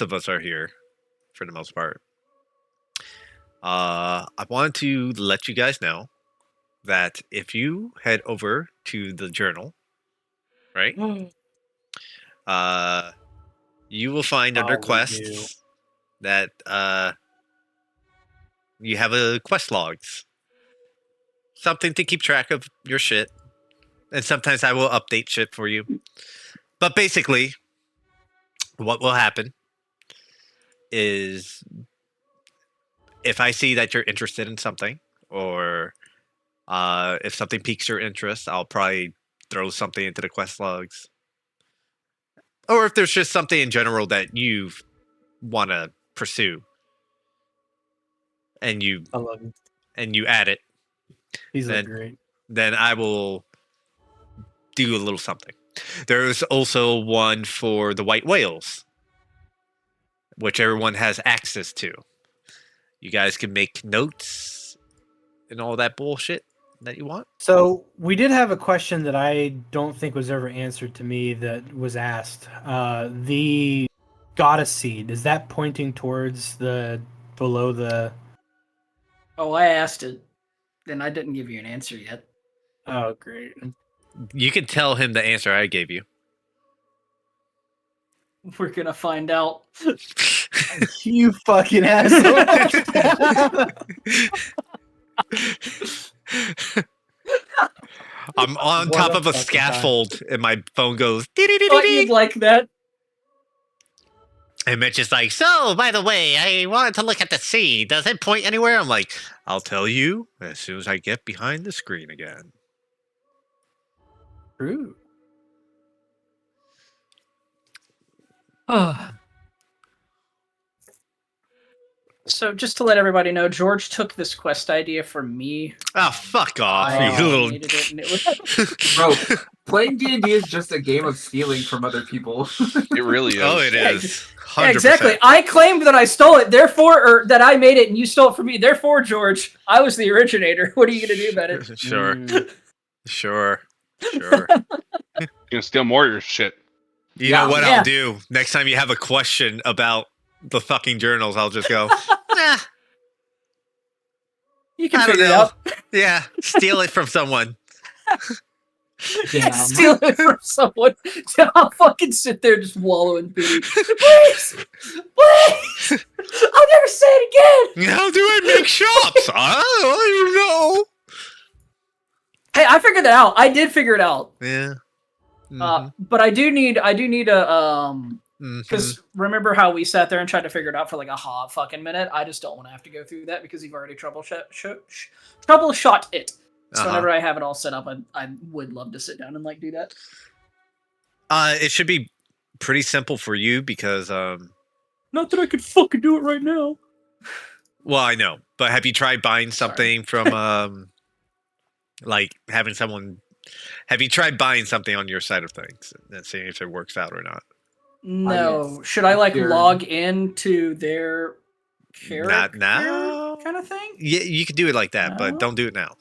of us are here for the most part. I wanted to let you guys know that if you head over to the journal, right? Uh, you will find under We do. quests that you have a quest logs, something to keep track of your shit, and sometimes I will update shit for you. But basically, what will happen is if I see that you're interested in something, or if something piques your interest, I'll probably throw something into the quest logs. Or if there's just something in general that you want to pursue, and you I love him. add it, He's then great. then I will do a little something. There's also one for the white whales, which everyone has access to. You guys can make notes and all that bullshit that you want. So we did have a question that I don't think was ever answered to me that was asked. The goddess seed, is that pointing towards the below the... Oh, I asked it, and I didn't give you an answer yet. Oh, great. You can tell him the answer I gave you. We're gonna find out. You fucking asshole. I'm on What top a of a fucking scaffold, and my phone goes. Thought you'd like that. And Mitch is like, so, by the way, I wanted to look at the sea. Does it point anywhere? I'm like, I'll tell you as soon as I get behind the screen again. True. So just to let everybody know, George took this quest idea from me. Oh, fuck off, I you little... needed it, and it was... Bro, playing D&D is just a game of stealing from other people. It really is. Oh, it Yeah, is. 100%. Yeah, exactly. I claimed that I stole it, therefore, or that I made it and you stole it from me. Therefore, George, I was the originator. What are you gonna do about it? Sure. Mm. Sure. You're gonna steal more of your shit. You know what Yeah. I'll do? Next time you have a question about the fucking journals, I'll just go, You can I don't figure it know. out. Yeah, steal it from someone. Damn. Steal it from someone. I'll fucking sit there just wallow in pity. Please! Please! I'll never say it again! How do I make shops? I don't know. Hey, I figured that out. I did figure it out. Yeah. But I do need a Mhm. because remember how we sat there and tried to figure it out for like a hot fucking minute? I just don't want to have to go through that because you've already troubleshot it. So whenever I have it all set up, I would love to sit down and like do that. It should be pretty simple for you because Not that I could fucking do it right now. well, I know, but have you tried buying something from like having someone? Have you tried buying something on your side of things and seeing if it works out or not? No. Yes. Should I like You're- log into their character Not now. kind of thing? Yeah, you could do it like that, but No? don't do it now.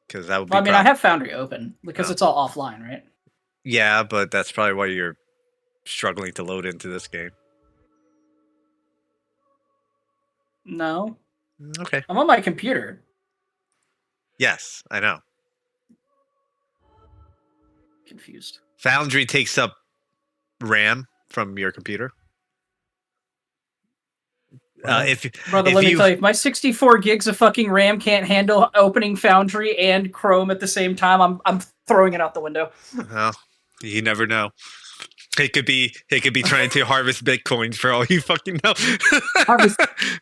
Because that would be. Well, I mean, I have Foundry open because Oh. it's all offline, right? Yeah, but that's probably why you're struggling to load into this game. No. Okay. I'm on my computer. Yes, I know. Confused. Foundry takes up RAM from your computer. If Brother, if let me you- tell you, if my 64 gigs of fucking RAM can't handle opening Foundry and Chrome at the same time, I'm throwing it out the window. Well, you never know. It could be trying to harvest bitcoins for all you fucking know.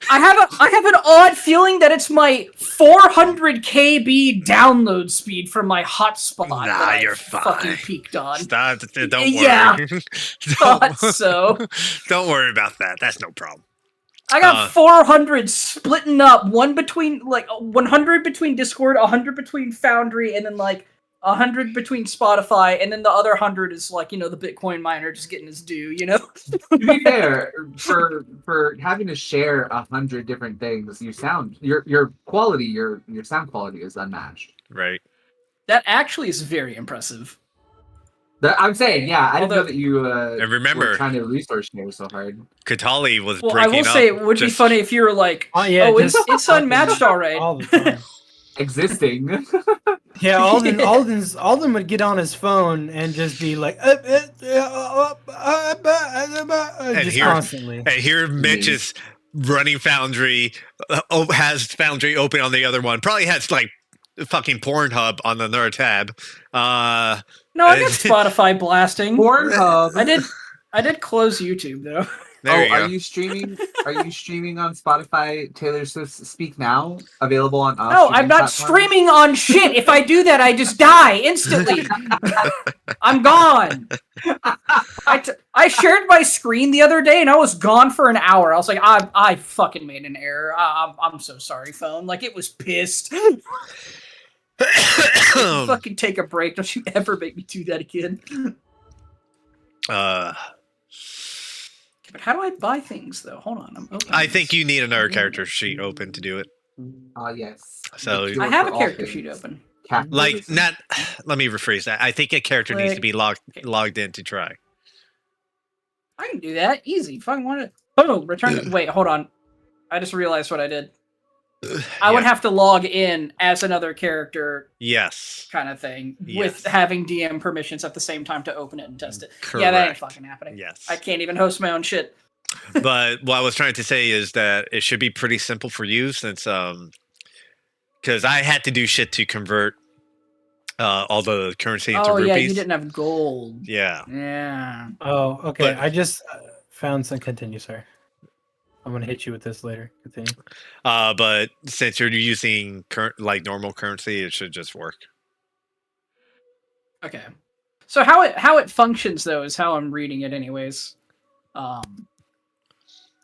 I have an odd feeling that it's my 400 KB download speed from my hotspot. Nah, that you're I've fine. fucking peaked on. Stop, don't worry. Yeah, Thought so. Don't worry about that. That's no problem. I got 400 splitting up, one between like 100 between Discord, 100 between Foundry, and then like 100 between Spotify, and then the other 100 is like, you know, the Bitcoin miner just getting his due, you know? To be fair, for having to share 100 different things, your sound quality, your sound quality is unmatched. Right. That actually is very impressive. I'm saying, yeah, I didn't know Although- that you And remember- were trying to resource share so hard. Katali was Well, I breaking will up. say it would be just- funny if you were like, Oh yeah, oh, just it's unmatched, all right. all the time. Existing. Yeah, Alden would get on his phone and just be like, just here- constantly. And here Mitch is running Foundry, has Foundry open on the other one. Probably has like fucking Pornhub on another tab. No, I got Spotify blasting. Pornhub. I did close YouTube though. There you go. Are you streaming? Are you streaming on Spotify? Taylor Swift's "Speak Now" available on? all No, I'm streaming not platforms? streaming on shit. If I do that, I just die instantly. I'm gone. I shared my screen the other day and I was gone for an hour. I was like, I fucking made an error. I'm so sorry, phone. Like it was pissed. Fucking take a break. Don't you ever make me do that again. But how do I buy things though? Hold on, I'm open. I think you need another character sheet open to do it. Yes. So- The cure I have a for all character things. sheet open. Like Capitalism. not. Let me rephrase that. I think a character needs to be logged in to try. I can do that. Easy. Fucking want it. Oh, return. Wait, hold on. I just realized what I did. I would Yeah. have to log in as another character Yes. kind of thing Yes. with having DM permissions at the same time to open it and test it. Yeah, that ain't Correct. fucking happening. Yes. I can't even host my own shit. But what I was trying to say is that it should be pretty simple for you since because I had to do shit to convert all the currency into Oh rupees. yeah, you didn't have gold. Yeah. Yeah. Oh, okay. But- I just found some. Continue, sorry. I'm gonna hit you with this later. Continue. But since you're using like normal currency, it should just work. Okay. So how it functions though is how I'm reading it anyways.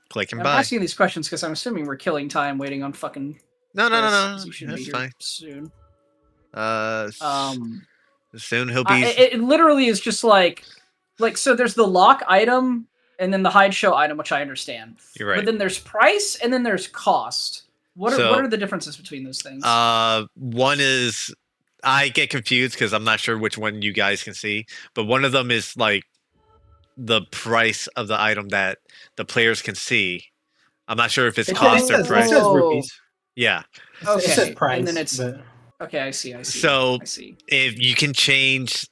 Click and I'm buy. asking these questions because I'm assuming we're killing time waiting on fucking No, Chris, 'cause he should be That's here fine. soon. Soon he'll be. It literally is just like so there's the lock item and then the hide show item, which I understand. You're right. But then there's price and then there's cost. What So- are the differences between those things? One is I get confused because I'm not sure which one you guys can see, but one of them is like the price of the item that the players can see. I'm not sure if it's cost or It price. says rupees. Yeah. Okay, It says price. and then it's but- okay. I see. So I see. if you can change,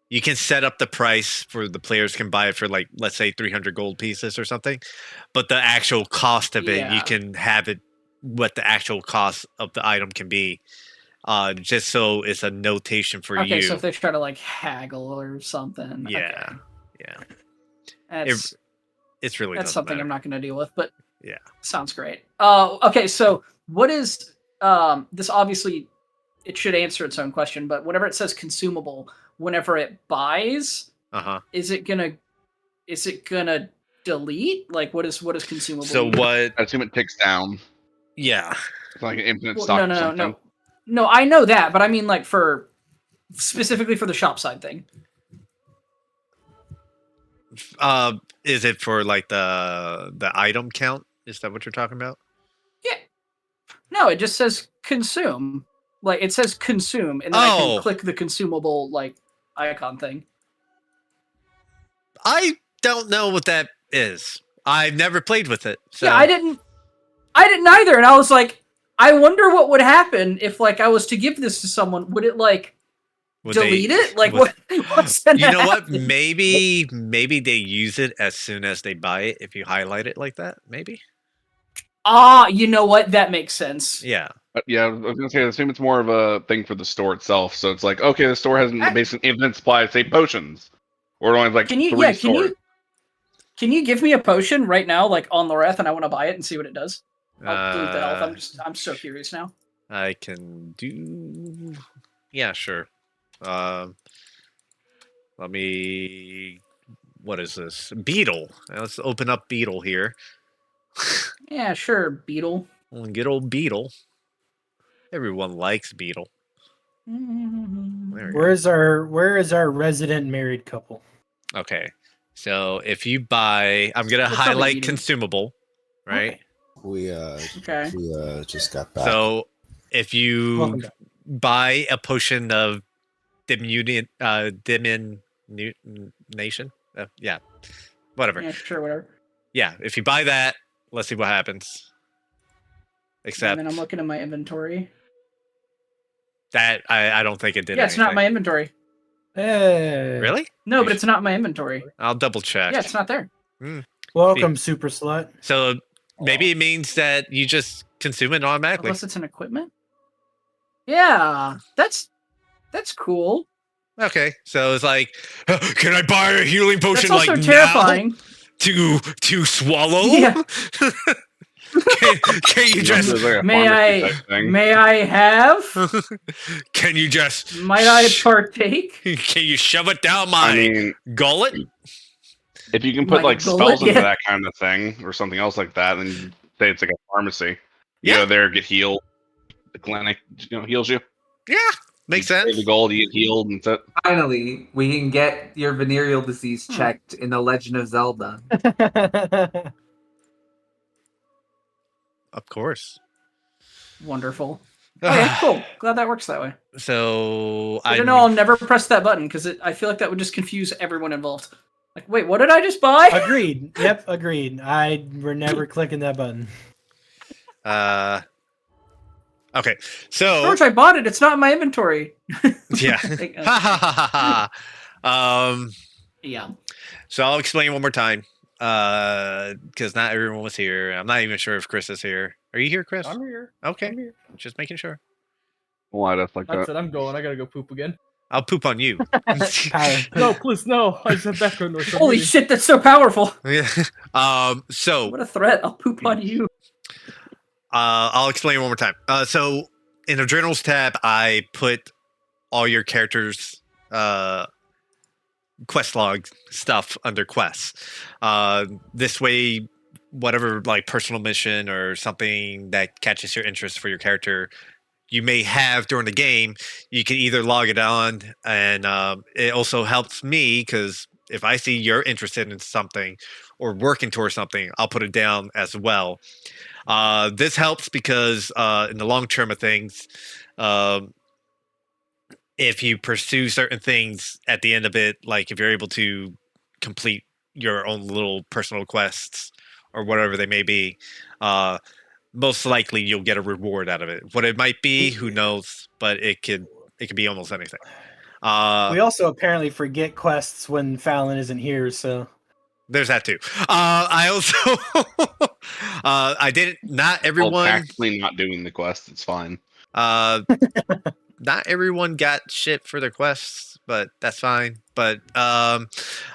you can set up the price for the players can buy it for like let's say 300 gold pieces or something, but the actual cost of it you Yeah. can have it what the actual cost of the item can be. Just so it's a notation for Okay, you. so if they try to like haggle or something, Yeah. okay. Yeah. That's It's really that's doesn't something matter. I'm not going to deal with, but Yeah. sounds great. Okay, so what is this? Obviously, it should answer its own question, but whenever it says consumable, whenever it buys, Uh-huh. is it gonna delete? Like, what is consumable? So mean? what I assume it ticks down. yeah. It's like an infinite Well, stock no, or no, no, something. no. I know that, but I mean like for specifically for the shop side thing. Is it for like the item count? Is that what you're talking about? Yeah. No, it just says consume. Like it says consume, and then I Oh. can click the consumable like icon thing. I don't know what that is. I've never played with it. So Yeah, I didn't either, and I was like, I wonder what would happen if like I was to give this to someone. Would it like would they- delete it? Like would- what's gonna You know what? happen? Maybe they use it as soon as they buy it if you highlight it like that. Maybe. Ah, you know what? That makes sense. Yeah. Yeah, I was gonna say, I assume it's more of a thing for the store itself. So it's like, okay, the store has I- basically infinite supply, say potions, or only like Can you? three Yeah. stores. Can you give me a potion right now, like on the ref, and I want to buy it and see what it does? I'll delete the health. I'm so curious now. I can do. Yeah, sure. Let me. What is this? Beetle. Let's open up Beetle here. Yeah, sure, Beetle. Good old Beetle. Everyone likes Beetle. There we go. Where is our resident married couple? Okay. So if you buy, I'm gonna They're probably highlight eating. consumable, right? Okay. Okay. We just got back. So if you Welcome back. buy a potion of Nation. Yeah, whatever. Yeah, sure, whatever. Yeah, if you buy that, let's see what happens. Except And then I'm looking at my inventory. that I don't think it did. Yeah, it's not in my inventory. Hey. Really? No, but it's not in my inventory. I'll double check. Yeah, it's not there. Welcome, super slut. So maybe it means that you just consume it automatically. Unless it's an equipment. Yeah, that's cool. Okay, so it's like, can I buy a healing That's potion also like terrifying. now to swallow? Yeah. Can you just It's like a May pharmacy I? type thing. May I have? can you just Might I partake? can you shove it down my I mean, gullet? if you can put My like gullet, spells into yeah. that kind of thing or something else like that, then say it's like a pharmacy. You Yeah. go there, get healed. The clinic, heals you. Yeah, makes You pay sense. the gold, you get healed, and that's it. Finally, we can get your venereal disease checked in The Legend of Zelda. Of course. Wonderful. Okay, cool. Glad that works that way. So I don't know. I'll never press that button because I feel like that would just confuse everyone involved. Like, wait, what did I just buy? Agreed. Yep, agreed. We're never clicking that button. Okay, so George, I bought it. It's not in my inventory. yeah. Like, Ha ha ha ha ha. yeah. So I'll explain one more time. Because not everyone was here. I'm not even sure if Chris is here. Are you here, Chris? I'm here. Okay, I'm here. just making sure. Why that's like That's that. it. I'm going. I gotta go poop again. I'll poop on you. Power. No, please, no. I just have background noise. I'm Holy reading. shit, that's so powerful. Yeah. So What a threat. I'll poop on you. I'll explain one more time. So in the journals tab, I put all your characters' quest log stuff under quests. This way, whatever like personal mission or something that catches your interest for your character you may have during the game, you can either log it on, and it also helps me because if I see you're interested in something or working towards something, I'll put it down as well. This helps because in the long term of things, if you pursue certain things at the end of it, like if you're able to complete your own little personal quests or whatever they may be, most likely you'll get a reward out of it. What it might be, who knows? But it could be almost anything. We also apparently forget quests when Fallon isn't here, so There's that too. I also I didn't. Not Well, everyone. tactically not doing the quest, it's fine. Not everyone got shit for their quests, but that's fine. But I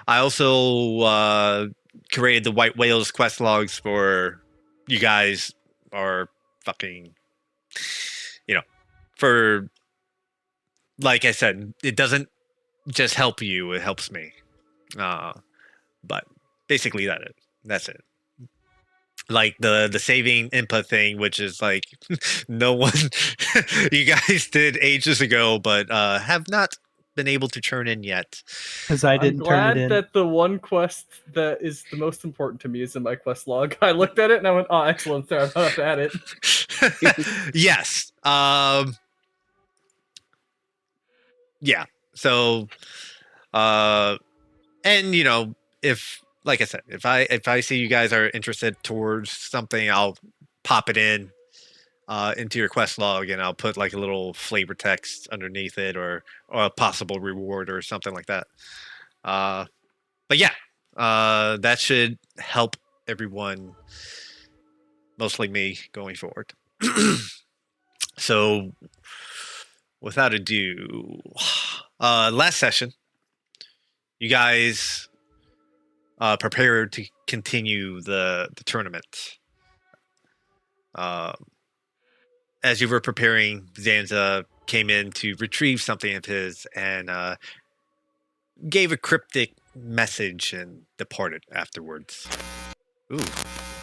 also created the White Whales quest logs for you guys, or fucking, for, like I said, it doesn't just help you; it helps me. But basically that's it. Like the saving input thing, which is like no one you guys did ages ago, but have not been able to turn in yet. because I I'm didn't turn glad it in. that the one quest that is the most important to me is in my quest log. I looked at it and I went, "Oh, excellent! There, I'm about to add it." Yes. Yeah. So, and if, like I said, if I see you guys are interested towards something, I'll pop it in into your quest log, and I'll put like a little flavor text underneath it, or a possible reward or something like that. But yeah, that should help everyone, mostly me, going forward. So, without ado, last session, you guys prepared to continue the tournament. As you were preparing, Zanza came in to retrieve something of his and gave a cryptic message and departed afterwards.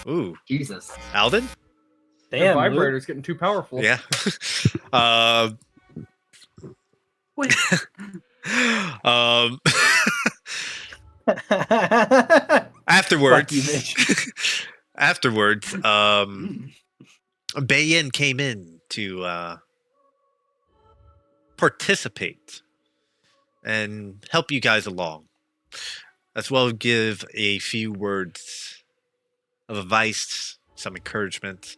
Ooh, Jesus. Alden? The Damn, Luke. vibrator's getting too powerful. Yeah. Wait. Afterwards, Fuck you, Mitch. afterwards, Bayin came in to participate and help you guys along, as well as give a few words of advice, some encouragement,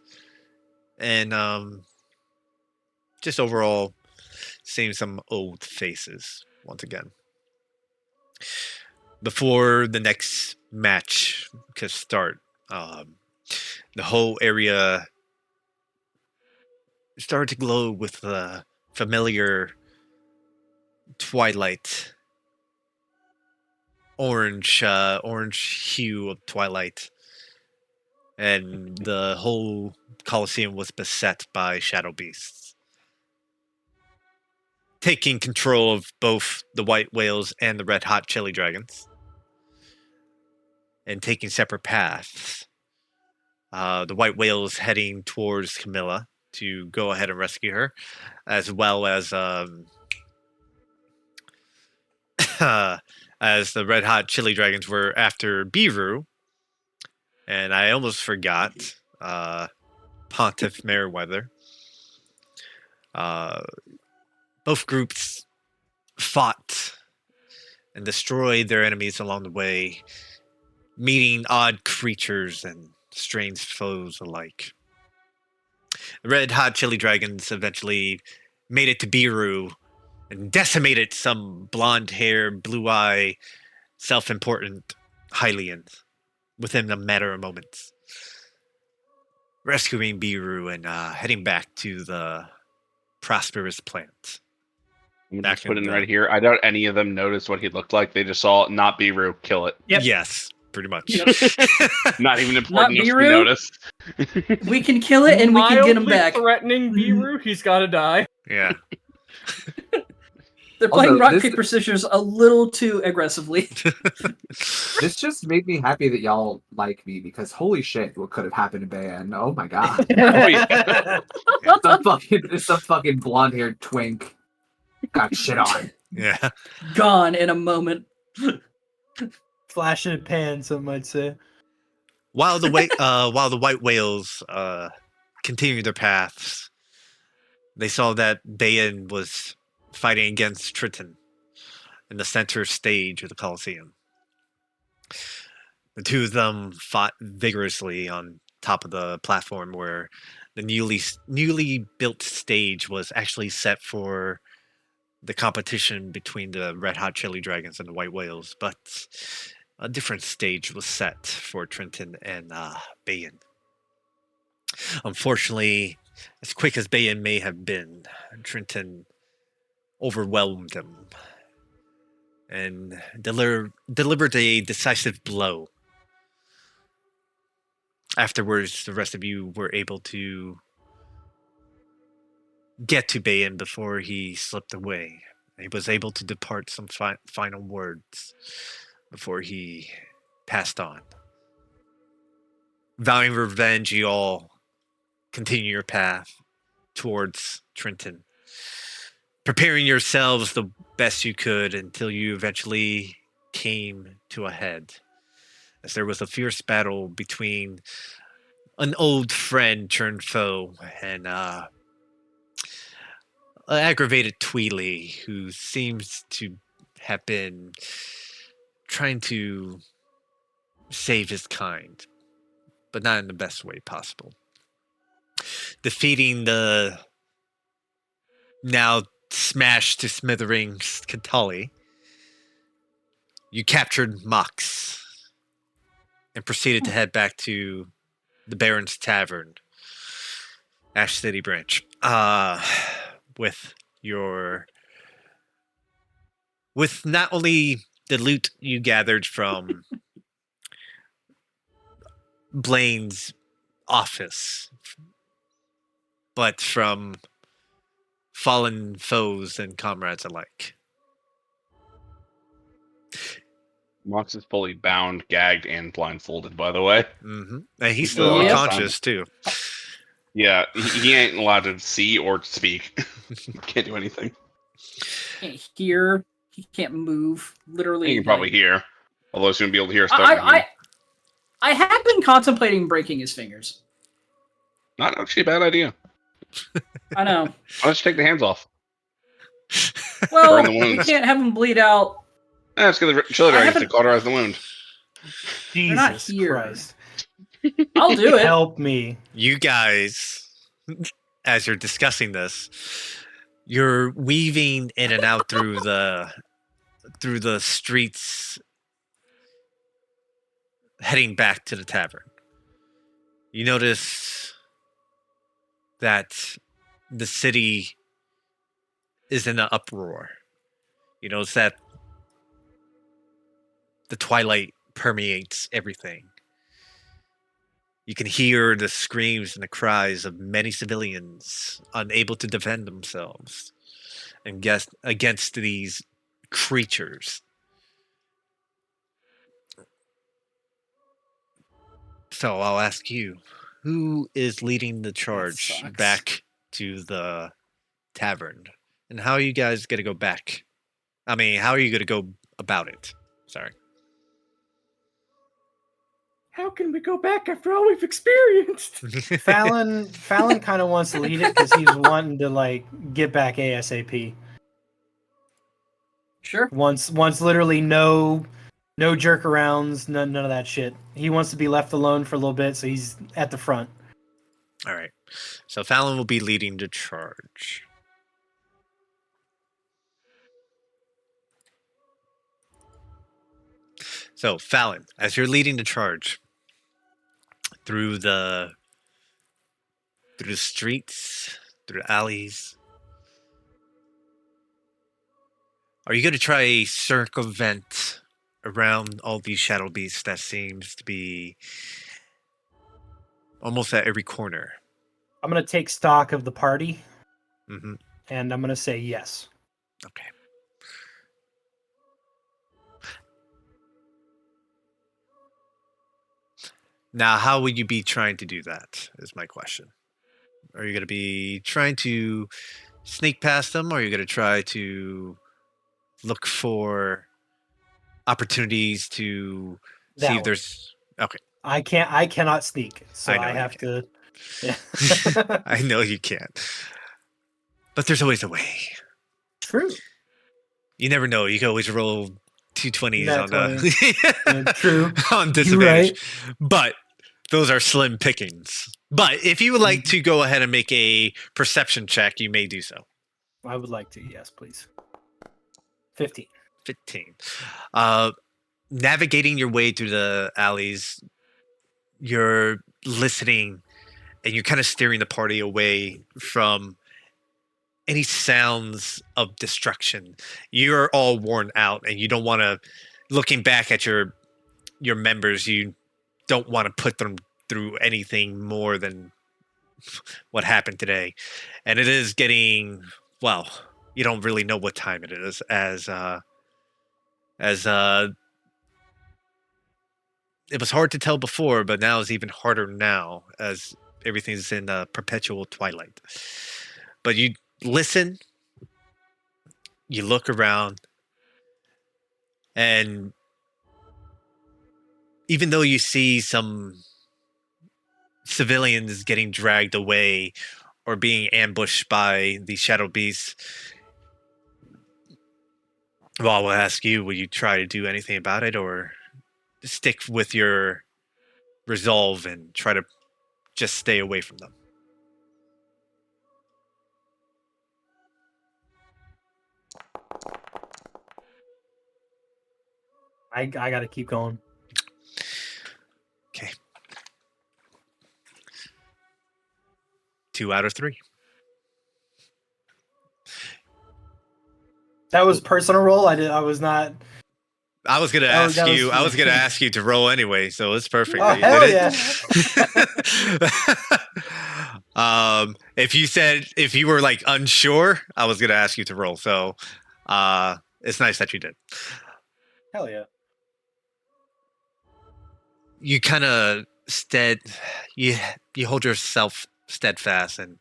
and just overall seeing some old faces once again. Before the next match could start, the whole area started to glow with the familiar twilight, orange hue of twilight, and the whole Colosseum was beset by shadow beasts, taking control of both the white whales and the red hot chili dragons, and taking separate paths. The white whales heading towards Camilla to go ahead and rescue her, as well as as the red hot chili dragons were after Biru. And I almost forgot Pontiff Meriwether. Both groups fought and destroyed their enemies along the way, meeting odd creatures and strange foes alike. The red hot chili dragons eventually made it to Biru and decimated some blonde-haired, blue-eye, self-important Hylians within a matter of moments, rescuing Biru and heading back to the prosperous plant. I'm Back just put in in the- right here. I doubt any of them noticed what he looked like. They just saw not Biru, kill it. Yep. Yes, pretty much. Not even important enough to be Biru? noticed. We can kill it and we can get him Mildly back. threatening Biru, he's gotta die. Yeah. They're playing Also, rock, this- paper, scissors a little too aggressively. This just made me happy that y'all like me because holy shit, what could have happened to Bayan? Oh my god. Oh, yeah. It's a fucking blonde haired twink. Got shit on. Yeah. Gone in a moment. Flash in a pan, some might say. While the white whales continued their paths, they saw that Bayan was fighting against Triton in the center stage of the Colosseum. The two of them fought vigorously on top of the platform where the newly built stage was actually set for the competition between the red hot chili dragons and the white whales, but a different stage was set for Trenton and Bayan. Unfortunately, as quick as Bayan may have been, Trenton overwhelmed him and delivered a decisive blow. Afterwards, the rest of you were able to get to Bayan before he slipped away. He was able to depart some final words before he passed on. Vowing revenge, you all continue your path towards Trenton, preparing yourselves the best you could until you eventually came to a head, as there was a fierce battle between an old friend turned foe and an aggravated Tweely who seems to have been trying to save his kind, but not in the best way possible. Defeating the now smashed to smithereens Katali, you captured Mox and proceeded to head back to the Baron's Tavern, Ash City Branch, with not only the loot you gathered from Blaine's office, but from fallen foes and comrades alike. Mox is fully bound, gagged, and blindfolded, by the way. Mm-hmm. And he's still Yep. unconscious, too. Yeah, he ain't allowed to see or speak. Can't do anything. Can't hear. He can't move. Literally. He can probably like- hear. Although he's going to be able to hear stuff. from here. I have been contemplating breaking his fingers. Not actually a bad idea. I know. Why don't you take the hands off? Well, Burn the we wounds. can't have them bleed out. Let's get the chili I dragons to haven't- cauterize the wound. not Jesus here. Christ. I'll do it. Help me. You guys, as you're discussing this, you're weaving in and out through the streets, heading back to the tavern. You notice that the city is in an uproar. You notice that the twilight permeates everything. You can hear the screams and the cries of many civilians unable to defend themselves against these creatures. So I'll ask you, who is leading the charge sucks. back to the tavern? And how are you guys going to go back? I mean, how are you going to go about it? Sorry. How can we go back after all we've experienced? Fallon kind of wants to lead it because he's wanting to like get back ASAP. Sure. Once literally no jerk arounds, none of that shit. He wants to be left alone for a little bit, so he's at the front. All right. So Fallon will be leading the charge. So Fallon, as you're leading the charge through the streets, through the alleys, are you going to try a circumvent around all these shadow beasts that seems to be almost at every corner? I'm gonna take stock of the party, Mm-hmm. and I'm gonna say yes. Okay. Now, how would you be trying to do that, is my question. Are you going to be trying to sneak past them, or are you going to try to look for opportunities to That see if one. there's... Okay. I cannot sneak, so I know I you have to. Yeah. I know you can't. But there's always a way. True. You never know. You can always roll 220s Nat on the... Yeah, true. on You're disadvantage. right. But those are slim pickings. But if you would like to go ahead and make a perception check, you may do so. I would like to. Yes, please. 15. 15. Navigating your way through the alleys, you're listening and you're kind of steering the party away from any sounds of destruction. You're all worn out and you don't want to, looking back at your members, you don't want to put them through anything more than what happened today. And it is getting, well, you don't really know what time it is as it was hard to tell before, but now it's even harder now as everything's in perpetual twilight. But you listen, you look around, and even though you see some civilians getting dragged away or being ambushed by the shadow beasts, well, I will ask you, will you try to do anything about it, or stick with your resolve and try to just stay away from them? I gotta keep going. Okay. 2 out of 3. That was personal roll. I was not. I was gonna Oh, ask that you. was- I was gonna ask you to roll anyway, so it's perfect. Oh, that you hell did it. If you were like unsure, I was gonna ask you to roll. So, it's nice that you did. Hell yeah. You kind of you hold yourself steadfast, and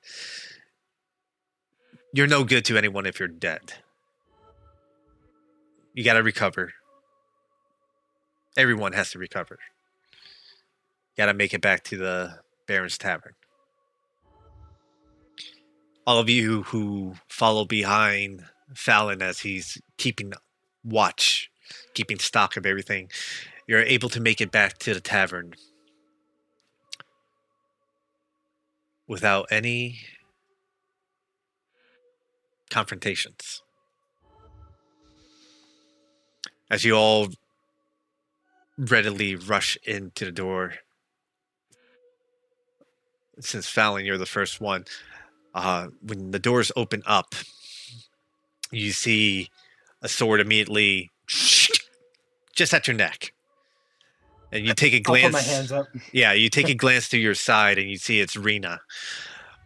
you're no good to anyone if you're dead. You got to recover. Everyone has to recover. Got to make it back to the Baron's Tavern. All of you who follow behind Fallon, as he's keeping watch, keeping stock of everything, you're able to make it back to the tavern without any confrontations. As you all readily rush into the door, since Fallon, you're the first one. When the doors open up, you see a sword immediately just at your neck. And you take a I'll glance. put my hands up. Yeah, you take a glance to your side and you see it's Rena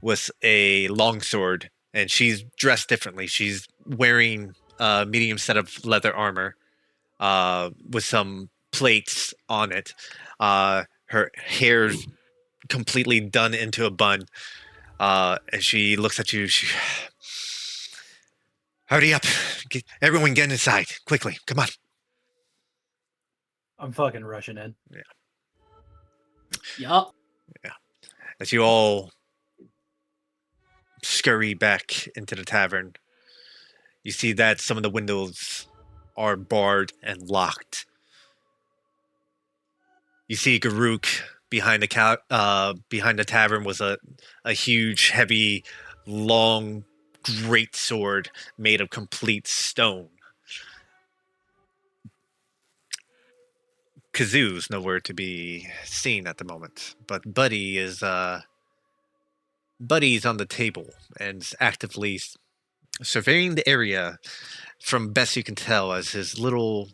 with a longsword, and she's dressed differently. She's wearing a medium set of leather armor with some plates on it. Her hair's completely done into a bun. And she looks at you. Hurry up. Everyone get inside. Quickly. Come on. I'm fucking rushing in. Yup. As you all scurry back into the tavern, you see that some of the windows are barred and locked. You see Garuk behind the tavern was a huge, heavy, long, great sword made of complete stone. Kazoo's nowhere to be seen at the moment, but Buddy's on the table and is actively surveying the area from best you can tell, as his little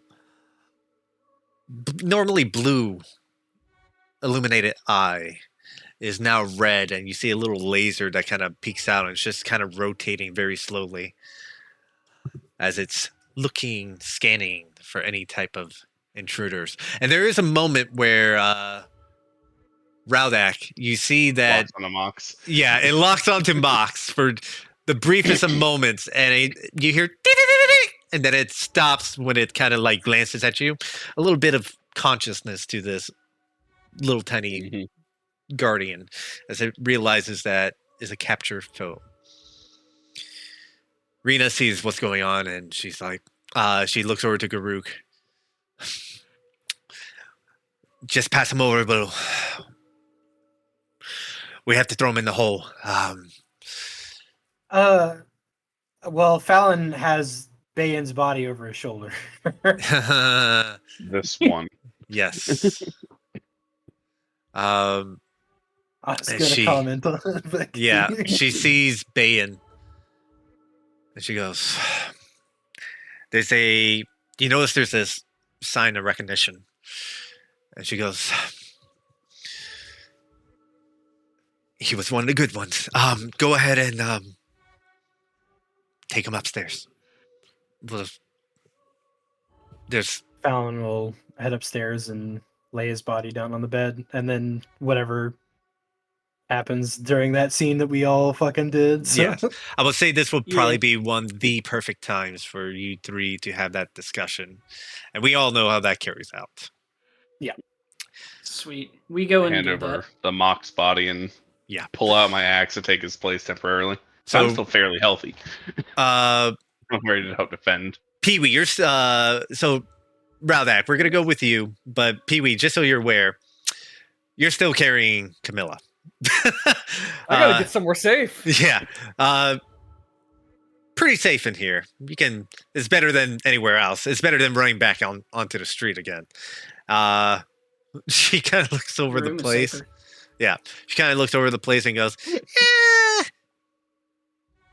normally blue illuminated eye is now red, and you see a little laser that kind of peeks out and it's just kind of rotating very slowly as it's looking, scanning for any type of intruders. And there is a moment where Raudak, you see that Logs on the Mox. yeah, it locks onto Mox for the briefest of moments, and you hear and then it stops when it kind of like glances at you. A little bit of consciousness to this little tiny guardian as it realizes that is a captured foe. Rena sees what's going on and she's like, she looks over to Garuk. Just pass him over, but we have to throw him in the hole. Well, Fallon has Bayan's body over his shoulder. This one. Yes. I was And gonna she- comment on it. But Yeah, she sees Bayan and she goes, you notice there's this sign of recognition. And she goes, he was one of the good ones. Go ahead and take him upstairs. There's Fallon will head upstairs and lay his body down on the bed, and then whatever happens during that scene that we all fucking did. So. Yes. I would say this would Yeah. probably be one of the perfect times for you three to have that discussion. And we all know how that carries out. Sweet. We go and Hand do over that. the Mox body and Yeah. pull out my axe to take his place temporarily. So So- I'm still fairly healthy. I'm ready to help defend. Pee-wee, you're so Raudak, we're gonna go with you, but Pee-wee, just so you're aware, you're still carrying Camilla. I gotta get somewhere safe. Yeah. Pretty safe in here. It's better than anywhere else. It's better than running back onto the street again. She kind of looks over the Room is place. safer. She kind of looks over the place and goes,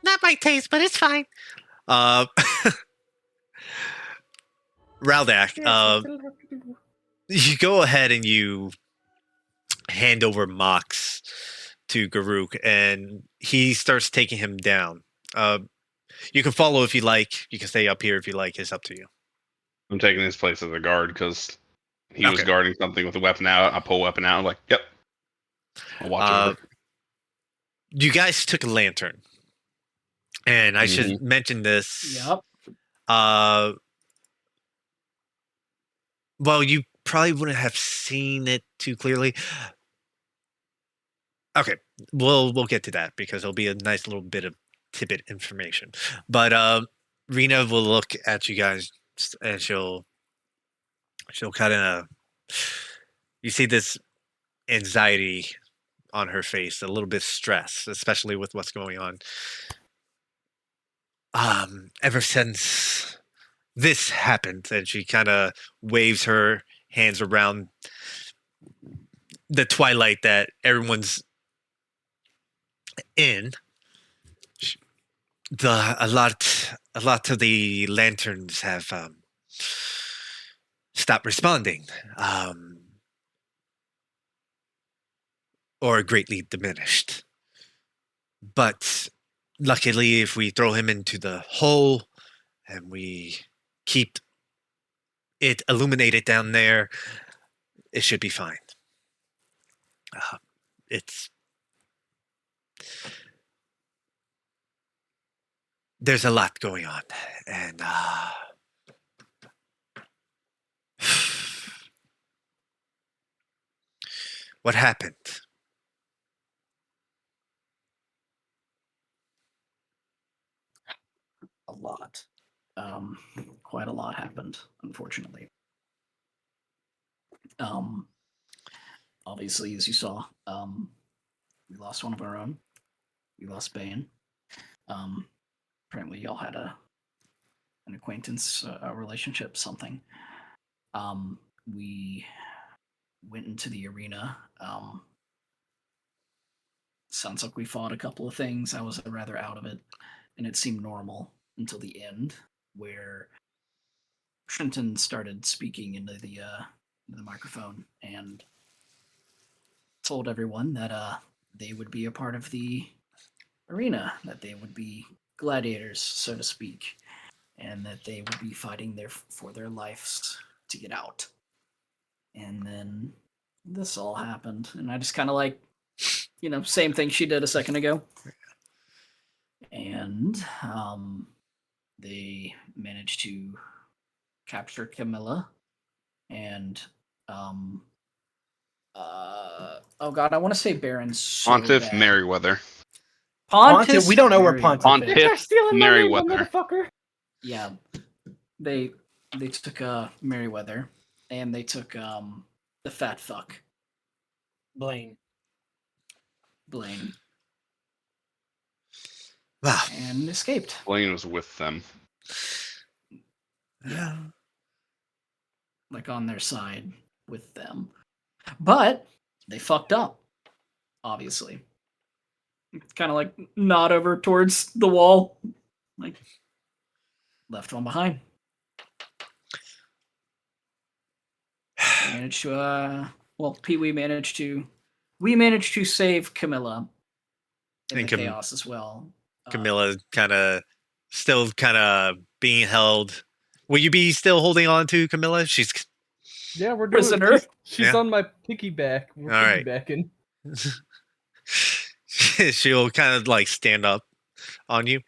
not my taste, but it's fine. Raudak, you go ahead and you hand over Mox to Garuk, and he starts taking him down. You can follow if you like. You can stay up here if you like. It's up to you. I'm taking his place as a guard because he was Okay. guarding something with a weapon out. I pull a weapon out. I'm like, yep. I'll watch over. You guys took a lantern, and I should mention this. Yep. Well, you probably wouldn't have seen it too clearly. Okay, we'll get to that because it'll be a nice little bit of tidbit information. But Rena will look at you guys and she'll kind of, you see this anxiety on her face, a little bit stress, especially with what's going on. Ever since this happened, and she kind of waves her hands around the twilight that everyone's in. A lot of the lanterns have stopped responding, or greatly diminished. But luckily, if we throw him into the hole and we keep it illuminated down there, it should be fine. It's there's a lot going on, and what happened? A lot. Quite a lot happened, unfortunately. Obviously, as you saw, we lost one of our own. We lost Bane. Apparently, y'all had an acquaintance, a relationship, something. We went into the arena. Sounds like we fought a couple of things. I was rather out of it, and it seemed normal until the end, where Trenton started speaking into the microphone and told everyone that they would be a part of the arena, that they would be gladiators, so to speak, and that they would be fighting for their lives to get out. And then this all happened, and I just kind of like, same thing she did a second ago. And they managed to capture Camilla, and oh god, I want to say Baron so Pontiff bad. Merryweather. Pontiff. We don't know where Pontiff Pontiff. is. They're stealing my name, Merryweather. motherfucker. Yeah, they took Merryweather, and they took the fat fuck Blaine. Wow. and escaped. Blaine was with them. Yeah, like on their side with them, but they fucked up. Obviously, kind of like nod over towards the wall, like left one behind. Managed to we managed to save Camilla in And the chaos as well. Camilla still kind of being held. Will you be still holding on to Camilla? She's Yeah, we're doing Prisoner. She's Yeah. on my piggyback. We're All right. piggybacking. she'll kind of like stand up on you.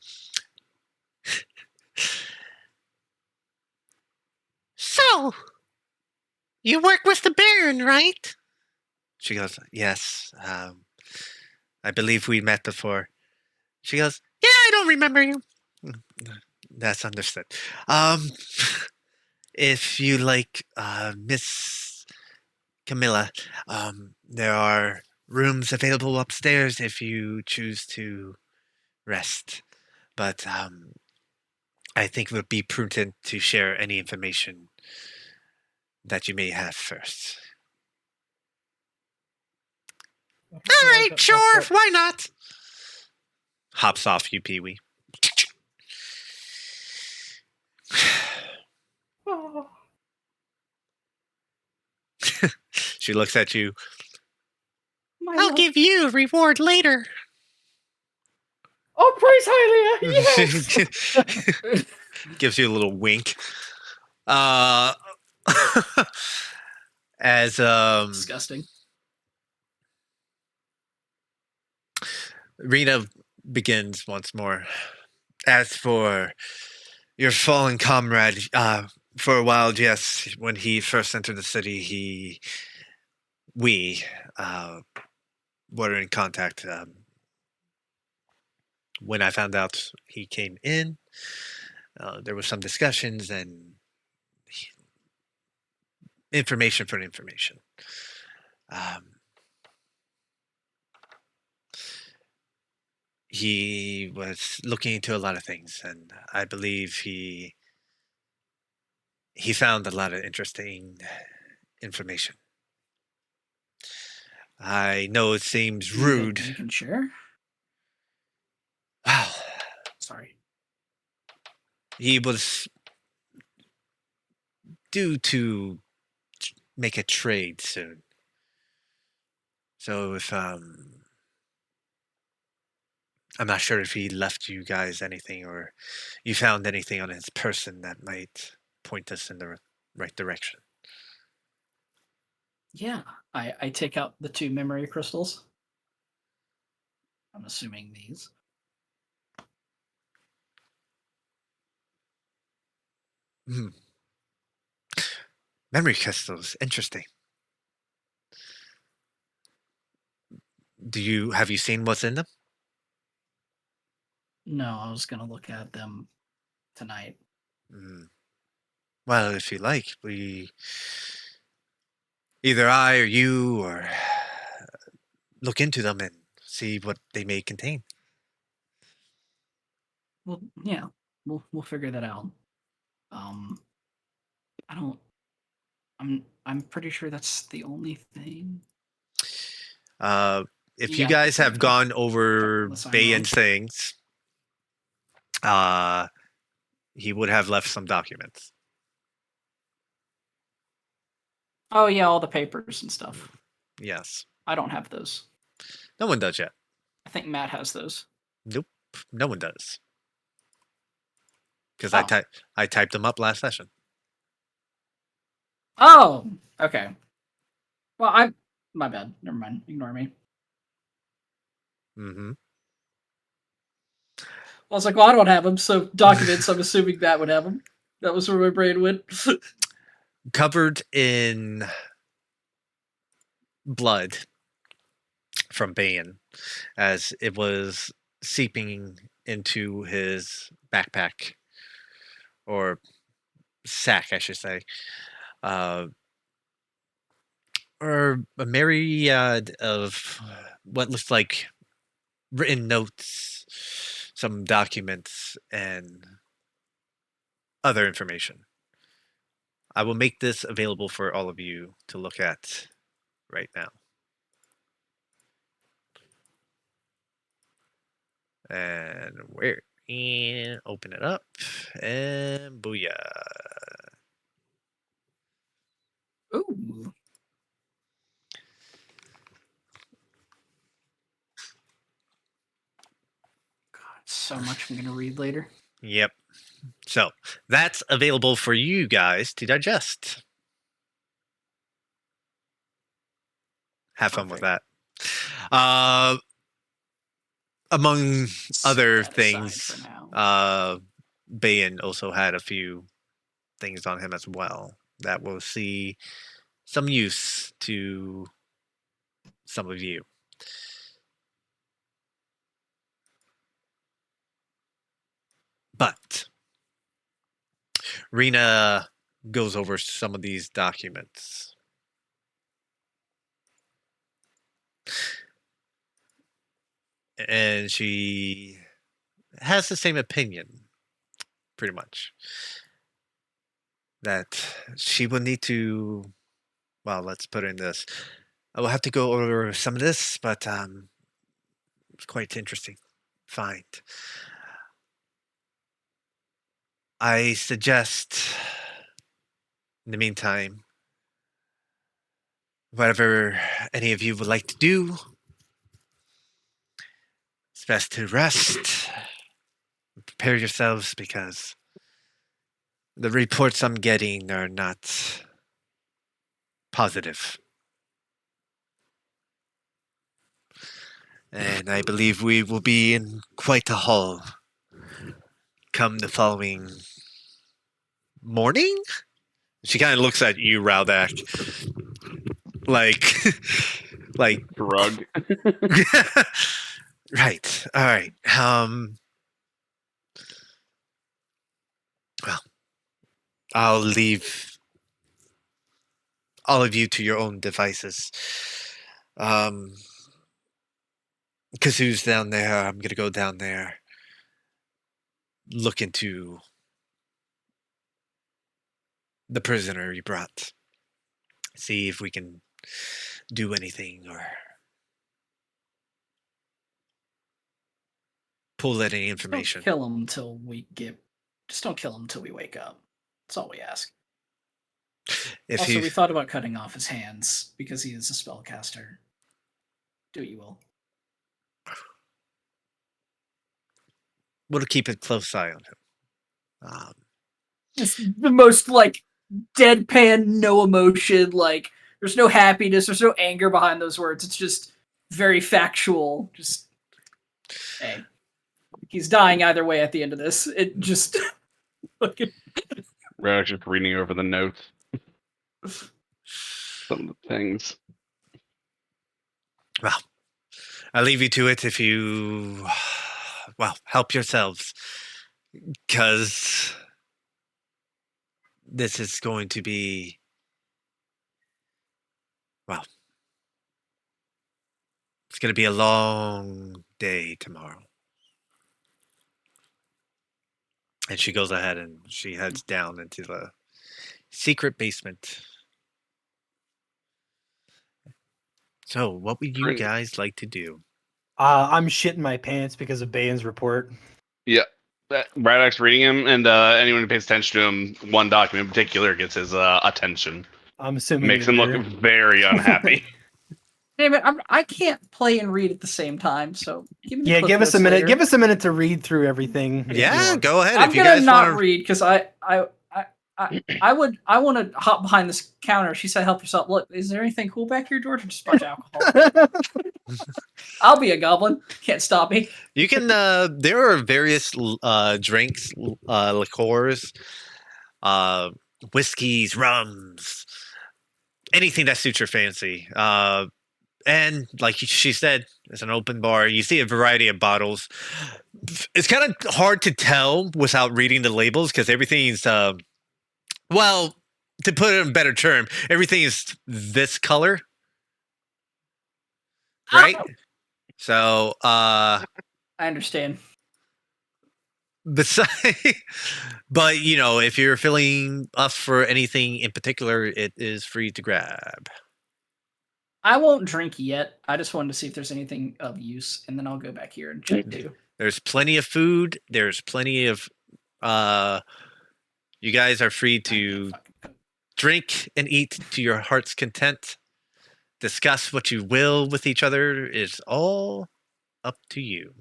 So, you work with the Baron, right? She goes, yes. I believe we met before. She goes, yeah, I don't remember you. That's understood. If you like, Miss Camilla, there are rooms available upstairs if you choose to rest. But I think it would be prudent to share any information that you may have first. All right, sure, why not? Hops off you, Pee-wee. She looks at you. I'll give you a reward later. Oh, praise Hylia! Yes! Gives you a little wink. As Disgusting. Rena begins once more. As for your fallen comrade, for a while, yes, when he first entered the city, we were in contact. When I found out he came in, There were some discussions and information for information. He was looking into a lot of things, and I believe he found a lot of interesting information. I know it seems rude. You can share. Wow. Sorry. He was due to make a trade soon. So if I'm not sure if he left you guys anything or you found anything on his person that might point us in the right direction. Yeah, I take out the 2 memory crystals. I'm assuming these. Hmm. Memory crystals, interesting. Have you seen what's in them? No, I was gonna look at them tonight. Well, if you like, either I or you or look into them and see what they may contain. Well, yeah, we'll figure that out. I don't. I'm pretty sure that's the only thing. If you Yeah, guys have gone over unless I'm Bayan's things, he would have left some documents. Oh yeah, all the papers and stuff. Yes. I don't have those. No one does yet. I think Matt has those. Nope. No one does. Because Oh. I typed them up last session. Oh, okay. Well, my bad. Never mind. Ignore me. Mm-hmm. I was like, well, I don't have them, so documents. I'm assuming that would have them. That was where my brain went. Covered in blood from Bayan, as it was seeping into his backpack or sack, I should say, or a myriad of what looks like written notes, some documents, and other information. I will make this available for all of you to look at right now. And open it up, and booyah. Ooh. God, so much I'm gonna read later. Yep. So that's available for you guys to digest. Have fun with that. Among other Set that aside things, for now. Bayan also had a few things on him as well that will see some use to some of you. But Rena goes over some of these documents. And she has the same opinion, pretty much. That she will need to, well, let's put in this. I will have to go over some of this, but it's quite interesting find. I suggest, in the meantime, whatever any of you would like to do, it's best to rest. Prepare yourselves because the reports I'm getting are not positive. And I believe we will be in quite a haul come the following morning? She kind of looks at you, Raldak. Like Drug. right. All right. I'll leave all of you to your own devices. Kazoo's down there. I'm gonna go down there, look into the prisoner you brought, see if we can do anything or pull any information. Don't kill him till we get. Just don't kill him till we wake up. That's all we ask. If Also, you we thought about cutting off his hands because he is a spellcaster. Do what you will. we'll keep a close eye on him. It's the most like deadpan, no emotion. Like there's no happiness, there's no anger behind those words. It's just very factual. Just hey, he's dying either way at the end of this. It just fucking Radix just reading over the notes. Some of the things. Well, I'll leave you to it if you, well, help yourselves. Because this is going to be, well, it's going to be a long day tomorrow. And she goes ahead and she heads down into the secret basement. So, what would you Great. guys like to do? I'm shitting my pants because of Bayan's report. Yeah. Radix reading him, and anyone who pays attention to him, one document in particular gets his attention. I'm assuming Makes that him look they're- very unhappy. damn it! I can't play and read at the same time. So give me the Yeah, cliff give us a notes minute. later. Give us a minute to read through everything. if you Yeah, want. go ahead. I'm if you gonna guys not want to read because I want to hop behind this counter. She said, "Help yourself." Look, is there anything cool back here, George? Or just a bunch of alcohol? I'll be a goblin. Can't stop me. You can. There are various drinks, liqueurs, whiskeys, rums, anything that suits your fancy. And like she said, it's an open bar. You see a variety of bottles. It's kind of hard to tell without reading the labels because everything's. Well, to put it in a better term, everything is this color, right? So, I understand. Besides, but you know, if you're feeling up for anything in particular, it is free to grab. I won't drink yet. I just wanted to see if there's anything of use, and then I'll go back here and check too. There's plenty of food. There's plenty of. You guys are free to drink and eat to your heart's content. Discuss what you will with each other. It's all up to you.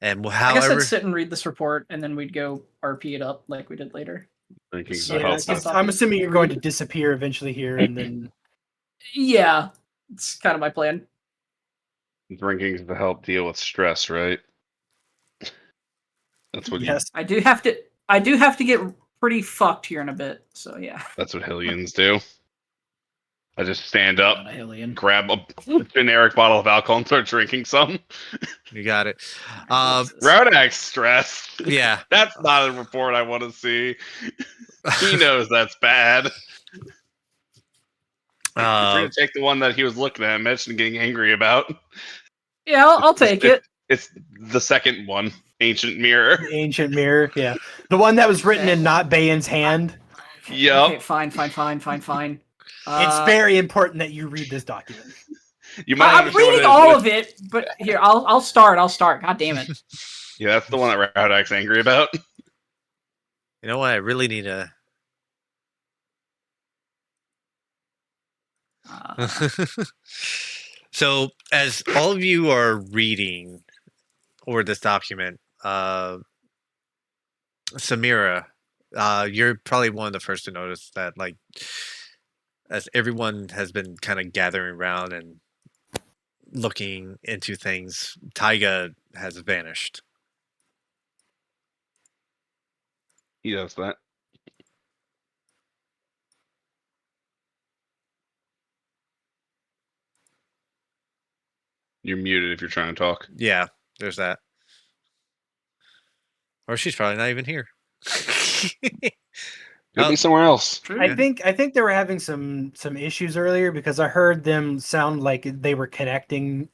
And I guess however, I'd sit and read this report, and then we'd go RP it up like we did later. Drinking So to Yeah, help it's- us. I'm assuming you're going to disappear eventually here, and then Yeah, it's kind of my plan. Drinking to help deal with stress, right? That's what. yes, I do have to get pretty fucked here in a bit. So yeah. That's what Hillians do. I just stand up, Not a Hillian. grab a generic bottle of alcohol, and start drinking some. you got it. Radix stress. Yeah. That's not a report I want to see. He knows that's bad. You're free to take the one that he was looking at and mentioned getting angry about. Yeah, I'll take it. It's the second one, Ancient Mirror. the ancient mirror. Yeah, the one that was written in not Bayan's hand. Yup. Okay, fine. It's very important that you read this document. You might I'm understand what reading it is, all but of it, but here I'll start. God damn it. Yeah, that's the one that Radix angry about. You know what? I really need a. So, as all of you are reading over this document, Samira, you're probably one of the first to notice that, like, as everyone has been kind of gathering around and looking into things, Taiga has vanished. He does that. You're muted if you're trying to talk. Yeah, there's that. Or she's probably not even here. Could be somewhere else. True. I think they were having some issues earlier because I heard them sound like they were connecting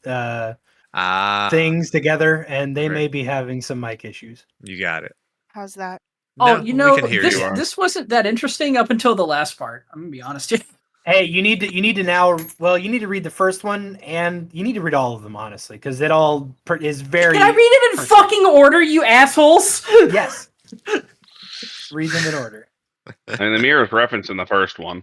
things together, and they Right. may be having some mic issues. You got it. How's that? Oh, No, you we know, can hear this you. this wasn't that interesting up until the last part. I'm gonna be honest. Hey, you need to now. Well, you need to read the first one, and you need to read all of them honestly, because it all is very. Can I read it in personal. fucking order, you assholes? Yes. Read them in order. And the mirror is referenced in the first one.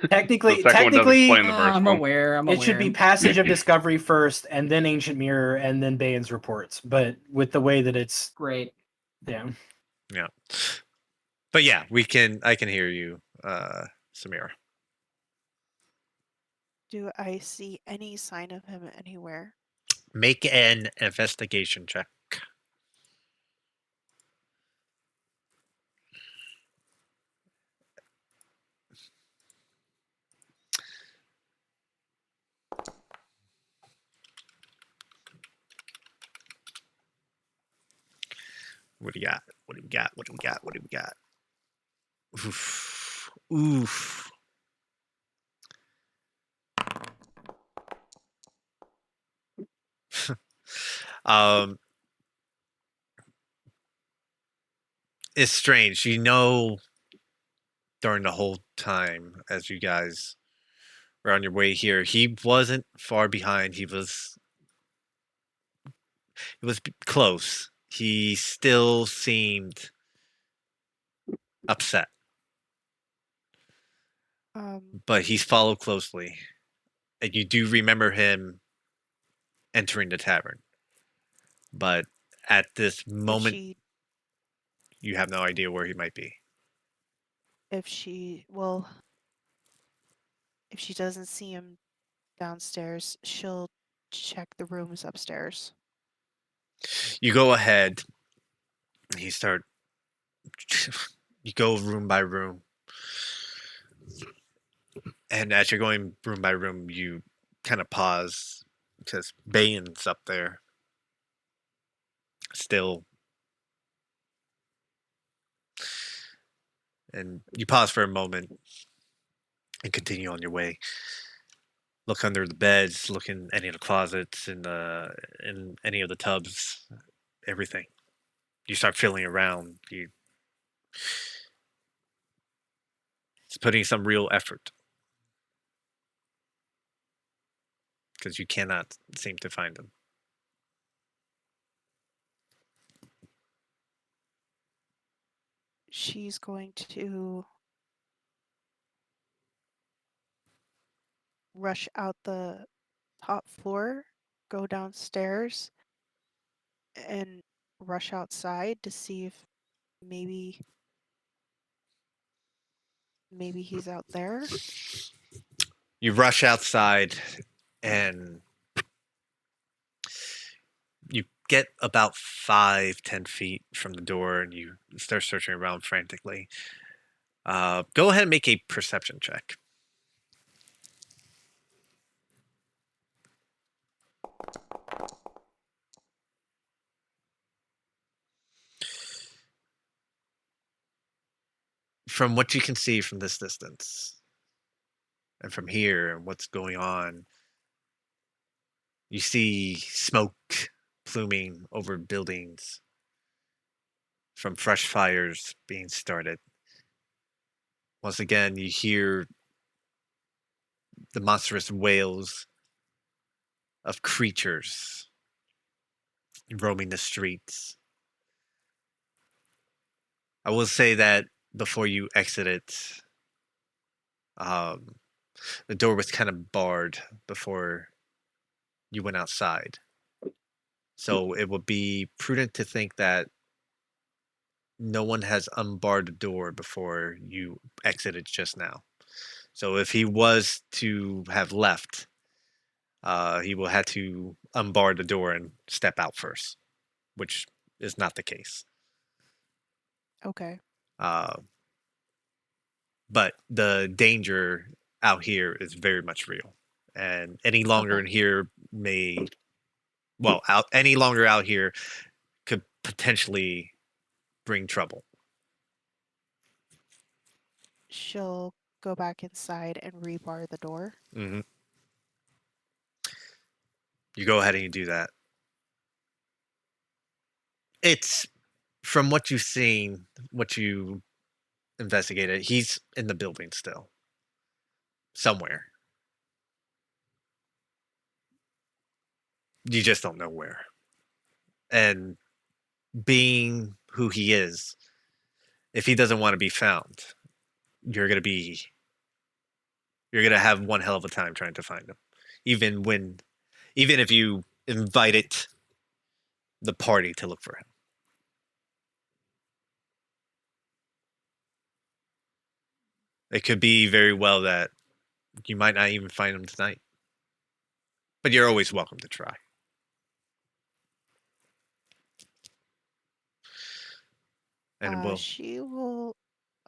Technically, The second one doesn't explain the Oh, first I'm one. aware. I'm it aware. should be Passage of Discovery first, and then Ancient Mirror, and then Bayan's reports. But with the way that it's Great. yeah. Yeah. But yeah, I can hear you, Samira. Do I see any sign of him anywhere? Make an investigation check. What do you got? What do we got? What do we got? What do we got? Oof. Oof. um, it's strange. You know, during the whole time as you guys were on your way here, he wasn't far behind. He was close. He still seemed upset, but he's followed closely, and you do remember him entering the tavern. But at this moment, you have no idea where he might be. If she doesn't see him downstairs, she'll check the rooms upstairs. You go ahead, and you go room by room. And as you're going room by room, you kind of pause because Bayan's up there. Still. And you pause for a moment and continue on your way. Look under the beds, look in any of the closets, in any of the tubs, everything. You start feeling around. It's putting some real effort. Because you cannot seem to find them. She's going to rush out the top floor, go downstairs, and rush outside to see if maybe he's out there. You rush outside and you get about 5-10 feet from the door and you start searching around frantically. Go ahead and make a perception check. From what you can see from this distance and from here and what's going on, you see smoke pluming over buildings from fresh fires being started. Once again, you hear the monstrous wails of creatures roaming the streets. I will say that before you exited, the door was kind of barred before you went outside. So it would be prudent to think that no one has unbarred the door before you exited just now. So if he was to have left, he will have to unbar the door and step out first, which is not the case. Okay. But the danger out here is very much real, and any longer in here any longer out here could potentially bring trouble. she'll go back inside and rebar the door. Mm-hmm. You go ahead and you do that. It's from what you've seen, what you investigated. He's in the building still, somewhere. You just don't know where. And being who he is, if he doesn't want to be found, you're gonna have one hell of a time trying to find him. Even if you invited the party to look for him. It could be very well that you might not even find him tonight. But you're always welcome to try. And we'll She will.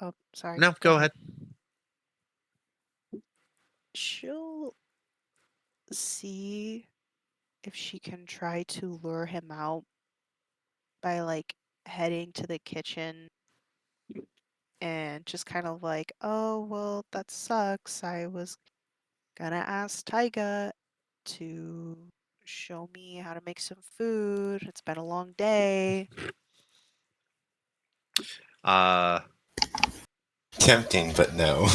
Oh, sorry. No, go ahead. She'll see if she can try to lure him out by like heading to the kitchen and just kind of like, oh, well, that sucks. I was gonna ask Taiga to show me how to make some food. It's been a long day. Tempting, but no.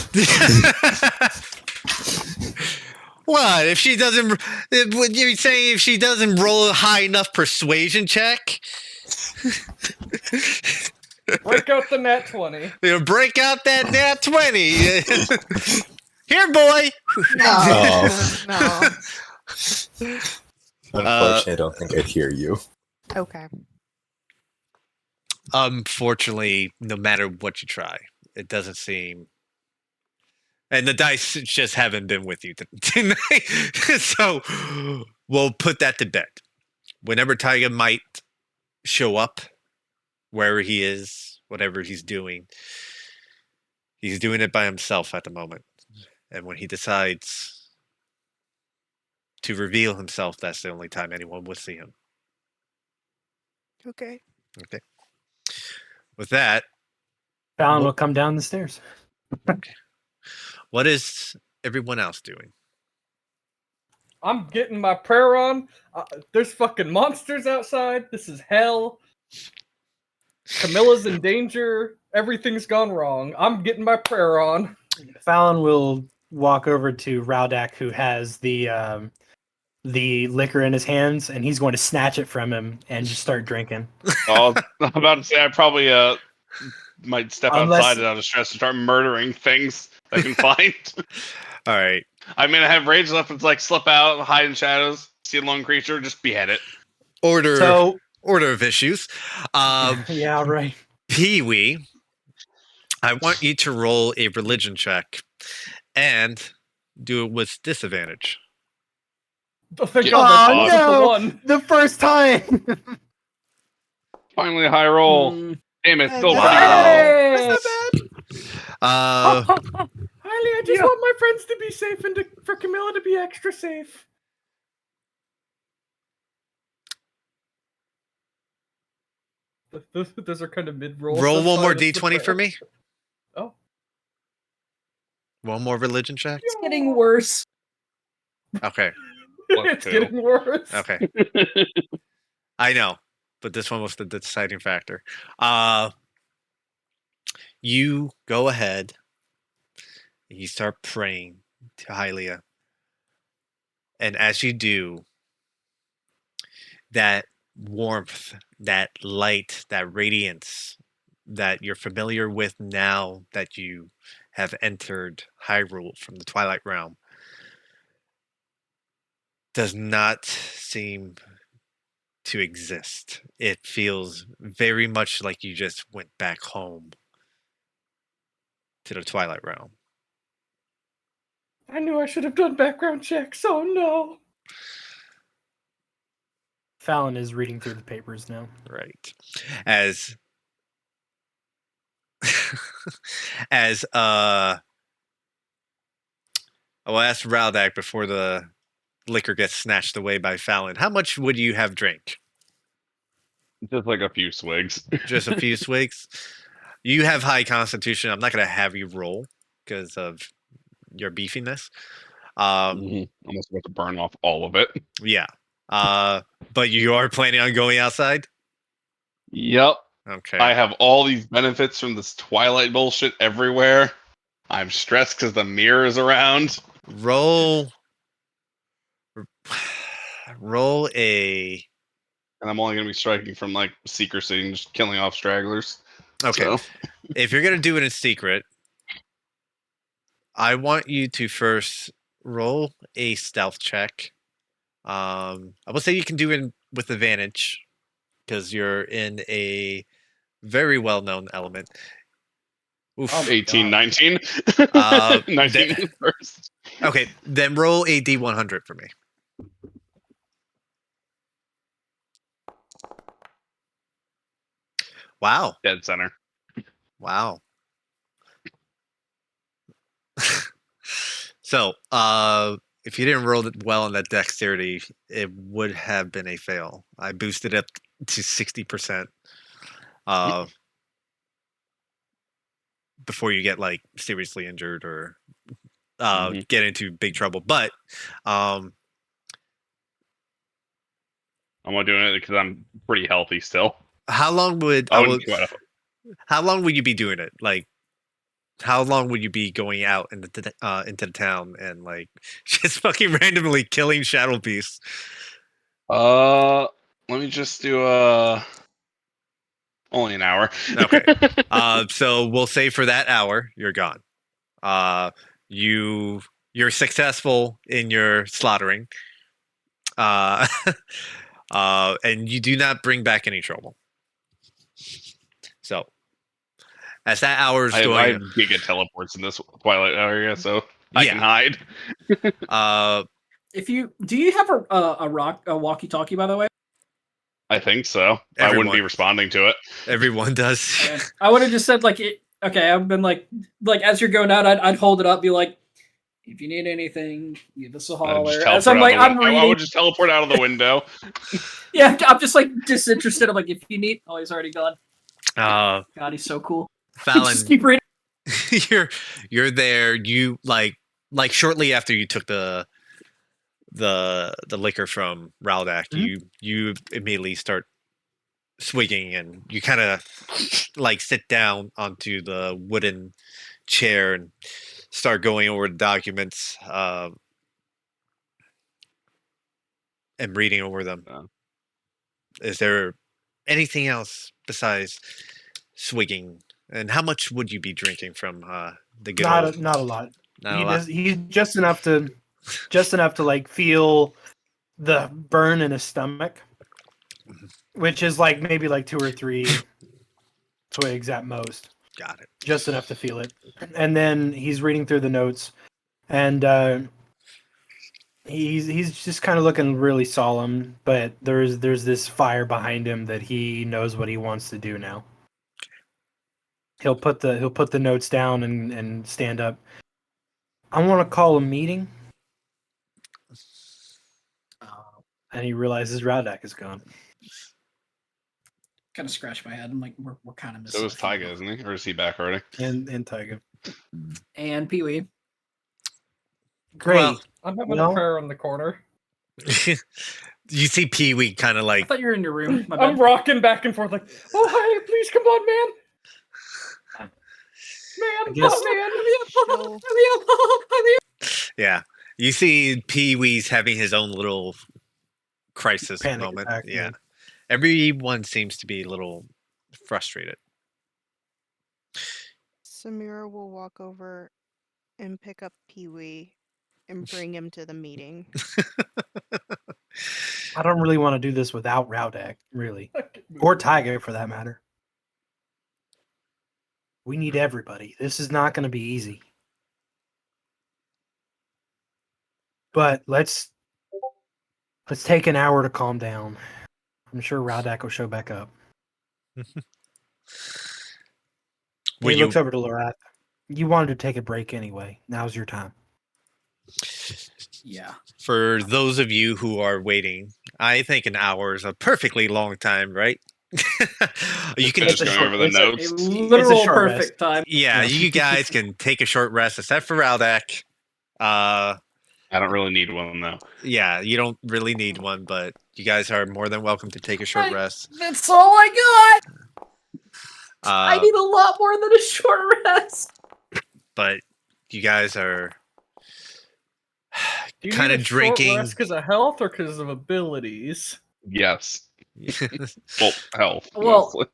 What if she doesn't? What you're saying if she doesn't roll a high enough persuasion check? Break out the nat 20. Break out that nat 20. Here, boy. Oh. No. Unfortunately, I don't think I hear you. Okay. Unfortunately, no matter what you try, it doesn't seem. And the dice just haven't been with you tonight. So we'll put that to bed. Whenever Taiga might show up, wherever he is, whatever he's doing it by himself at the moment. And when he decides to reveal himself, that's the only time anyone will see him. Okay. Okay. With that, Fallon will come down the stairs. what is everyone else doing? I'm getting my prayer on. There's fucking monsters outside. This is hell. Camilla's in danger. Everything's gone wrong. I'm getting my prayer on. Fallon will walk over to Raudak, who has the liquor in his hands, and he's going to snatch it from him and just start drinking. I'm about to say I probably might step outside out of stress and start murdering things I can find. All right. I mean, I have rage left. It's like slip out, hide in shadows, see a lone creature, just behead it. Order of issues. Yeah, right. Pee-wee, I want you to roll a religion check and do it with disadvantage. Oh, thank Yeah. God, Oh, that's no. the one. The first time. Finally, a high roll. Damn it, still Wow. pretty good. Uh, Highly, I just want my friends to be safe and for Camilla to be extra safe. Those are kind of mid-roll. roll That's one more fine, it's the d20 for prayer. me. Oh. One more religion check. It's getting worse. Okay. It's getting worse. Okay. I know, but this one was the deciding factor. You go ahead and you start praying to Hylia. And as you do, that warmth, that light, that radiance that you're familiar with now that you have entered Hyrule from the Twilight Realm does not seem to exist. It feels very much like you just went back home to the Twilight Realm. I knew I should have done background checks. Oh no. Fallon is reading through the papers now. Right. As I'll ask Raudak before the liquor gets snatched away by Fallon. How much would you have drank? Just like a few swigs. Just a few swigs? You have high constitution. I'm not going to have you roll. because of your beefiness. Almost about to burn off all of it. Yeah. But you are planning on going outside? Yep. Okay. I have all these benefits from this Twilight bullshit everywhere. I'm stressed because the mirror is around. Roll a. And I'm only going to be striking from like secrecy and just killing off stragglers. Okay. So, If you're gonna do it in secret, I want you to first roll a stealth check. I will say you can do it with advantage because you're in a very well-known element. Oof. Oh my 18, God. 19. Uh, 19 first. Okay, then roll a D100 for me. Wow. Dead center. Wow. So, if you didn't roll it well on that dexterity, it would have been a fail. I boosted it to 60%. Before you get like seriously injured or get into big trouble. But I'm not doing it because I'm pretty healthy still. how long would how long would you be doing it? Like, how long would you be going out into the town and like just fucking randomly killing shadow beasts? Let me just do only an hour. Okay. So we'll say for that hour you're gone. You're successful in your slaughtering. And you do not bring back any trouble. So, as that hour is I going, have giga teleports in this Twilight area, so I can hide. Do you have a walkie-talkie, by the way? I think so. I Everyone. wouldn't be responding to it. Everyone does. Okay. I would have just said like, okay, I've been like as you're going out, I'd hold it up, be like, if you need anything, give us a holler. As I'm like, I'm reading. I would just teleport out of the window. Yeah, I'm just like disinterested. I'm like, if you need, oh, he's already gone. God, he's so cool. Fallon, Just keep reading. you're there. You like shortly after you took the liquor from Raldak, you immediately start swigging, and you kind of like sit down onto the wooden chair and start going over the documents and reading over them. Is there anything else besides swigging? And how much would you be drinking from the good old? Not a lot. Not a lot. He's just enough to like feel the burn in his stomach, which is like maybe like 2 or 3 twigs at most. Got it. Just enough to feel it. And then he's reading through the notes, and he's just kind of looking really solemn. But there's this fire behind him that he knows what he wants to do now. He'll put the notes down and stand up. I want to call a meeting. And he realizes Raldak is gone. Kind of scratch my head. I'm like, we're kind of missing. So is Tyga, isn't he? Or is he back already? And Tyga. And Pee Wee. Great. Well, I'm having a prayer in the corner. You see Pee Wee kind of like. I thought you were in your room. My I'm bad. rocking back and forth like, oh, hey, please come on, man. Man, guess- Yeah, you see Pee Wee's having his own little crisis Panic moment. attack, Yeah, yeah. everyone seems to be a little frustrated. Samira will walk over and pick up Pee Wee and bring him to the meeting. I don't really want to do this without Raldak, really. Or Tyga, for that matter. We need everybody. This is not going to be easy. But let's take an hour to calm down. I'm sure Raldak will show back up. He looks over to Lorath. You wanted to take a break anyway. Now's your time. Yeah. For those of you who are waiting, I think an hour is a perfectly long time, right? You can. Just going over the it's a- notes. A literal short perfect time. Yeah, Yeah. you guys can take a short rest, except for Raldak. I don't really need one though. Yeah, you don't really need one, but you guys are more than welcome to take a short Right. rest. That's all I got. I Uh, need a lot more than a short rest. but you guys are Do you kind need of a short drinking. rest because of health or because of abilities? Yes. Well, health. Well, mostly.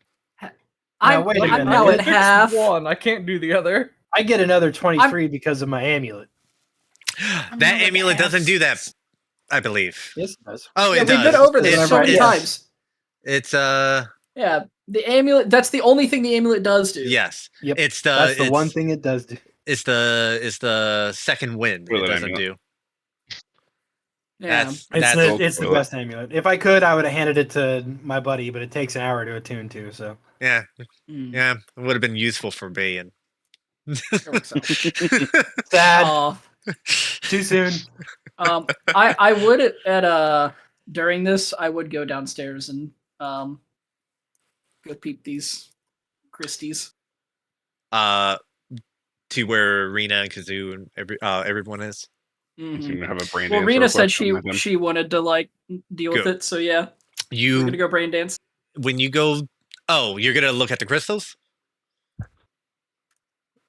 I'm, wait a I'm minute. now I at fixed half. one. I can't do the other. I get another 23 because of my amulet. I'm That now at amulet half. doesn't do that, I believe. Yes, it does. Oh, Yeah, it we've does. been over this It's- so many it's- times. It's Yeah, the amulet. That's the only thing the amulet does do. yes. Yep. It's the That's the it's, one thing it does do. It's the second wind. It Wheel it doesn't amulet. do. Yeah. It's That's the cool. best amulet. If I could, I would have handed it to my buddy, but it takes an hour to attune to. So yeah. Mm. Yeah, it would have been useful for Bayan. It works out. sad. Uh, Too soon. I would at during this I would go downstairs and go peep these Christies. To where Rena and Kazoo and everyone is. Mhm. You have a brain Well, dance Rena real said quick, she I'm with him. she wanted to like deal with Good. it, so yeah, we're You gonna go brain dance when you go. Oh, you're gonna look at the crystals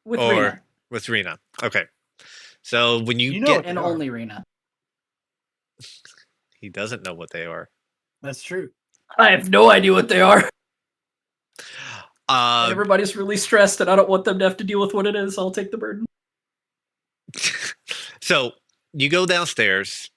with or Rena with Rena. Okay. So when you, You know get, what and they are. only Rena. he doesn't know what they are. That's true. I have no idea what they are. And Um, everybody's really stressed, and I don't want them to have to deal with what it is. I'll take the burden. so you go downstairs.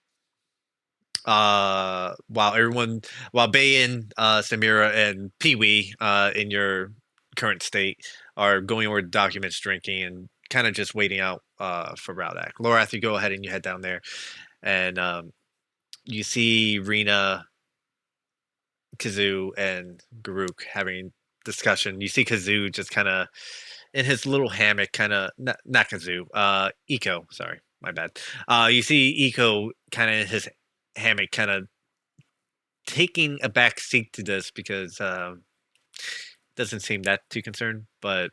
While Bayan, Samira, and Pee Wee, in your current state, are going over documents, drinking, and kind of just waiting out for Raldak. Lorath, you go ahead and you head down there, and you see Rena, Kazoo, and Garuk having discussion. You see Kazoo just kind of in his little hammock, kind of not Kazoo, Eco. Sorry, my bad. You see Eco kind of in his hammock, kind of taking a back seat to this because doesn't seem that too concerned. But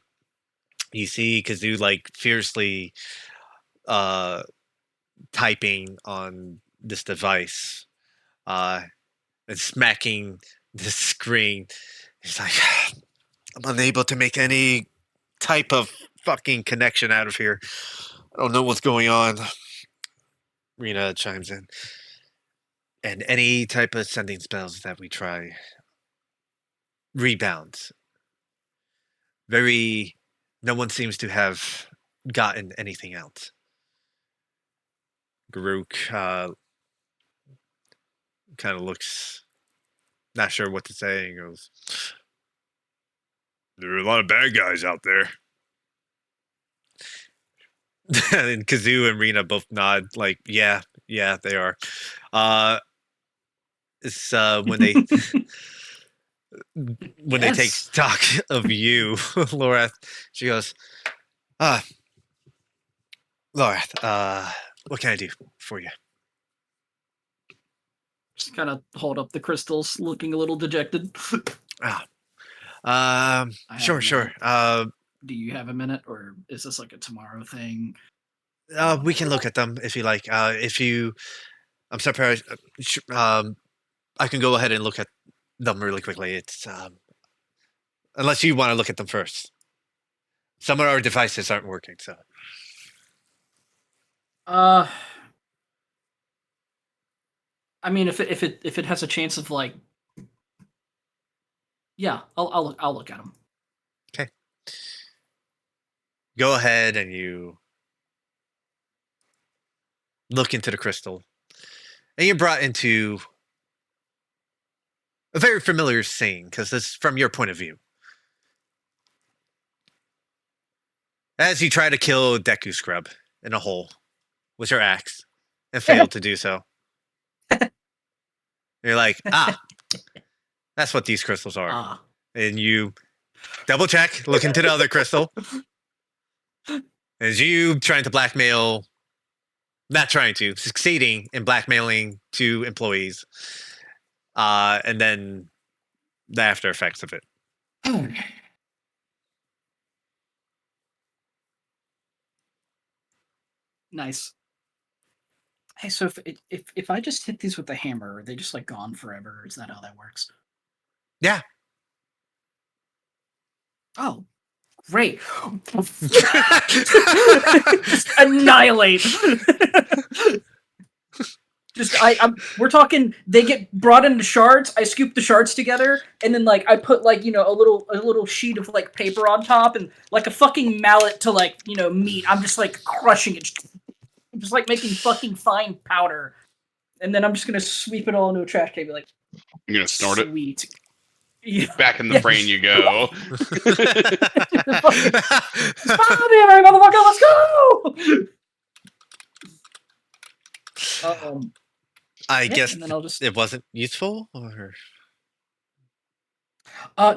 you see Kazoo like fiercely typing on this device and smacking the screen. He's like, I'm unable to make any type of fucking connection out of here. I don't know what's going on. Rena chimes in. And any type of sending spells that we try rebounds. No one seems to have gotten anything out. Garuk kind of looks not sure what to say and goes, there are a lot of bad guys out there. And Kazoo and Rena both nod like, yeah, they are. It's when they they take Yes. stock of you, Lorath. She goes, Lorath, what can I do for you? Just kind of hold up the crystals, looking a little dejected. I have Sure. a minute. Do you have a minute, or is this like a tomorrow thing? We can look at them if you like. I'm surprised. I can go ahead and look at them really quickly. It's unless you want to look at them first. Some of our devices aren't working, so. I mean, if it has a chance of like, yeah, I'll look at them. Okay. Go ahead and you look into the crystal, and you're brought into a very familiar scene because it's from your point of view. As you try to kill Deku Scrub in a hole with your axe and fail to do so. You're like, that's what these crystals are. And you double check, look into the other crystal. As you trying to blackmail, succeeding in blackmailing two employees. And then the after effects of it. Nice. Hey, so if I just hit these with the hammer, are they just like gone forever? Or is that how that works? Yeah. Oh, great! Just annihilate. We're talking. They get brought into shards. I scoop the shards together, and then like I put like a little sheet of like paper on top, and like a fucking mallet to like meat. I'm just like crushing it, just like making fucking fine powder, and then I'm just gonna sweep it all into a trash can. Be like, You're gonna snort it. sweet. Yeah. Back in the brain you go. Strawberry, motherfucker, let's go! I Yeah, guess and then I'll just it wasn't useful, or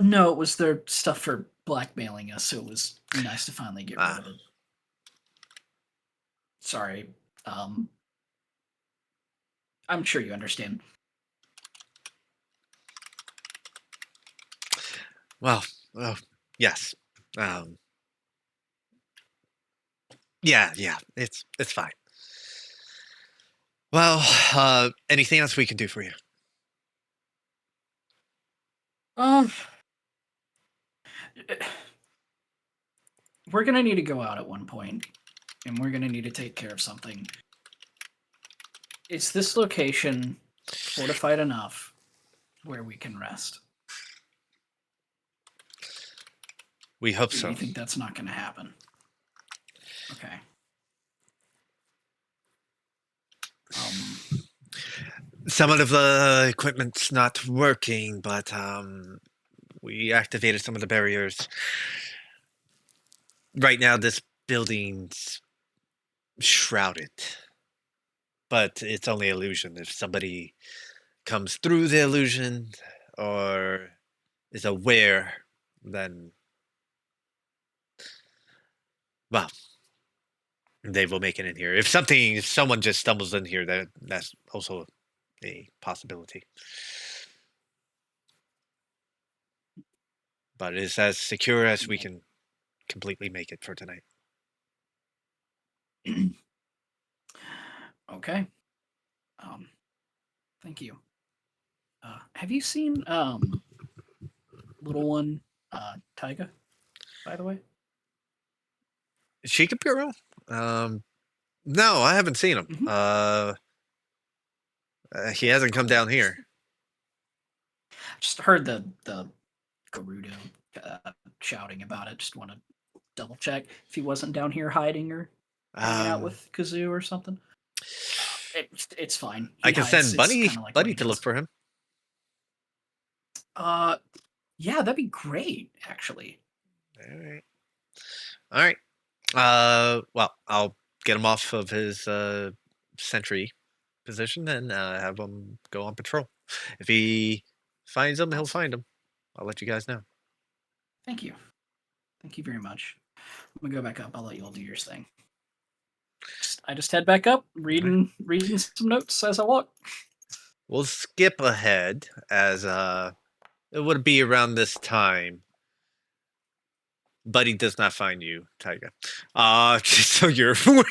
no, it was their stuff for blackmailing us, so it was nice to finally get rid of it. Sorry. I'm sure you understand. well, yes. Yeah, it's fine. Well, anything else we can do for you? We're gonna need to go out at one point, and we're gonna need to take care of something. Is this location fortified enough where we can rest? We hope Do so. you think that's not gonna happen? Okay. Some of the equipment's not working, but we activated some of the barriers. Right now, this building's shrouded, but it's only illusion. If somebody comes through the illusion or is aware, then well, they will make it in here. If someone just stumbles in here, that's also a possibility. But it's as secure as we can completely make it for tonight. Okay. Thank you. Have you seen little one Taiga, by the way? Shikapuro? No, I haven't seen him. Mhm. He hasn't come down here. Just heard the Gerudo shouting about it. Just want to double check if he wasn't down here hiding or hanging out with Kazoo or something. It's fine. I can send Bunny Buddy to look for him. Yeah, that'd be great, actually. All right. Well, I'll get him off of his sentry position and have him go on patrol. If he finds him, he'll find him. I'll let you guys know. Thank you. Thank you very much. I'm gonna go back up. I'll let you all do your thing. I just head back up, reading some notes as I walk. We'll skip ahead as it would be around this time. Buddy does not find you, Taiga. Just so you're aware.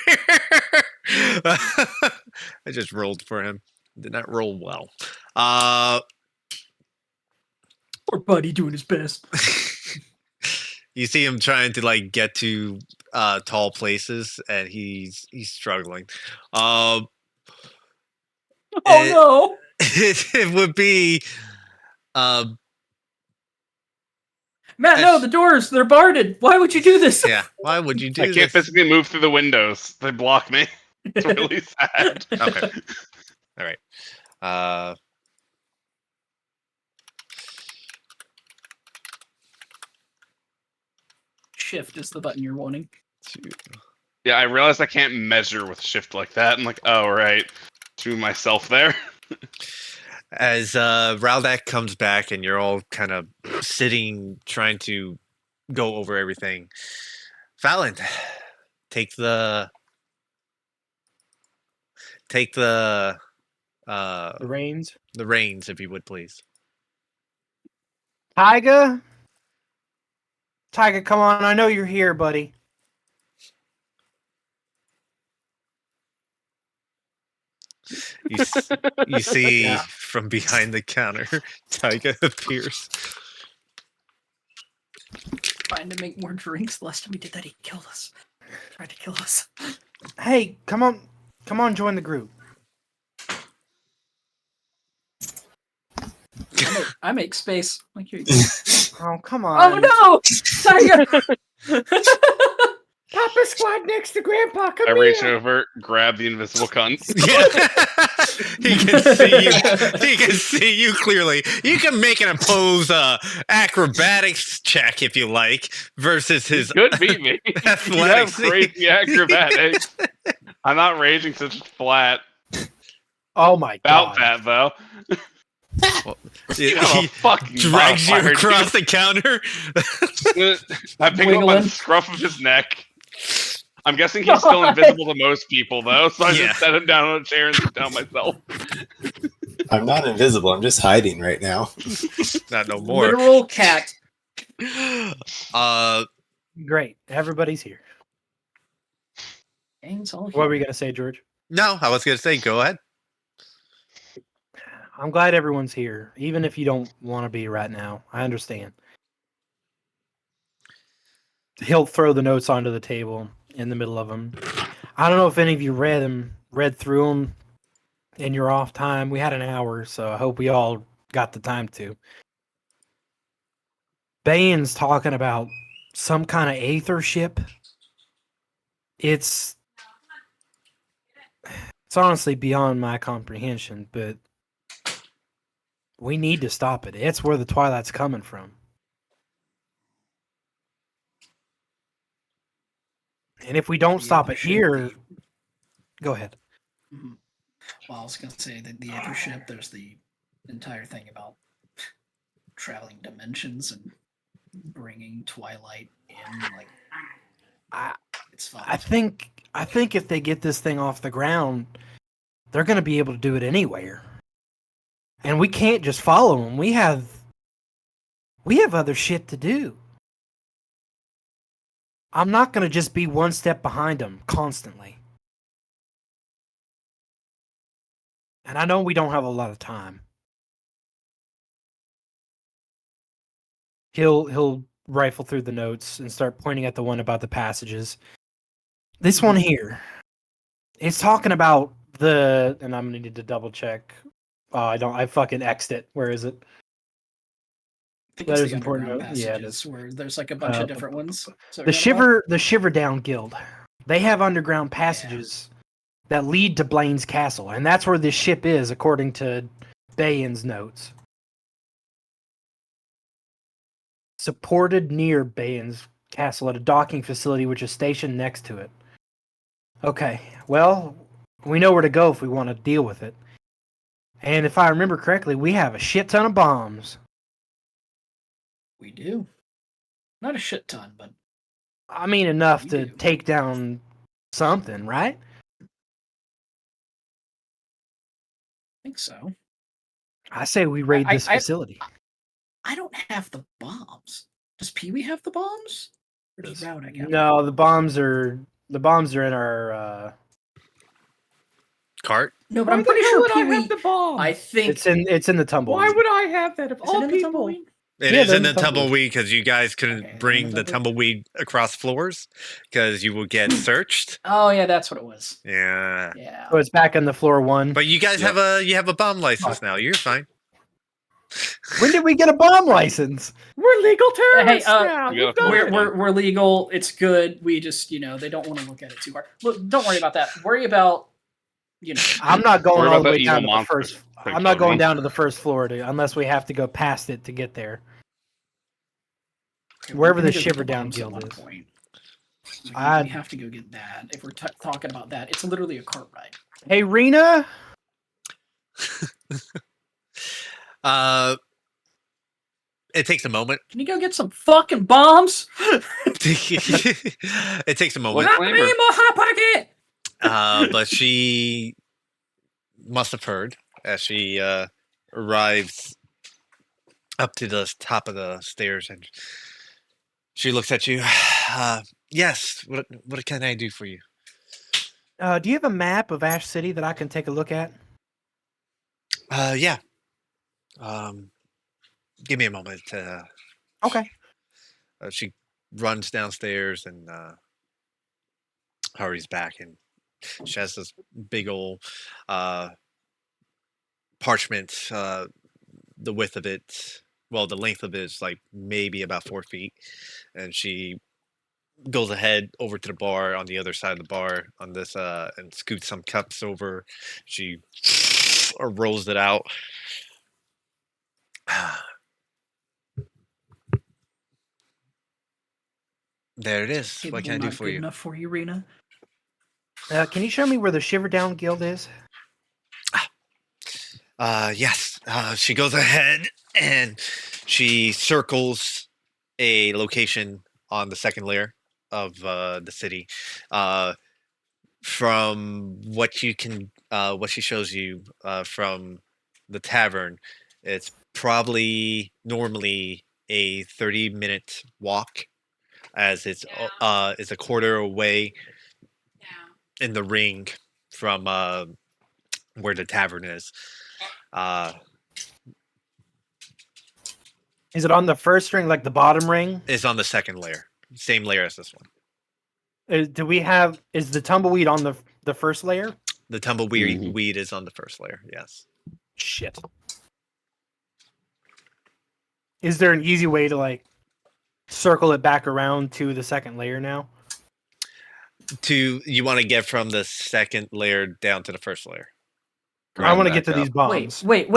I just rolled for him. Did not roll well. Poor Buddy doing his best. You see him trying to like get to tall places, and he's struggling. Oh no! It would be. Matt, no, the doors, they're barred. Why would you do this? Yeah, why would you do I this? can't physically move through the windows. They block me. It's really sad. Okay. All right. Shift is the button you're wanting. Yeah, I realized I can't measure with shift like that. I'm like, oh, right. To myself there. As Raldak comes back and you're all kind of sitting trying to go over everything, Fallon, take the The reins. the reins, if you would, please. Tyga? Tyga, come on. I know you're here, buddy. You see Yeah. from behind the counter, Tyga appears. Trying to make more drinks. Last time we did that, he killed us. Tried to kill us. Hey, come on. Come on, join the group. I make space. Like, here you go. Oh, come on. Oh no! Tiger! Papa Squad next to Grandpa. Come I here. reach over, grab the invisible cunts. Yeah. He can see you. He can see you clearly. You can make an opposed acrobatics check if you like versus his Could beat me. You have athletics. crazy acrobatics. I'm not raging such flat. Oh my About god. that though. You have He a fucking drags you bonfire, across the counter. dude. I pick him up by the Wiggling. scruff of his neck. I'm guessing he's still invisible to most people though, so I Yeah. just set him down on a chair and sit down myself. I'm not invisible. I'm just hiding right now. Not no more. Literal cat. Great. Everybody's here. Gang's all What here. were you going to say, George? No, I was gonna say, go ahead. I'm glad everyone's here, even if you don't want to be right now. I understand. He'll throw the notes onto the table in the middle of them. I don't know if any of you read through them in your off time. We had an hour, so I hope we all got the time to. Bane's talking about some kind of aether ship. It's honestly beyond my comprehension, but we need to stop it. It's where the Twilight's coming from. And if we don't stop it here, go ahead. Mhm. Well, I was going to say that the other ship, there's the entire thing about traveling dimensions and bringing Twilight in. Like, it's fun. I think if they get this thing off the ground, they're going to be able to do it anywhere. And we can't just follow them. We have other shit to do. I'm not going to just be one step behind them constantly. And I know we don't have a lot of time. He'll rifle through the notes and start pointing at the one about the passages. This one here, it's talking about and I'm gonna need to double check. Oh, I fucking X'd it. Where is it? I think that it's is the important underground to- yeah, it passages where there's like a bunch of different ones. So The Shiver Down Guild. They have underground passages that lead to Blaine's castle, and that's where this ship is, according to Bayan's notes. Supported near Bayan's castle at a docking facility which is stationed next to it. Okay, well, we know where to go if we want to deal with it. And if I remember correctly, we have a shit ton of bombs. We do. Not a shit ton, but I mean, enough We to do. take down something, right? I think so. I say we raid this I- facility. I don't have the bombs. Does Pee Wee have the bombs? Or does Rowdick have them? No, the bombs are in our. Cart. No, but Why I'm the pretty hell sure would I Pee Wee. have the bomb? I think It's in the tumble. Why would I have that of Is it all in the people? tumbleweed? It Yeah, is they're in in the the tumbleweed. tumbleweed because you guys couldn't Okay, bring they're the in the tumbleweed across floors because you will get searched. Oh yeah, that's what it was. Yeah. Yeah. So it's back on the floor one. But you guys Yep. have a bomb license now. You're fine. When did we get a bomb license? We're legal terrorists Hey, now. we You've got a done We're, it. we're legal. It's good. We just, they don't want to look at it too hard. Look, don't worry about that. Worry about, I'm not going Worry all about the way that down evil to the monster first. that I'm not killed going me. down to the first floor unless we have to go past it to get there. Okay, we're Wherever gonna the go get Shiver Down bombs at Guild one is. point. I- We have to go get that. If we're talking about that, it's literally a cart ride. Hey, Rena. It takes a moment. Can you go get some fucking bombs? It takes a moment. What Not me, flavor? my hot pocket. But she must have heard as she arrives up to the top of the stairs, and she looks at you. Yes. What can I do for you? Do you have a map of Ash City that I can take a look at? Yeah. Give me a moment. Okay. She runs downstairs and hurries back, and she has this big old parchment. The width of it, well, the length of it is like maybe about 4 feet, and she goes ahead over to the bar on the other side of the bar on this and scoots some cups over. She or rolls it out. There it is. Table What can I do not for good you? enough for you, Rena? Can you show me where the Shiver Down Guild is? Yes. She goes ahead and she circles a location on the second layer of the city. From what what she shows you from the tavern, it's probably normally a 30-minute walk, as it's a quarter away in the ring from where the tavern is. Is it on the first ring, like the bottom ring? It's on the second layer, same layer as this one. Do we have? Is the tumbleweed on the first layer? The tumbleweed weed is on the first layer. Yes. Shit. Is there an easy way to like circle it back around to the second layer now? You want to get from the second layer down to the first layer. I want to get to back these up. bombs. Wait.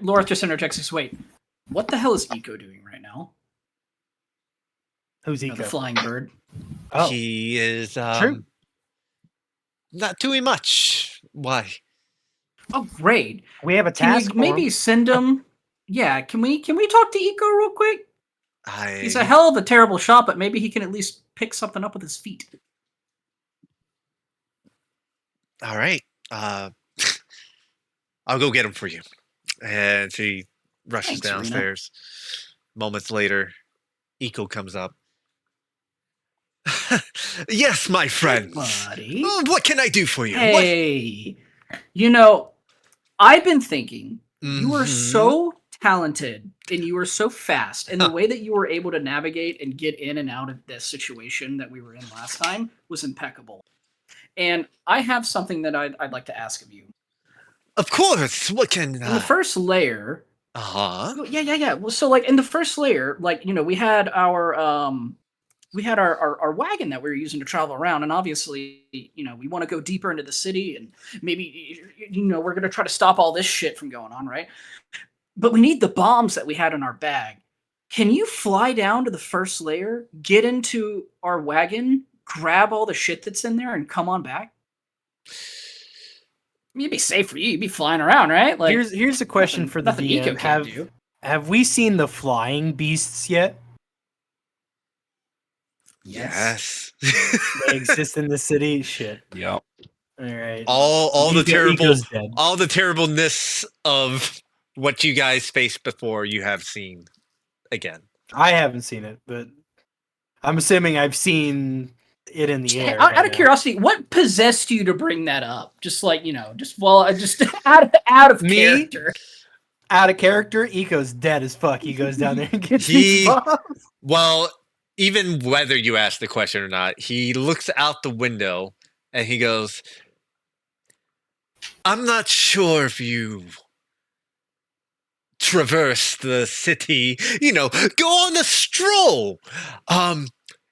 Laura just interjects this. Wait. What the hell is Eco doing right now? Who's You know, Eco? the flying bird. Oh, He is true. not doing much. Why? Oh, great. We have a Can task. you maybe send him? Yeah. Can we talk to Eco real quick? He's a hell of a terrible shot, but maybe he can at least pick something up with his feet. All right. I'll go get him for you. And she rushes Thanks, Rena. downstairs. Moments later, Eco comes up. Yes, my friend. Buddy. Oh, what can I do for you? Hey, you know, I've been thinking you are Mhm. so talented and you are so fast, and the way that you were able to navigate and get in and out of this situation that we were in last time was impeccable. And I have something that I'd like to ask of you. Of course. What can? In the first layer, Uh-huh. yeah. Well, so like in the first layer, like we had our our wagon that we were using to travel around, and obviously we want to go deeper into the city, and maybe we're going to try to stop all this shit from going on, right? But we need the bombs that we had in our bag. Can you fly down to the first layer, get into our wagon, grab all the shit that's in there, and come on back? I mean, it'd be safe for you. You'd be flying around, right? Like, here's a question for the nothing Eco DM. can't do. Have we seen the flying beasts yet? Yes. They exist in the city. Shit. Yep. All right. all the Eco's dead. all the terribleness of what you guys faced before you have seen again. I haven't seen it, but I'm assuming I've seen it in the air. Out by of now. curiosity, what possessed you to bring that up? Just like just out of Me? character. Out of character, Eco's dead as fuck. He goes down there and gets He- these bombs. Well, even whether you ask the question or not, he looks out the window and he goes, I'm not sure if you traverse the city, go on the stroll.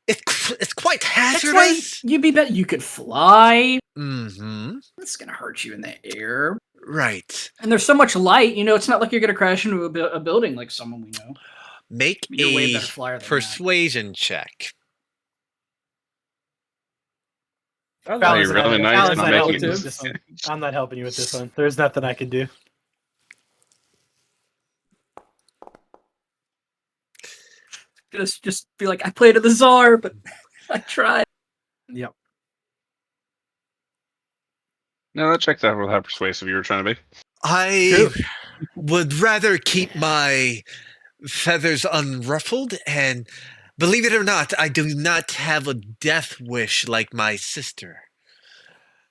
It's quite That's hazardous. right. You'd be better. You could fly. Mm-hmm. It's gonna hurt you in the air. Right. And there's so much light. It's not like you're gonna crash into a building like someone we know. Make You're a way a better flyer than that. persuasion check. That Fallon's you're was really not- nice Fallon's not not helping making you it. with this one. I'm not helping you with this one. There's nothing I can do. Just be like, I played to the czar, but I tried. Yep. No, that checks out with how persuasive you were trying to be. I would rather keep my feathers unruffled, and believe it or not, I do not have a death wish like my sister.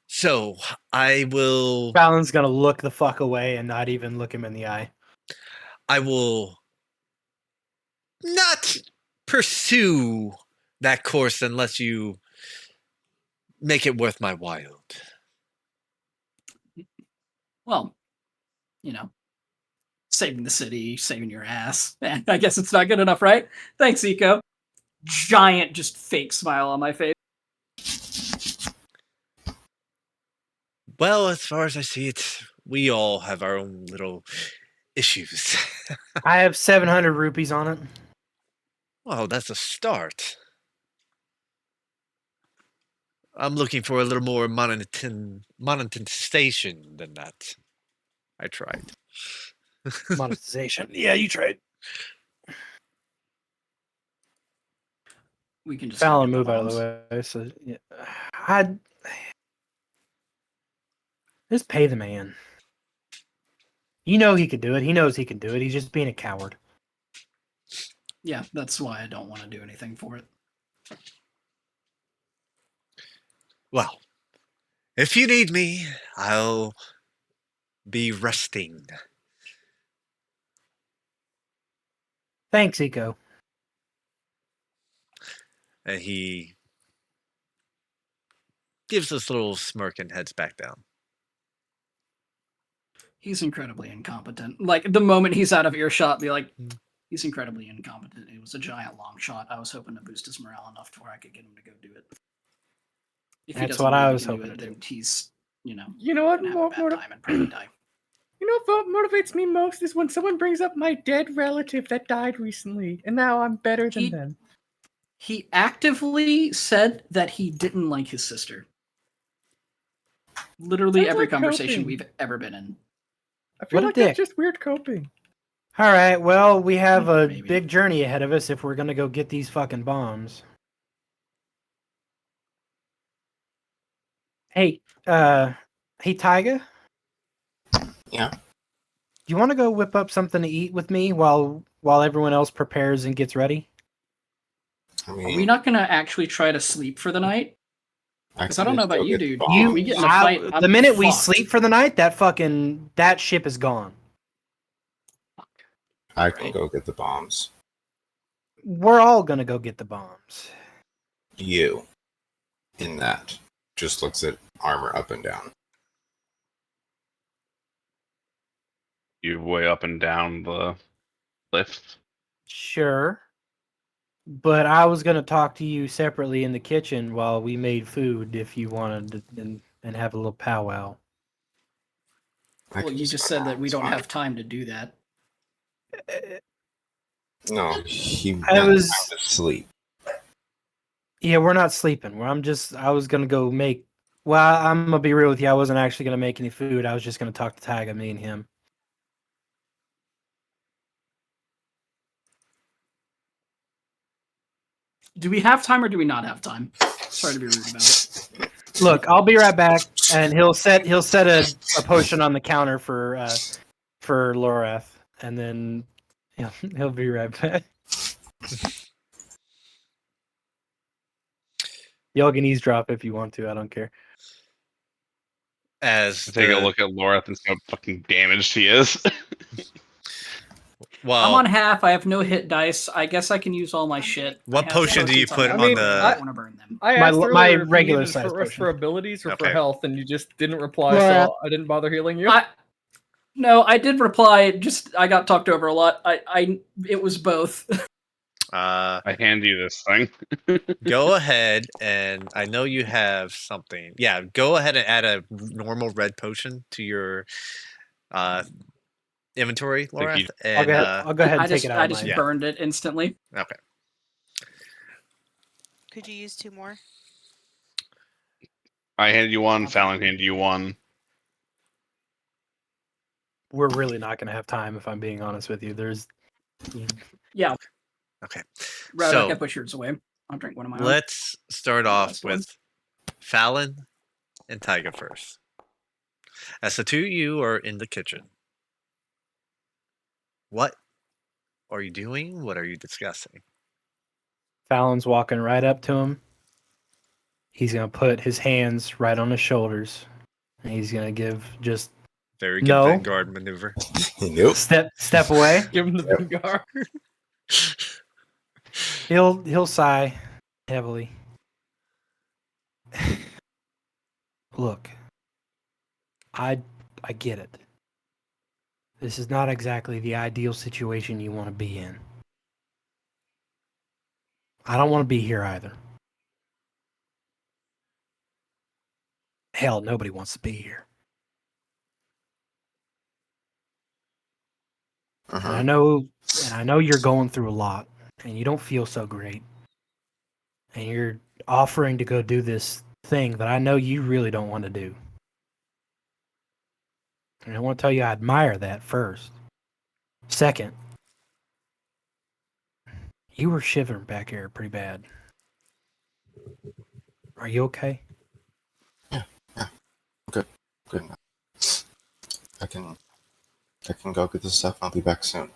So I will Fallon's gonna look the fuck away and not even look him in the eye. I will not pursue that course unless you make it worth my while. Well, you know, saving the city, saving your ass. I guess it's not good enough, right? Thanks, Eco. Giant, just fake smile on my face. Well, as far as I see it, we all have our own little issues. I have 700 rupees on it. Well, that's a start. I'm looking for a little more monetization than that. I tried. Monetization. Yeah, you tried. We can just Fallon, get move out of bombs. the way. So, yeah. I'd just pay the man. You know he could do it. He knows he can do it. He's just being a coward. Yeah, that's why I don't want to do anything for it. Well, if you need me, I'll be resting. Thanks, Eco. And he gives this little smirk and heads back down. He's incredibly incompetent. Like, the moment he's out of earshot, be like, he's incredibly incompetent. It was a giant long shot. I was hoping to boost his morale enough to where I could get him to go do it. If he That's doesn't what believe I he was can hoping to then do. he's, You know what? gonna have a bad time and probably die. You know what motivates me most is when someone brings up my dead relative that died recently, and now I'm better than them. He actively said that he didn't like his sister. Literally Sounds every like conversation coping. we've ever been in. I feel What a like that's dick. just weird coping. All right, well, we have a Maybe. big journey ahead of us if we're going to go get these fucking bombs. Hey, hey, Tyga? Yeah. Do you want to go whip up something to eat with me while everyone else prepares and gets ready? I Are mean, we not gonna actually try to sleep for the night? Because I don't know about you, dude. If we get in a fight, the I'm minute we fucked. sleep for the night, that ship is gone. I can go get the bombs. We're all gonna go get the bombs. You, in that, just looks at armor up and down. You way up and down the lift. Sure. But I was gonna talk to you separately in the kitchen while we made food if you wanted to, and have a little powwow. I Well, can you just go said that down, we it's don't fine. have time to do that. No, he I meant was- time to sleep. Yeah, we're not sleeping. I was gonna go make. Well, I'm gonna be real with you. I wasn't actually gonna make any food. I was just gonna talk to Tyga, me and him. Do we have time or do we not have time? Sorry to be rude about it. Look, I'll be right back, and he'll set a potion on the counter for Lorath, and then he'll be right back. Y'all can eavesdrop if you want to. I don't care. As Take a look at Lorath and see how fucking damaged he is. Well, I'm on half. I have no hit dice. I guess I can use all my shit. What I have potion do you potions put my on board, the- but I don't want to burn them. I My- asked my earlier if you regular needed size for us potion. for abilities or for Okay. health, and you just didn't reply, Laura. so I didn't bother healing you. No, I did reply. Just I got talked over a lot. It was both. I hand you this thing. go ahead, and I know you have something. Yeah, go ahead and add a normal red potion to your inventory, Laura. you- I'll And go ahead and I take just it out. I of just mine. burned it instantly. okay. Could you use 2 more? I hand you one. Fallon handed you one. We're really not going to have time, if I'm being honest with you. There's Yeah. Okay. Right, So- I can push yours away. I'll drink one of my own. Let's start The off last one. with Fallon and Tyga first. As the two of you are in the kitchen, What are you doing? What are you discussing? Fallon's walking right up to him. He's gonna put his hands right on his shoulders, and he's gonna give just Very good no Vanguard maneuver. Nope. step away. Give him the Yep. Vanguard. He'll sigh heavily. Look, I get it. This is not exactly the ideal situation you want to be in. I don't want to be here either. Hell, nobody wants to be here. And Uh-huh. I know you're going through a lot, and you don't feel so great. And you're offering to go do this thing that I know you really don't want to do. And I want to tell you I admire that first. Second, you were shivering back here pretty bad. Are you okay? Yeah. Good enough. I can go get this stuff. I'll be back soon.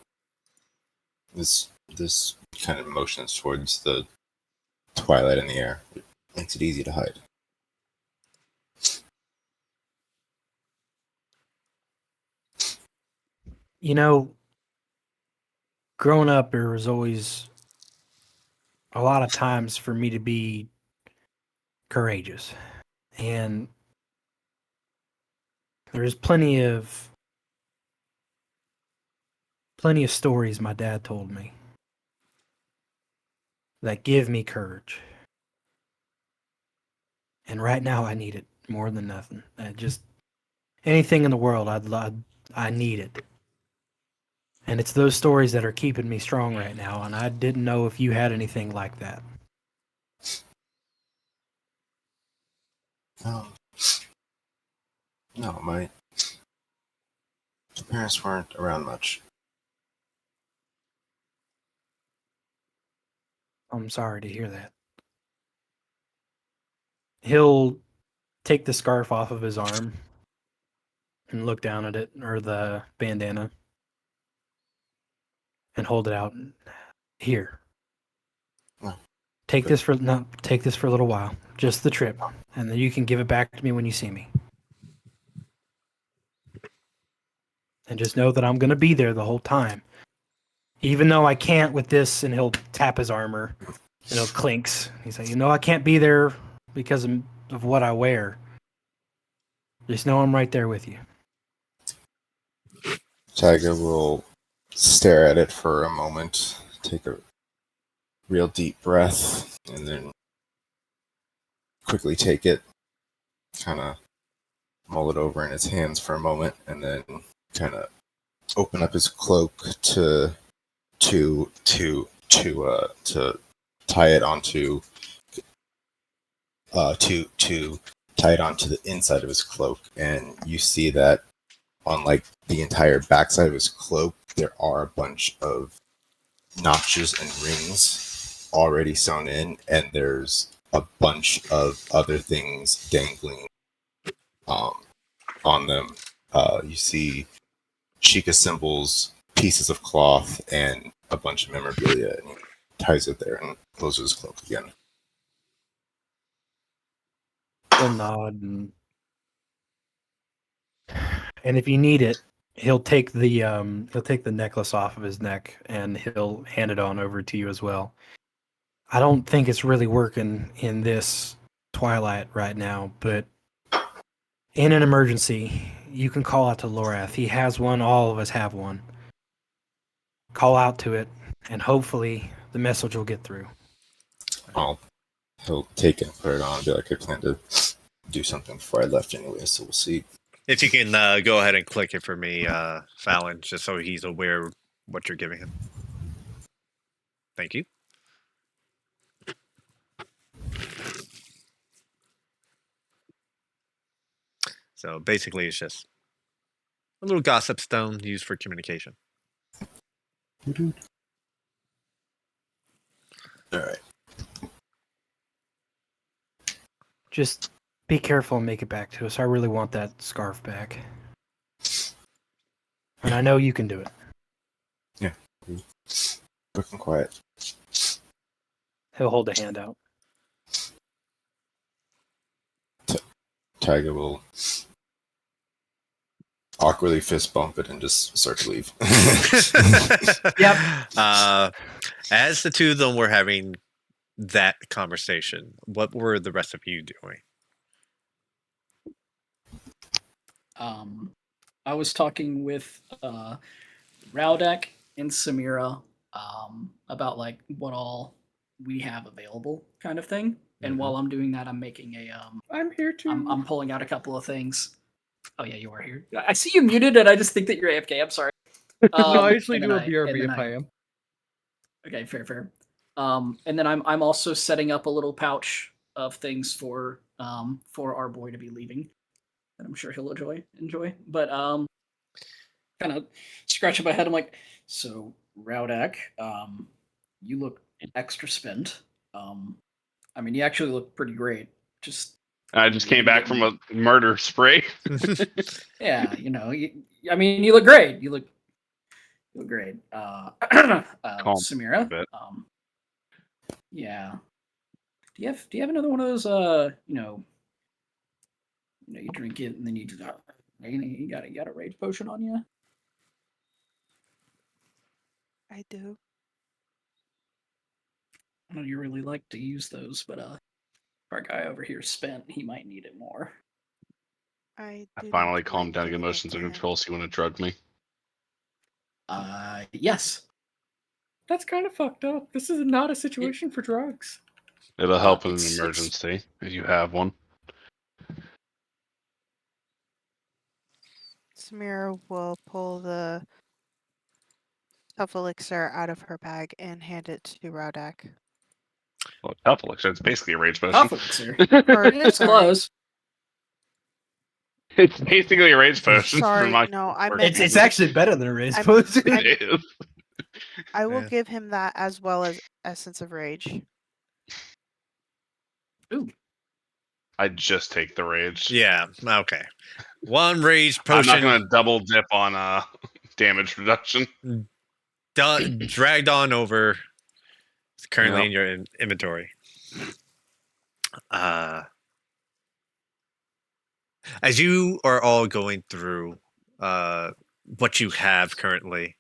This kind of motions towards the twilight in the air. It makes it easy to hide. You know, growing up, there was always a lot of times for me to be courageous. And there's plenty of stories my dad told me that give me courage. And right now I need it more than nothing. Just anything in the world I need it. And it's those stories that are keeping me strong right now, and I didn't know if you had anything like that. No, my parents weren't around much. I'm sorry to hear that. He'll take the scarf off of his arm and look down at it, or the bandana, and hold it out. Here. No. Take this for a little while. Just the trip. And then you can give it back to me when you see me. And just know that I'm going to be there the whole time. Even though I can't with this, and he'll tap his armor, and it clinks. He's like, I can't be there because of what I wear. Just know I'm right there with you. Tiger will stare at it for a moment, take a real deep breath, and then quickly take it, kind of mull it over in his hands for a moment, and then kind of open up his cloak to tie it onto to tie it onto the inside of his cloak, and you see that on like the entire backside of his cloak there are a bunch of notches and rings already sewn in, and there's a bunch of other things dangling on them. You see Sheikah symbols, pieces of cloth, and a bunch of memorabilia, and he ties it there and closes his cloak again. He'll nod, and if you need it, he'll take the necklace off of his neck, and he'll hand it on over to you as well. I don't think it's really working in this Twilight right now, but in an emergency, you can call out to Lorath. He has one. All of us have one. Call out to it, and hopefully the message will get through. He'll take it and put it on and be like, I plan to do something before I left anyway, so we'll see. If you can go ahead and click it for me, Fallon, just so he's aware what you're giving him. Thank you. So basically, it's just a little gossip stone used for communication. All right. Just be careful and make it back to us. I really want that scarf back. And I know you can do it. Quick and quiet. He'll hold a hand out. Tiger will awkwardly fist bump it and just start to leave. Yep. As the two of them were having that conversation, what were the rest of you doing? I was talking with Rowdek and Samira about like what all we have available, kind of thing. And while I'm doing that, I'm making a I'm here too. I'm pulling out a couple of things. Oh yeah, you are here. I see you muted, and I just think that you're AFK. I'm sorry. No, I usually and do then a BRB and if then I am. Okay, fair. And then I'm also setting up a little pouch of things for our boy to be leaving, that I'm sure he'll enjoy. But kind of scratching my head, I'm like, so Rowdak, you look extra spent. I mean, you actually look pretty great. Just I just came back from a murder spree. yeah, I mean, you look great. You look great. Calm Samira, bit. yeah. Do you have another one of those? You drink it and then you got a rage potion on you. I do. I know you really like to use those, but if our guy over here spent, he might need it more. I I didn't finally calmed mind down the giving it emotions to under him. control, so you want to drug me? Yes. That's kind of fucked up. This is not a situation for drugs. It'll help in an It's- emergency if you have one. Samira will pull the tough elixir out of her bag and hand it to Rowdak. Well, tough elixir. It's basically a rage potion. Tough elixir. Or, It's sorry, close. It's basically a rage potion. Sorry, from my no, I perspective. meant It's actually better than a raise I'm- potion. It is. I will Yeah. give him that as well as Essence of Rage. Ooh. I'd just take the rage. Yeah, okay. One rage I'm potion not going to double dip on damage reduction. dragged on over. It's currently Yep. in your inventory. As you are all going through what you have currently,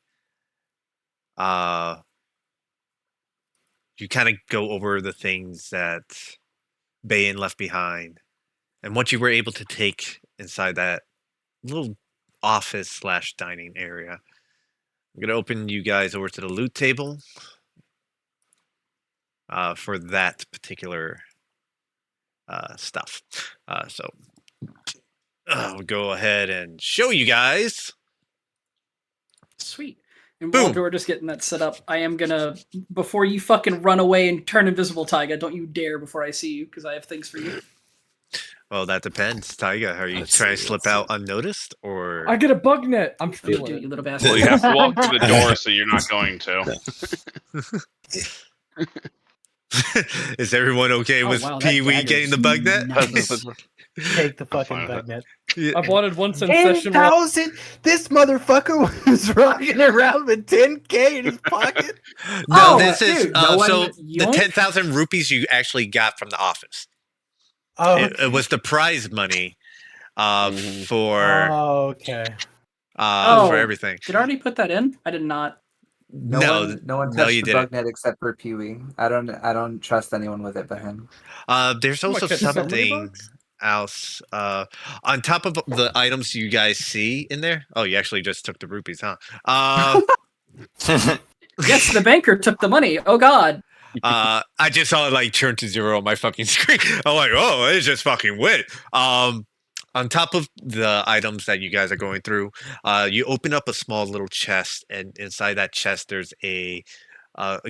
you kind of go over the things that Bayan left behind and what you were able to take inside that little office / dining area. I'm going to open you guys over to the loot table for that particular stuff. So I'll go ahead and show you guys. Sweet. And Boom. while George is getting that set up, I am gonna, before you fucking run away and turn invisible, Taiga, don't you dare before I see you, because I have things for you. Well, that depends. Taiga, are you Let's trying see, to slip let's out unnoticed, or I get a bug net. I'm You feeling do, it. you little bastard. Well, you have to walk through the door, so you're not going to. is everyone okay Oh, with wow, that Pee Wee dagger getting is the bug net? nice. Take the I'm fucking fine with bug it. net. Yeah. I've wanted one since 10,000? session one. This motherfucker was rocking around with 10K in his pocket. No, Oh, this is dude, no so one- the yoink? 10,000 rupees you actually got from the office. Oh, It was the prize money Mhm. for okay. for everything. Did I already put that in? I did not. No, No one no, touched you the didn't. bug net except for Pee Wee. I don't trust anyone with it but him. There's Oh my also God, so many something bugs? else on top of the items you guys see in there. Oh, you actually just took the rupees, huh? Yes, the banker took the money. Oh God. I just saw it like turn to 0 on my fucking screen. I'm like, oh, it just fucking went. On top of the items that you guys are going through, you open up a small little chest, and inside that chest there's a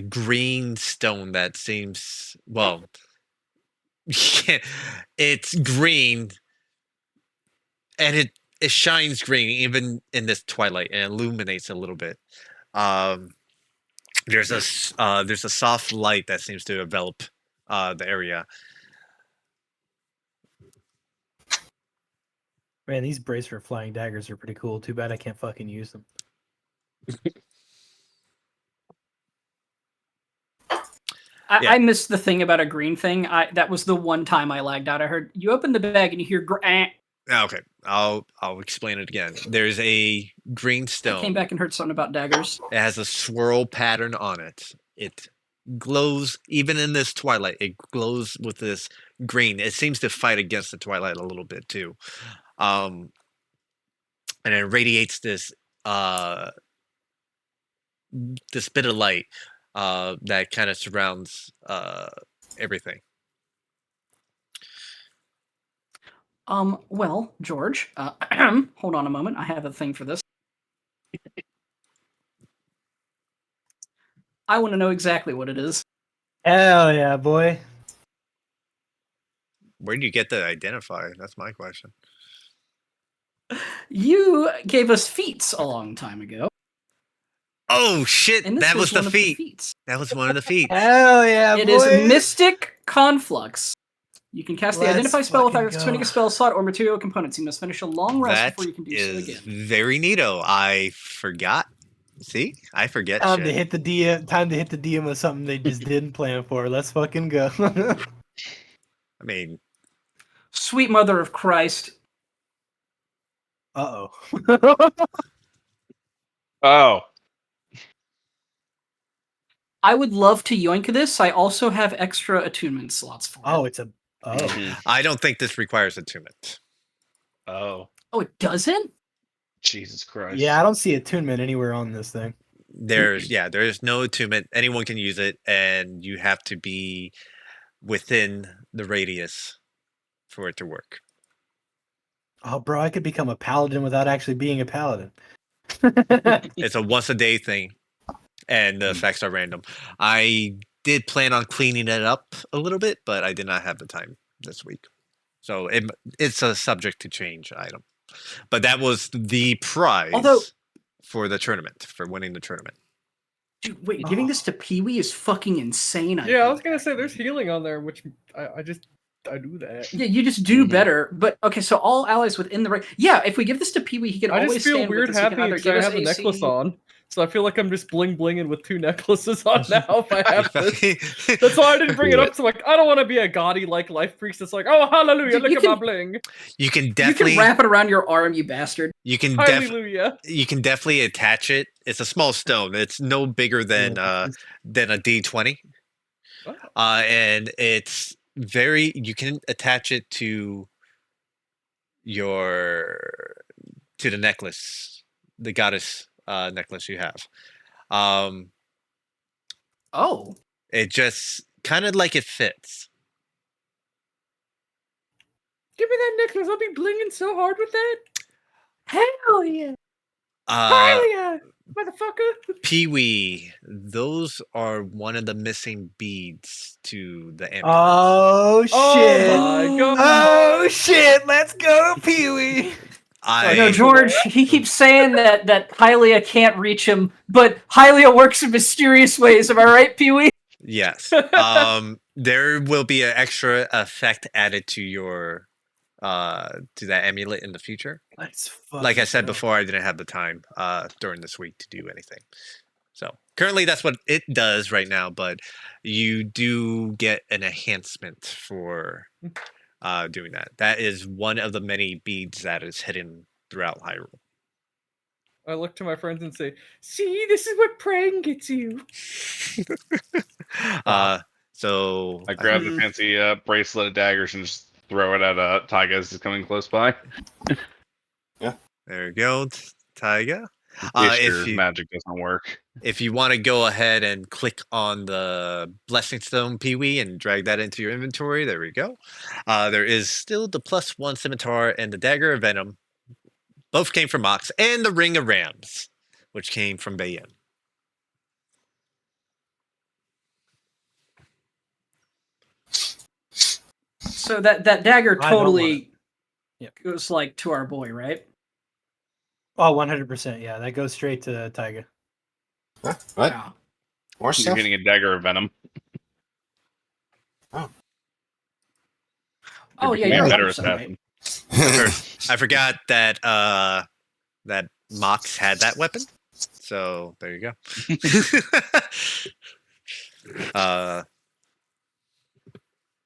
green stone that seems well. It's green, and it shines green even in this twilight, and illuminates a little bit. There's a soft light that seems to envelop the area. Man, these bracer flying daggers are pretty cool. Too bad I can't fucking use them. I missed the thing about a green thing. That was the one time I lagged out. I heard you open the bag and you hear Okay, I'll explain it again. There's a green I stone. came back and heard something about daggers. It has a swirl pattern on it. It glows, even in this twilight, it glows with this green. It seems to fight against the twilight a little bit too. And it radiates this this bit of light that kind of surrounds everything. Well, George, hold on a moment. I have a thing for this. I want to know exactly what it is. Hell yeah, boy. Where do you get the identifier? That's my question. You gave us feats a long time ago. Oh shit! And this That was one the of feat. feats. That was one of the feats. Hell yeah, It boy. is Mystic Conflux. You can cast the Let's Identify spell fucking without spending go. a spell slot or material components. You must finish a long rest That before you can do so is again. very neato. I forgot. See, I forget Time shit. to hit the DM. Time to hit the DM with something they just didn't plan for. Let's fucking go. I mean, Sweet Mother of Christ. Uh oh. Oh, I would love to yoink this. I also have extra attunement slots for it. Oh, it's a. Oh. mhm. I don't think this requires attunement. Oh, Oh, it doesn't? Jesus Christ. Yeah, I don't see attunement anywhere on this thing. There's no attunement. Anyone can use it, and you have to be within the radius for it to work. Oh, bro, I could become a paladin without actually being a paladin. It's a once a day thing, and the effects are random. I did plan on cleaning it up a little bit, but I did not have the time this week. So it's a subject to change item. But that was the prize for the tournament, for winning the tournament. Dude, wait, giving this to Pee-wee is fucking insane. Yeah, I was gonna say there's healing on there, which I do that. Yeah, you just do better. But okay, so all allies within the right. Yeah, if we give this to Pee-wee, he can I always just feel stand weird with us. He can happy either because give I us have the AC. necklace on, so I feel like I'm just bling blinging with 2 necklaces on now. If I have this, that's why I didn't bring it up. So like, I don't want to be a gaudy like life priest. That's like, oh hallelujah, Dude, look you at my can- bling, You can You definitely can wrap it around your arm, you bastard. you can hallelujah. you can definitely attach it. It's a small stone. It's no bigger than a D20. Oh. And it's you can attach it to the necklace, the goddess necklace you have. Oh. It just kind of like it fits. Give me that necklace. I'll be blinging so hard with that. Hell yeah. Hallelujah, motherfucker. Pee-wee, those are one of the missing beads to the amulet. Oh shit! Oh my god. Oh shit! Let's go, Pee-wee. No, George, he keeps saying that Hylia can't reach him, but Hylia works in mysterious ways. Am I right, Pee-wee? Yes. There will be an extra effect added to your to that amulet in the future. Let's Like I said go. before, I didn't have the time during this week to do anything. So currently that's what it does right now, but you do get an enhancement for doing that. That is one of the many beads that is hidden throughout Hyrule. I look to my friends and say, "See, this is what praying gets you." So I grab the fancy bracelet of daggers and just throw it at Taiga as he's coming close by. there you go, Taiga. If your magic doesn't work. If you want to go ahead and click on the Blessing Stone Pee-wee and drag that into your inventory, there we go. There is still the +1 scimitar and the Dagger of Venom. Both came from Mox, and the Ring of Rams, which came from Bayen. So that dagger I don't want totally Yep. goes like to our boy, right? Oh, 100%. Yeah, that goes straight to Taiga. Huh? What? Yeah. More You're stuff? getting a dagger of venom. Oh You're yeah, becoming you're a better 100% right. assassin. I forgot that that Mox had that weapon. So there you go.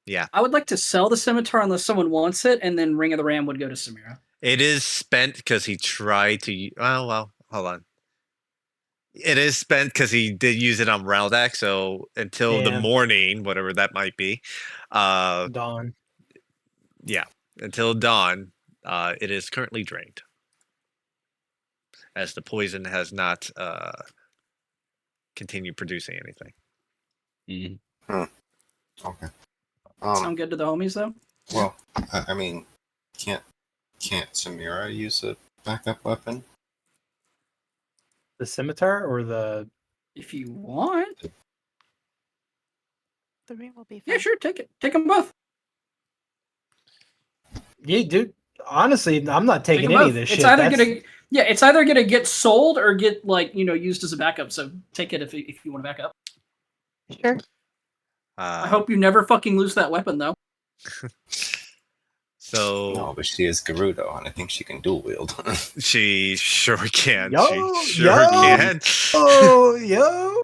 Yeah. I would like to sell the scimitar unless someone wants it, and then Ring of the Ram would go to Samira. It is spent because he tried to. Oh well, hold on. It is spent because he did use it on Raldak. So until the Yeah. morning, whatever that might be, Dawn. yeah, until dawn, it is currently drained, as the poison has not continued producing anything. Mhm. Okay. Sound good to the homies though? Well, I mean, can't Samira use a backup weapon? The scimitar or the? If you want. The ring will be fine. Yeah, sure. Take it. Take them both. Yeah, dude. Honestly, I'm not Take taking 'em any both. of this It's shit. either That's- gonna, yeah, it's either gonna get sold or get like used as a backup. So take it if you want to back up. Sure. I hope you never fucking lose that weapon though. So No, but she is Gerudo, and I think she can dual wield. she sure can. Yo, she sure yo. can. Oh, yo.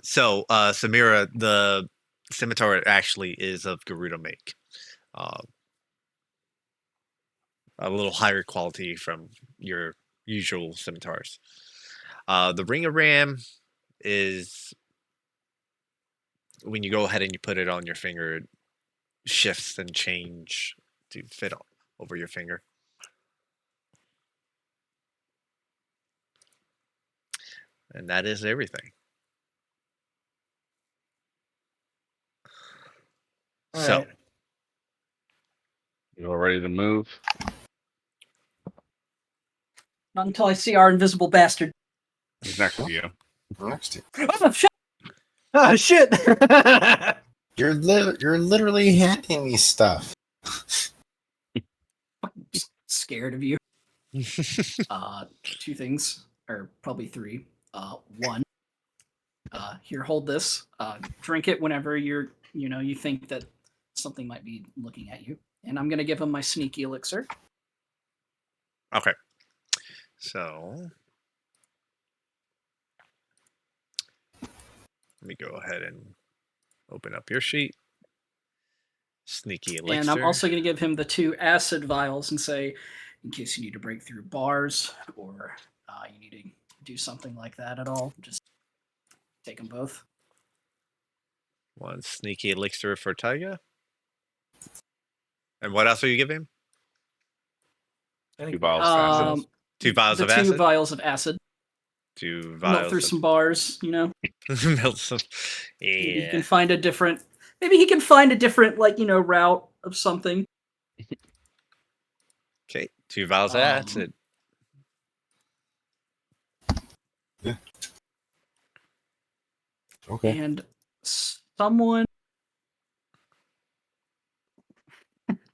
So Samira, the scimitar actually is of Gerudo make. A little higher quality from your usual scimitars. The Ring of Ram is when you go ahead and you put it on your finger, it shifts and change to fit over your finger. And that is everything. All So, right. You all ready to move? Not until I see our invisible bastard. He's next to you. Next to Oh shit! Oh shit! you're literally handing me stuff. Just scared of you. Two things, or probably three. One. Here, hold this. Drink it whenever you think that something might be looking at you. And I'm gonna give him my sneaky elixir. okay. So, let me go ahead and open up your sheet. Sneaky elixir. And I'm also gonna give him the 2 acid vials and say, in case you need to break through bars or you need to do something like that at all, just take them both. One sneaky elixir for Taiga. And what else are you giving him? 2 vials of acid. 2 vials the of 2 acid? vials of acid. 2 Melt vials through of some bars, melt some. Maybe he Yeah. can find a different. Maybe he can find a different, route of something. Okay. 2 vials of acid. Okay. And someone.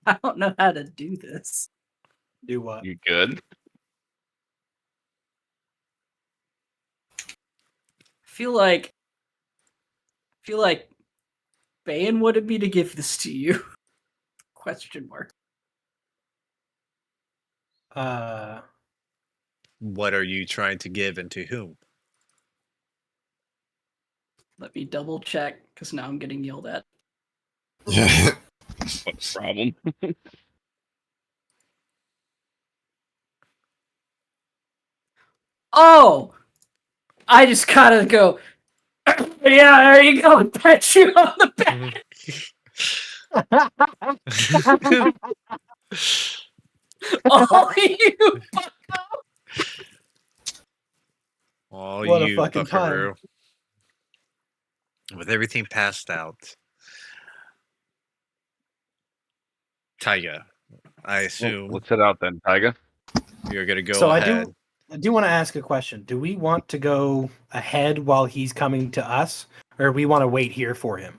I don't know how to do this. Do what? You good? I feel like Bayan wanted me to give this to you. Question mark. What are you trying to give and to whom? Let me double check because now I'm getting yelled at. What's the problem? Oh, I just gotta go. Yeah, there you go. And pat you on the back. Oh, you Oh, What a you fucking time. buckaroo. With everything passed out. Taiga, I assume Let's head out then, Taiga. you're going to go So ahead. I do want to ask a question. Do we want to go ahead while he's coming to us, or we want to wait here for him?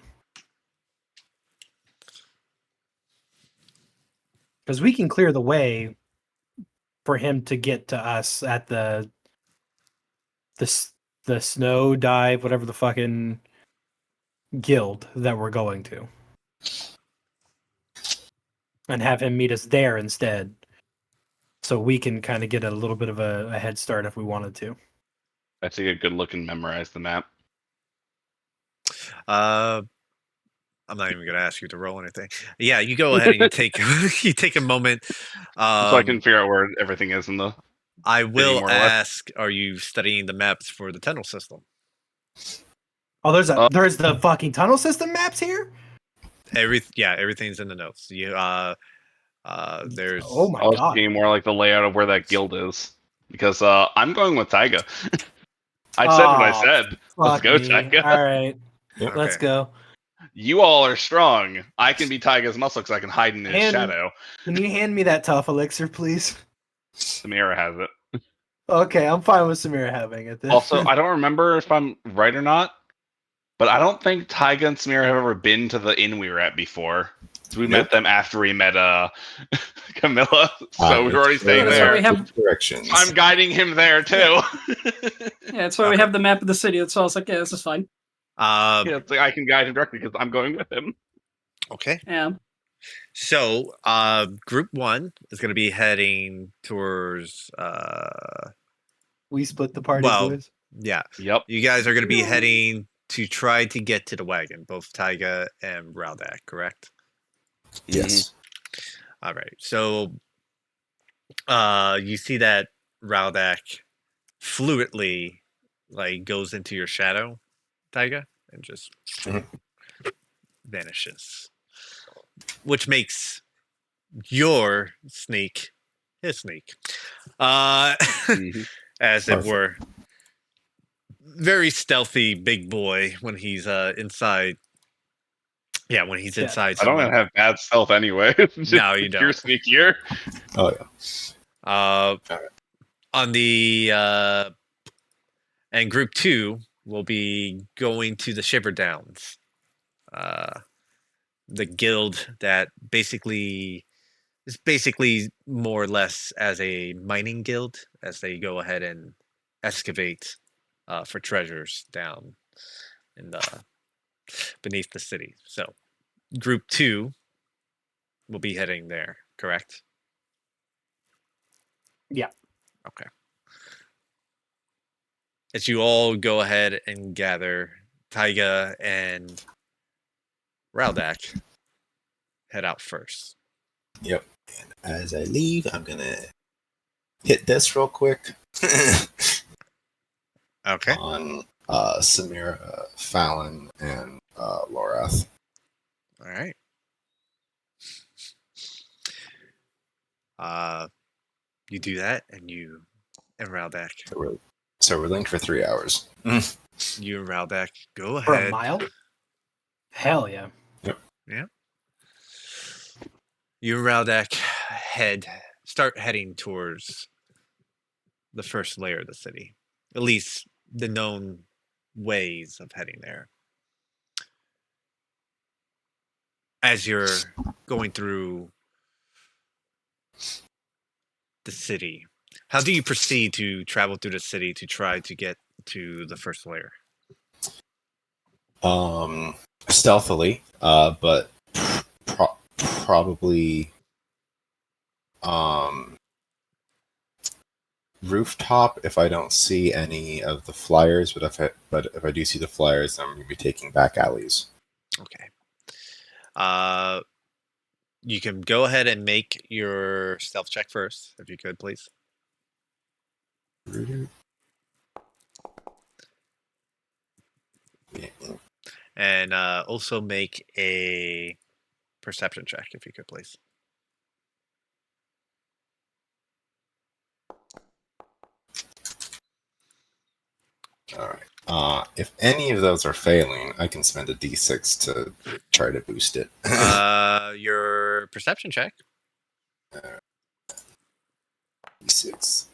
Because we can clear the way for him to get to us at the snow dive, whatever the fucking guild that we're going to, and have him meet us there instead, so we can kind of get a little bit of a head start if we wanted to. I take a good look and memorize the map. I'm not even gonna ask you to roll anything. Yeah, you go ahead and you take you take a moment. so I can Um, figure out where everything is in the. I will more or less. ask: are you studying the maps for the tunnel system? Oh, there's Uh, the fucking tunnel system maps here. Everything's in the notes. There's Oh my I was god. thinking more like the layout of where that guild is, because I'm going with Taiga. I said what I Oh, said. Let's Fuck go, me. Taiga. All right, Yep. let's Okay. go. You all are strong. I can be Taiga's muscle because I can hide in his And- shadow. Can you hand me that tough elixir, please? Samira has it. Okay, I'm fine with Samira having it then. Also, I don't remember if I'm right or not, but I don't think Taiga and Samira have ever been to the inn we were at before. We met Nope. them after we met Camilla, so we were already It's staying that's why there. we have- directions. I'm guiding him there too. Yeah, that's why we have the map of the city. That's why I was like, yeah, this is fine. Yeah, it's like I can guide him directly because I'm going with him. okay. Yeah. So, group 1 is going to be heading towards. We split the party, Well, boys. yeah, Yep. you guys are going to be heading to try to get to the wagon, both Taiga and Raldak, correct? Yes. All right. So, you see that Raldak fluidly like goes into your shadow, Taiga, and just Mhm. vanishes, which makes your sneak his sneak, Mhm. as it Perfect. were. Very stealthy big boy when he's inside. Yeah, when he's Yeah. inside I don't someone. even have bad stealth anyway. Just No, you pure don't. sneakier. Oh yeah. Uh, on the and group 2 will be going to the Shiver Downs, the guild that basically is basically more or less as a mining guild as they go ahead and excavate for treasures down in the beneath the city. So group 2 will be heading there, correct? Yeah. Okay. As you all go ahead and gather, Taiga and Raldak head out first. Yep. And as I leave, I'm gonna hit this real quick Okay. on Samira, Fallon, and Lorath. All right. You do that, and Raldak, So we're linked for 3 hours. you and Raldak go For a ahead. mile? Hell yeah. Yeah. You and Raldak start heading towards the first layer of the city. At least the known ways of heading there. As you're going through the city, how do you proceed to travel through the city to try to get to the first layer? Stealthily, but probably rooftop if I don't see any of the flyers. But if I do see the flyers, I'm gonna be taking back alleys. Okay. You can go ahead and make your stealth check first, if you could, please. And also make a perception check, if you could, please. All right. If any of those are failing, I can spend a D6 to try to boost it. Your perception check. D6.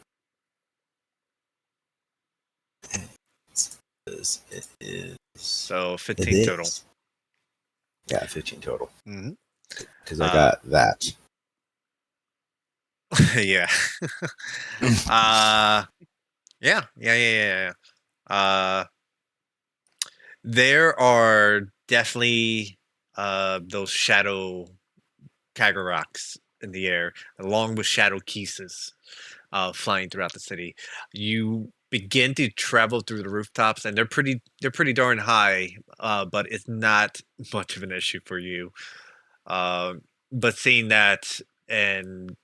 It is. So It 15 total. is. Yeah, 15 total. Mm-hmm. Because I got that. Yeah. Yeah. There are definitely those shadow Kagaraks in the air, along with shadow Keeses flying throughout the city. You begin to travel through the rooftops, and they're pretty darn high, but it's not much of an issue for you. But seeing that and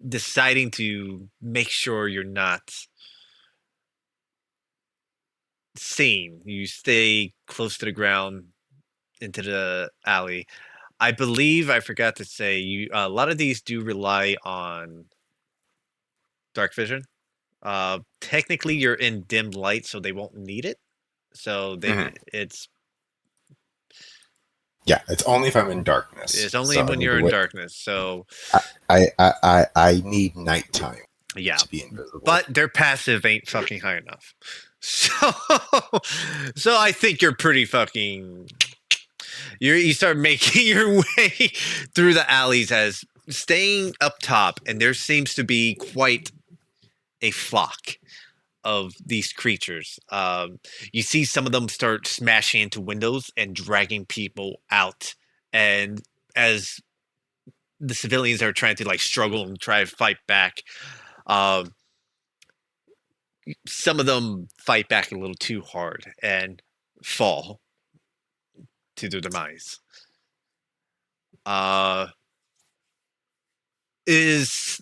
deciding to make sure you're not seen, you stay close to the ground into the alley. I believe I forgot to say you. A lot of these do rely on dark vision. Technically, you're in dim light, so they won't need it. So it's Yeah, it's only if I'm in darkness. it's only So I when need you're to in wait. darkness. So I need nighttime yeah, to be invisible. but their passive ain't fucking high enough. So so I think you're pretty fucking. You start making your way through the alleys as staying up top, and there seems to be quite a flock of these creatures. You see some of them start smashing into windows and dragging people out, and as the civilians are trying to like struggle and try to fight back, um, some of them fight back a little too hard and fall to their demise. Is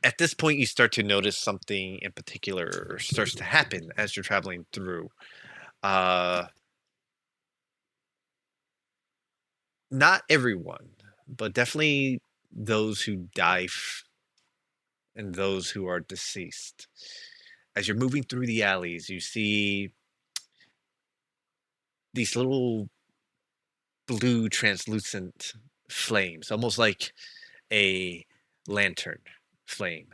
at this point you start to notice something in particular starts to happen as you're traveling through. Not everyone, but definitely those who die and those who are deceased. As you're moving through the alleys, you see these little blue translucent flames, almost like a lantern flame,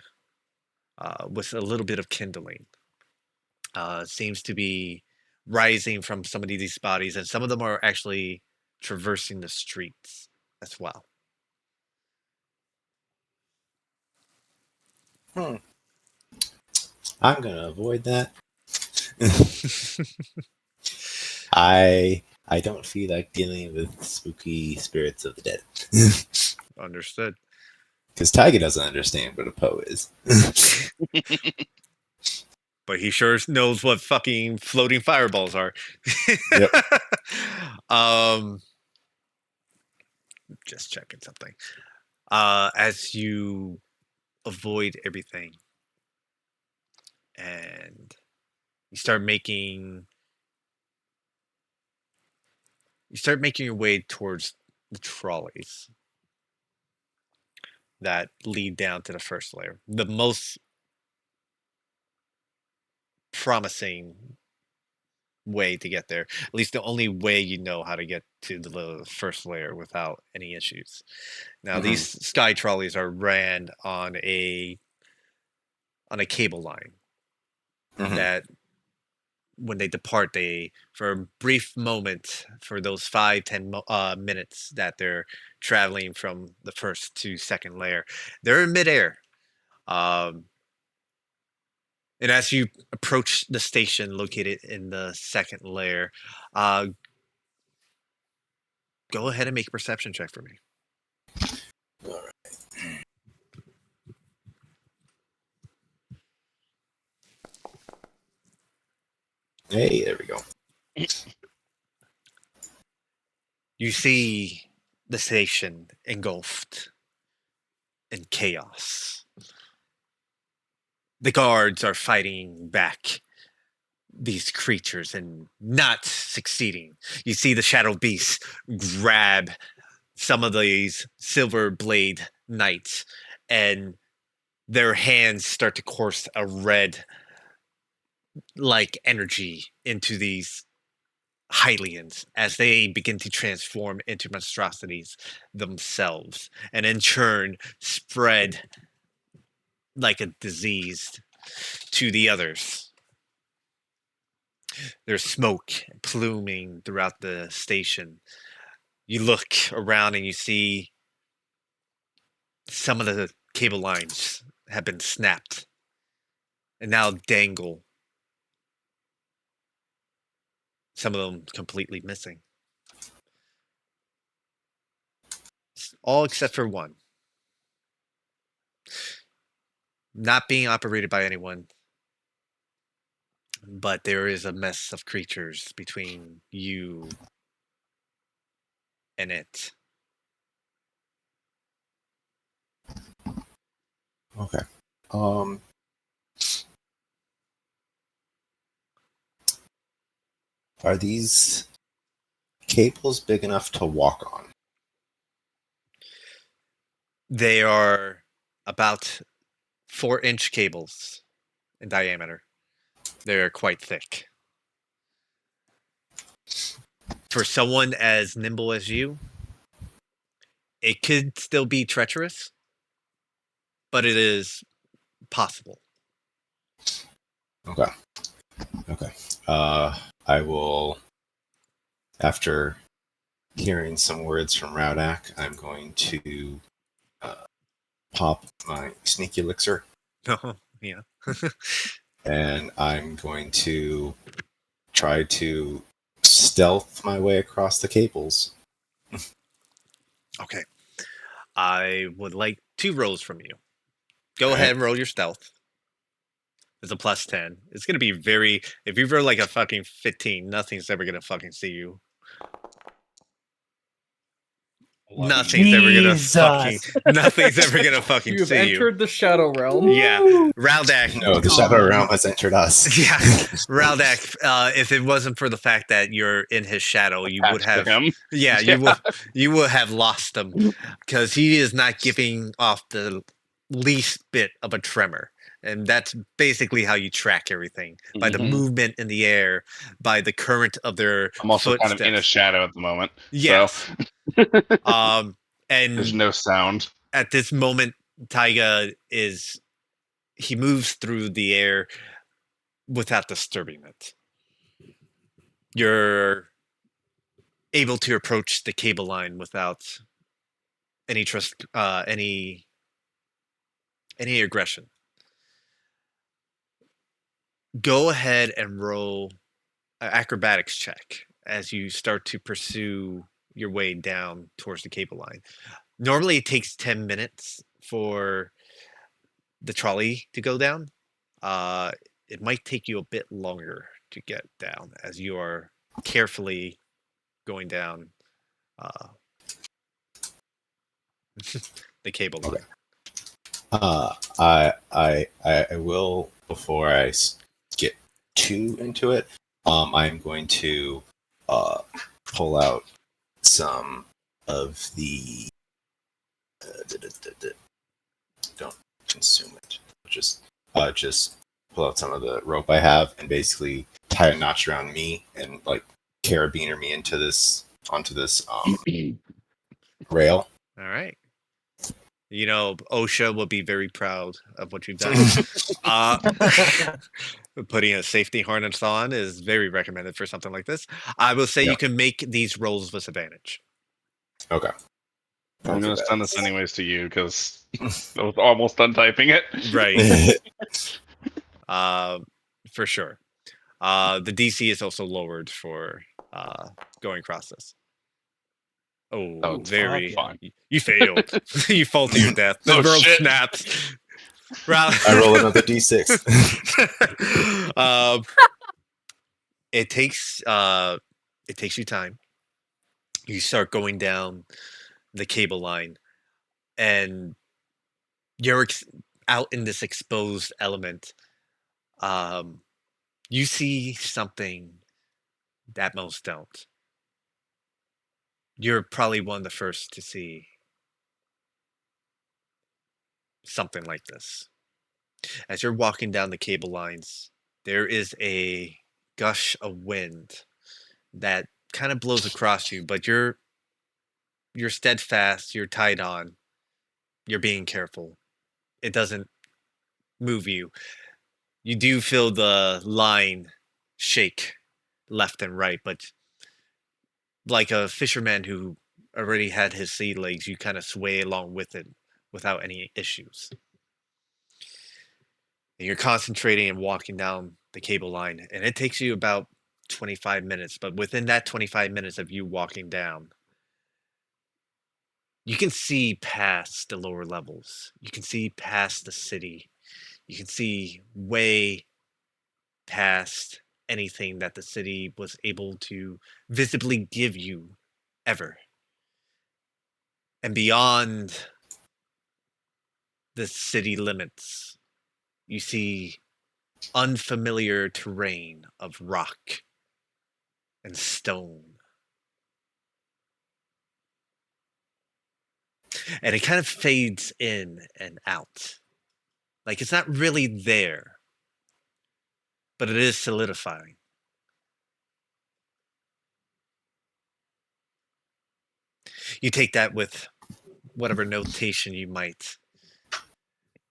with a little bit of kindling. Seems to be rising from some of these bodies, and some of them are actually traversing the streets as well. I'm gonna avoid that. I don't feel like dealing with spooky spirits of the dead. Understood. Because Taiga doesn't understand what a Poe is. But he sure knows what fucking floating fireballs are. Yep. Just checking something. As you avoid everything and you start making your way towards the trolleys that lead down to the first layer. The most promising way to get there. At least the only way you know how to get to the first layer without any issues. Now these sky trolleys are ran on a cable line that when they depart, they for a brief moment, for those 5-10 minutes that they're traveling from the first to second layer, they're in midair. And as you approach the station located in the second layer, go ahead and make a perception check for me. All right. Hey, there we go. You see the station engulfed in chaos. The guards are fighting back these creatures and not succeeding. You see the shadow beasts grab some of these silver blade knights, and their hands start to course a red like energy into these Hylians as they begin to transform into monstrosities themselves, and in turn spread like a disease to the others. There's smoke pluming throughout the station. You look around and you see some of the cable lines have been snapped and now dangle. Some of them completely missing. All except for one. Not being operated by anyone. but there is a mess of creatures between you and it. Okay. Um. Are these cables big enough to walk on? They are about 4-inch cables in diameter. They're quite thick. For someone as nimble as you, it could still be treacherous, but it is possible. Okay. Okay. I will, after hearing some words from Raudak, I'm going to pop my sneak elixir, Oh, yeah. and I'm going to try to stealth my way across the cables. Okay. I would like 2 rolls from you. Go Alright. ahead and roll your stealth. It's a plus 10. It's going to be very... If you roll like a fucking 15, nothing's ever going to fucking see you. 11. Nothing's ever going to fucking... Jesus. Nothing's ever going to fucking You have see you. entered the Shadow Realm. Yeah. Raudak... No, the Shadow Realm has entered us. Yeah. Raudak, if it wasn't for the fact that you're in his shadow, you would Attached to have... him. Yeah, you will have lost him. Because he is not giving off the least bit of a tremor. And that's basically how you track everything. By the Mhm. movement in the air, by the current of their I'm also footsteps. kind of in a shadow at the moment. Yes. So And there's no sound. at this moment, Taiga is... He moves through the air without disturbing it. You're able to approach the cable line without any any aggression. Go ahead and roll an acrobatics check as you start to pursue your way down towards the cable line. Normally, it takes 10 minutes for the trolley to go down. It might take you a bit longer to get down as you are carefully going down the cable line. I will, before I get too into it, I'm going to pull out some of the don't consume it. Just pull out some of the rope I have and basically tie a notch around me and like carabiner me onto this rail. All right. You know, OSHA will be very proud of what you've done. Putting a safety harness on is very recommended for something like this. I will say Yeah. you can make these rolls with advantage. Okay. I'm going to send this anyways to you because I was almost done typing it. Right. For sure. The DC is also lowered for going across this. Oh, it's very. fine. You failed. You fall to your death. The Oh, world shit. snaps. I roll another d6. It takes you time. You start going down the cable line, and you're out in this exposed element. You see something that most don't. You're probably one of the first to see something like this. As you're walking down the cable lines, there is a gush of wind that kind of blows across you, but you're steadfast, you're tied on, you're being careful. It doesn't move you. You do feel the line shake left and right, but like a fisherman who already had his sea legs, you kind of sway along with it without any issues. And you're concentrating and walking down the cable line, and it takes you about 25 minutes. But within that 25 minutes of you walking down, you can see past the lower levels. You can see past the city. You can see way past anything that the city was able to visibly give you ever. And beyond the city limits, you see unfamiliar terrain of rock and stone. And it kind of fades in and out. Like it's not really there, but it is solidifying. You take that with whatever notation you might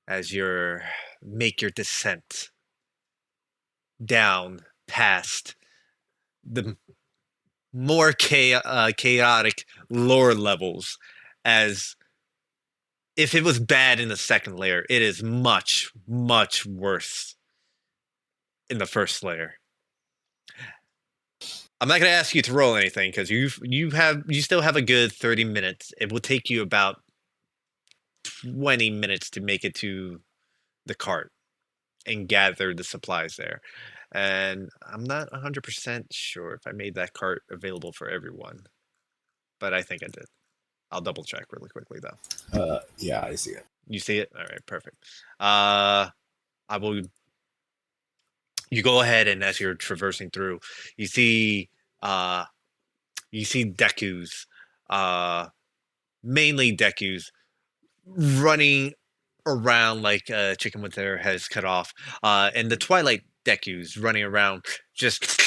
as you make your descent down past the more chaotic lore levels. As if it was bad in the second layer, it is much, much worse in the first layer. I'm not going to ask you to roll anything because you still have a good 30 minutes. It will take you about 20 minutes to make it to the cart and gather the supplies there. And I'm not 100% sure if I made that cart available for everyone, but I think I did. I'll double check really quickly though. Yeah, I see it. You see it? All right, perfect. I will. You go ahead, and as you're traversing through, you see Dekus, mainly Dekus, running around like a chicken with their heads cut off, and the Twilight Dekus running around just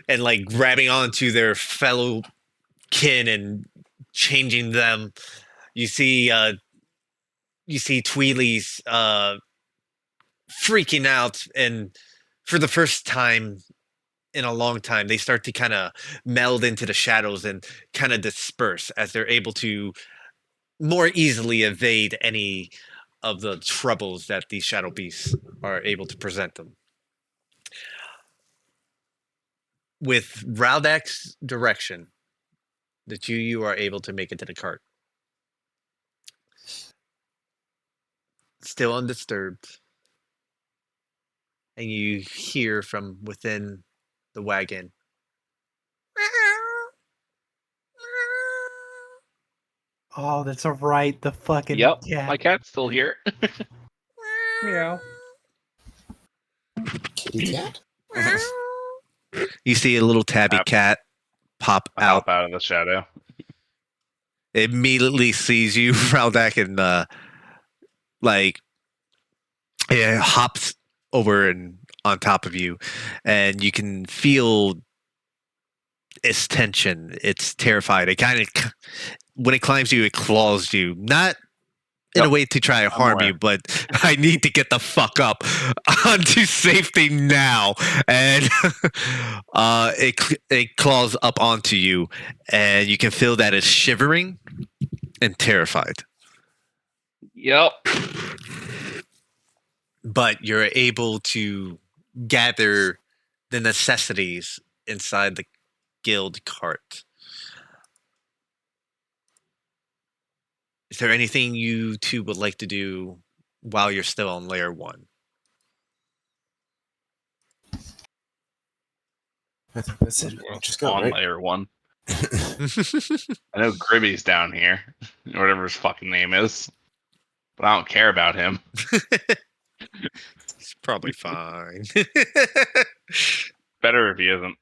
and like grabbing onto their fellow kin and changing them. You see Tweely's freaking out, and for the first time in a long time, they start to kind of meld into the shadows and kind of disperse as they're able to more easily evade any of the troubles that these shadow beasts are able to present them. With Raldak's direction, the two of you are able to make it to the cart. Still undisturbed. And you hear from within the wagon. Oh, that's right. The fucking Yep, cat. my cat's still here. Meow. Kitty cat? You see a little tabby Pop- cat pop I out. hop out of the shadow. It immediately sees you, Raldak, and like it hops over and on top of you, and you can feel its tension. It's terrified. It kind of, when it climbs you, it claws you. Not in a Yep. way to try to harm aware. you, but I need to get the fuck up onto safety now. And it claws up onto you, and you can feel that it's shivering and terrified. Yep. But you're able to gather the necessities inside the guild cart. Is there anything you two would like to do while you're still on layer 1? I think that's it. Just go, on right? layer 1. I know Gribby's down here, or whatever his fucking name is, but I don't care about him. It's probably fine. Better if he isn't.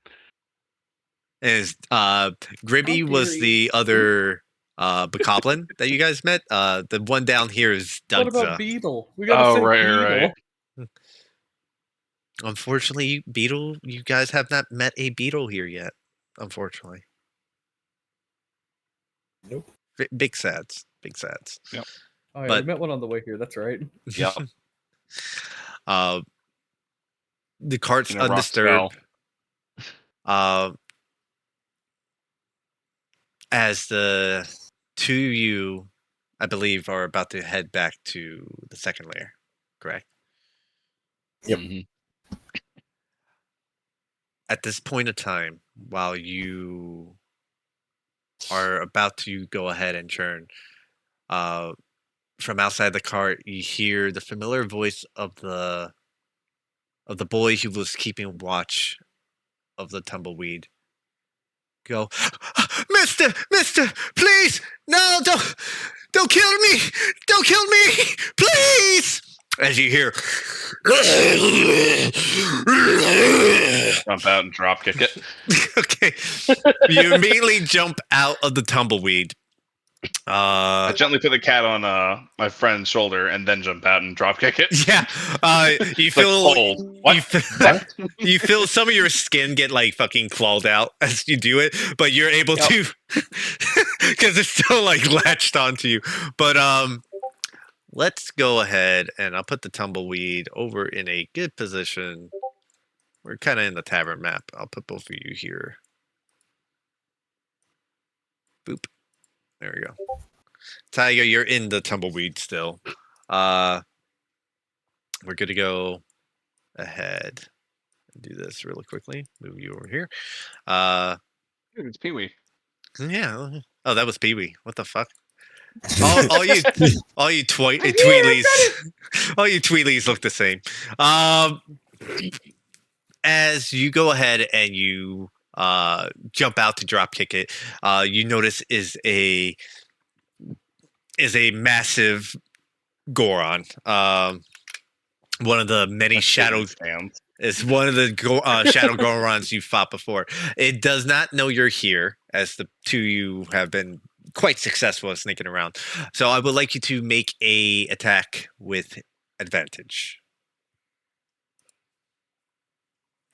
Is Gribby How was dare the other bokoblin that you guys met. The one down here is What about Dugza. Beetle? We gotta Oh, say right, Beetle. right. Unfortunately, Beetle, you guys have not met a beetle here yet. Unfortunately. Nope. Big sads. Big sads. Oh yeah, But- we met one on the way here. That's right. Yep. The cart's In a rock undisturbed. spell. As the two of you, I believe, are about to head back to the second layer, correct? Yep. Mhm. At this point of time, while you are about to go ahead and churn, from outside the cart, you hear the familiar voice of the of the boy who was keeping watch of the tumbleweed go, Mister, please, no, don't kill me, please. As you hear, Jump out and drop kick it. okay, you immediately jump out of the tumbleweed. I gently put the cat on my friend's shoulder and then jump out and drop kick it. Yeah, you It's like, feel "Oh, what?" you feel some of your skin get like fucking clawed out as you do it, but you're able to because it's still like latched onto you. But let's go ahead and I'll put the tumbleweed over in a good position. We're kind of in the tavern map. I'll put both of you here. Boop. There we go. Tiger, you're in the tumbleweed still. We're good to go ahead and do this really quickly. Move you over here. It's Pee-wee. Yeah. Oh, that was Pee-wee. What the fuck? all you Tweelies. All you Tweelies look the same. As you go ahead and you jump out to drop kick it, you notice is a massive Goron. One of the many shadow stands. It's one of the shadow Gorons you fought before. It does not know you're here, as the two of you have been quite successful at sneaking around. So I would like you to make a attack with advantage.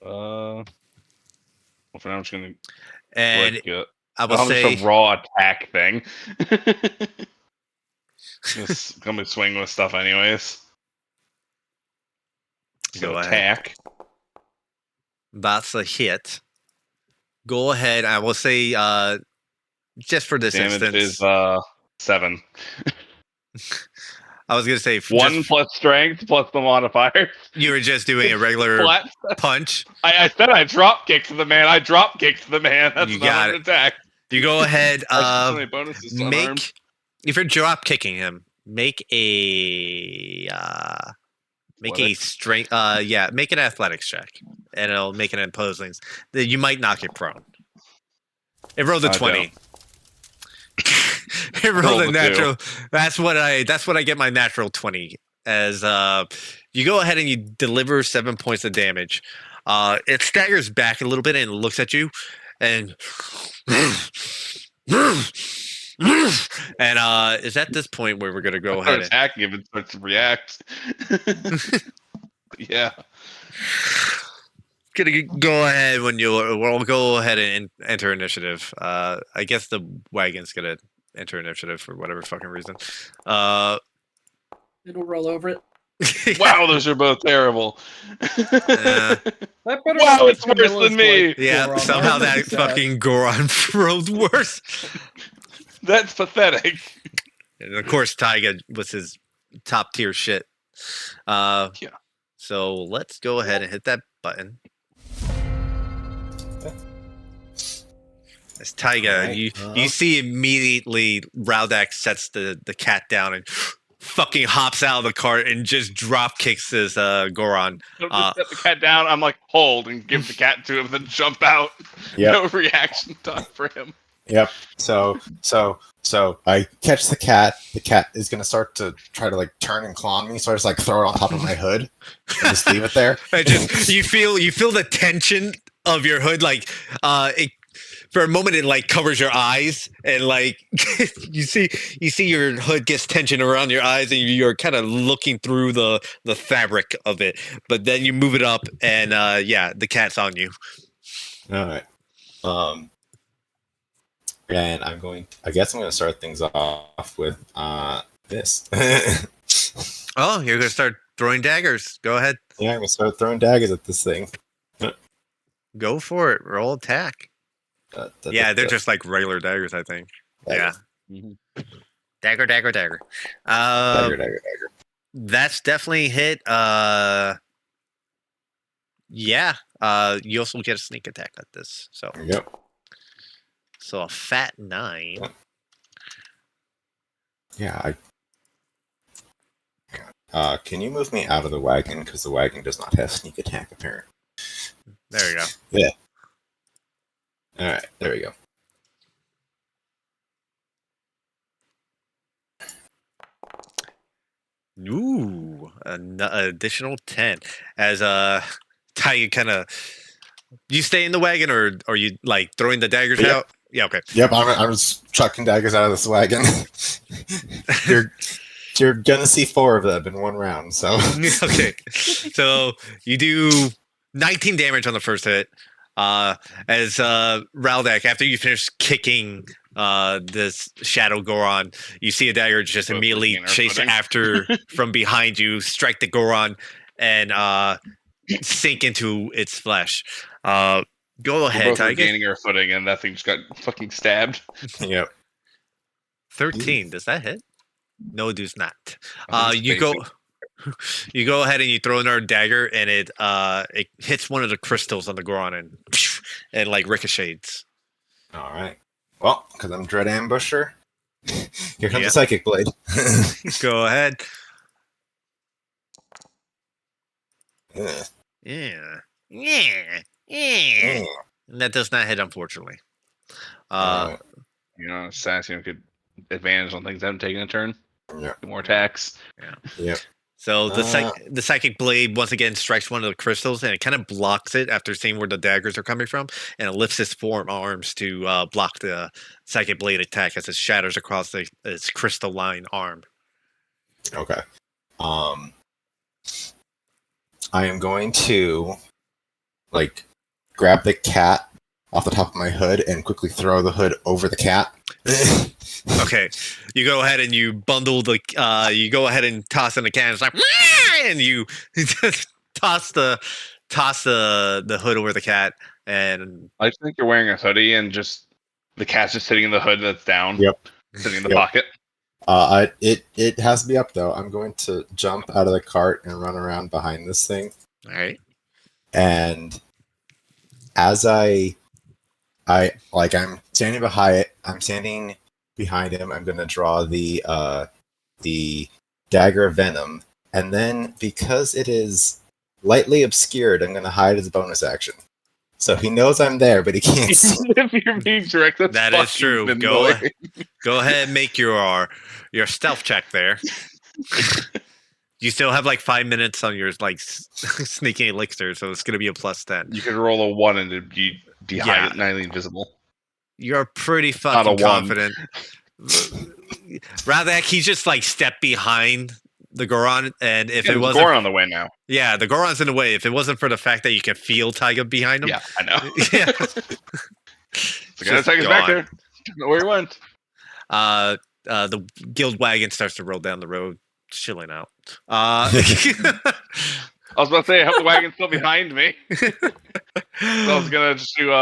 Well, for now, I'm just gonna. And I will I'll say just a raw attack thing. Just gonna be swinging with stuff, anyways. So go attack. That's a hit. Go ahead. I will say, just for this Damage instance, is 7. I was gonna say 1 plus strength plus the modifier. You were just doing a regular Flat. punch. I said I drop kicked the man. I drop kicked the man. That's You not got an it. attack. You go ahead. Bonuses to unarmed. If you're drop kicking him, make a strength. Make an athletics check, and it'll make an imposing. You might knock it prone. It rolled a 20. It rolled a natural. That's what I get my natural 20 as. You go ahead and you deliver 7 points of damage. It staggers back a little bit and looks at you, and is at this point where we're gonna go ahead and attacking him and starts to react. Yeah. Gonna go ahead when we'll go ahead and enter initiative. I guess the wagon's gonna enter initiative for whatever fucking reason. It'll roll over it. Wow, those are both terrible. Wow, it's worse than me. Yeah, Goron. somehow that fucking Goron rolled worse. That's pathetic. And of course, Taiga was his top tier shit. Yeah. So let's go ahead and hit that button. As Taiga, Right. you see immediately Raudak sets the cat down and fucking hops out of the cart and just drop kicks his Goron. Just set the cat down. I'm like, hold and give the cat to him, then jump out. Yep. No reaction time for him. Yep. So I catch the cat. The cat is gonna start to try to like turn and claw me. So I just like throw it on top of my hood and just leave it there. You feel the tension of your hood, like for a moment it like covers your eyes, and like you see your hood gets tension around your eyes, and you're kind of looking through the fabric of it. But then you move it up, and the cat's on you. All right. And I guess I'm going to start things off with this. Oh, you're going to start throwing daggers. Go ahead. Yeah, I'm going to start throwing daggers at this thing. Go for it. Roll attack. Yeah, they're just like regular daggers, I think. Dagger. Yeah. Mm-hmm. Dagger. Dagger. That's definitely hit. Yeah. You also get a sneak attack at this. So. Yep. So a fat 9. Yeah. Can you move me out of the wagon? Because the wagon does not have sneak attack, apparently. There you go. Yeah. Alright, there we go. Ooh, an additional 10. As Tiger kind of, you stay in the wagon, or are you like throwing the daggers Yep. out? Yeah, okay. Yep, I'm just chucking daggers out of this wagon. You're gonna see 4 of them in one round, so. Okay, so you do 19 damage on the first hit. As Raldak, after you finish kicking this Shadow Goron, you see a dagger just immediately beginner chase footing. after from behind you, strike the Goron, and sink into its flesh. Go We're ahead, both Tiger. regaining our footing, and that thing just got fucking stabbed. Yep. 13. Does that hit? No, it does not. I think You it's go. basic. You go ahead and you throw another dagger, and it hits one of the crystals on the Goron and like ricochets. Alright. Well, because I'm Dread Ambusher, here comes Yeah. the Psychic Blade. Go ahead. Ugh. Yeah. Yeah. Yeah. That does not hit, unfortunately. You know, Assassin could advantage on things that haven't taken a turn. Yeah. Get more attacks. Yep. So the psychic blade once again strikes one of the crystals, and it kind of blocks it after seeing where the daggers are coming from, and it lifts its forearms to block the psychic blade attack as it shatters across its crystalline arm. Okay. I am going to like grab the cat off the top of my hood and quickly throw the hood over the cat. Okay, you go ahead and you bundle the. You go ahead and toss in the can. It's like, and you toss the hood over the cat, and I just think you're wearing a hoodie, and just the cat's just sitting in the hood that's down. Yep. Sitting in the Yep. pocket. It has to be up though. I'm going to jump out of the cart and run around behind this thing. all right. And as I'm standing behind him. I'm going to draw the dagger of venom, and then because it is lightly obscured, I'm going to hide as a bonus action. So he knows I'm there, but he can't see. If you're being direct, that's That is fucking true. annoying. Go ahead and make your stealth check there. You still have like 5 minutes on your like sneaking elixir, so it's gonna be a +10. You could roll a 1 and it'd be Yeah. highly invisible. You're pretty Not a fucking 1. confident. Rather, he just like stepped behind the Goron, and if Yeah, it there's wasn't, Goron on the way now. yeah, the Goron's in the way. If it wasn't for the fact that you can feel Taiga behind him, Yeah, I know. yeah. The guy's back gone. there. Don't know where he went. The guild wagon starts to roll down the road, chilling out. I was about to say, I hope the wagon's still behind me. So I was gonna just do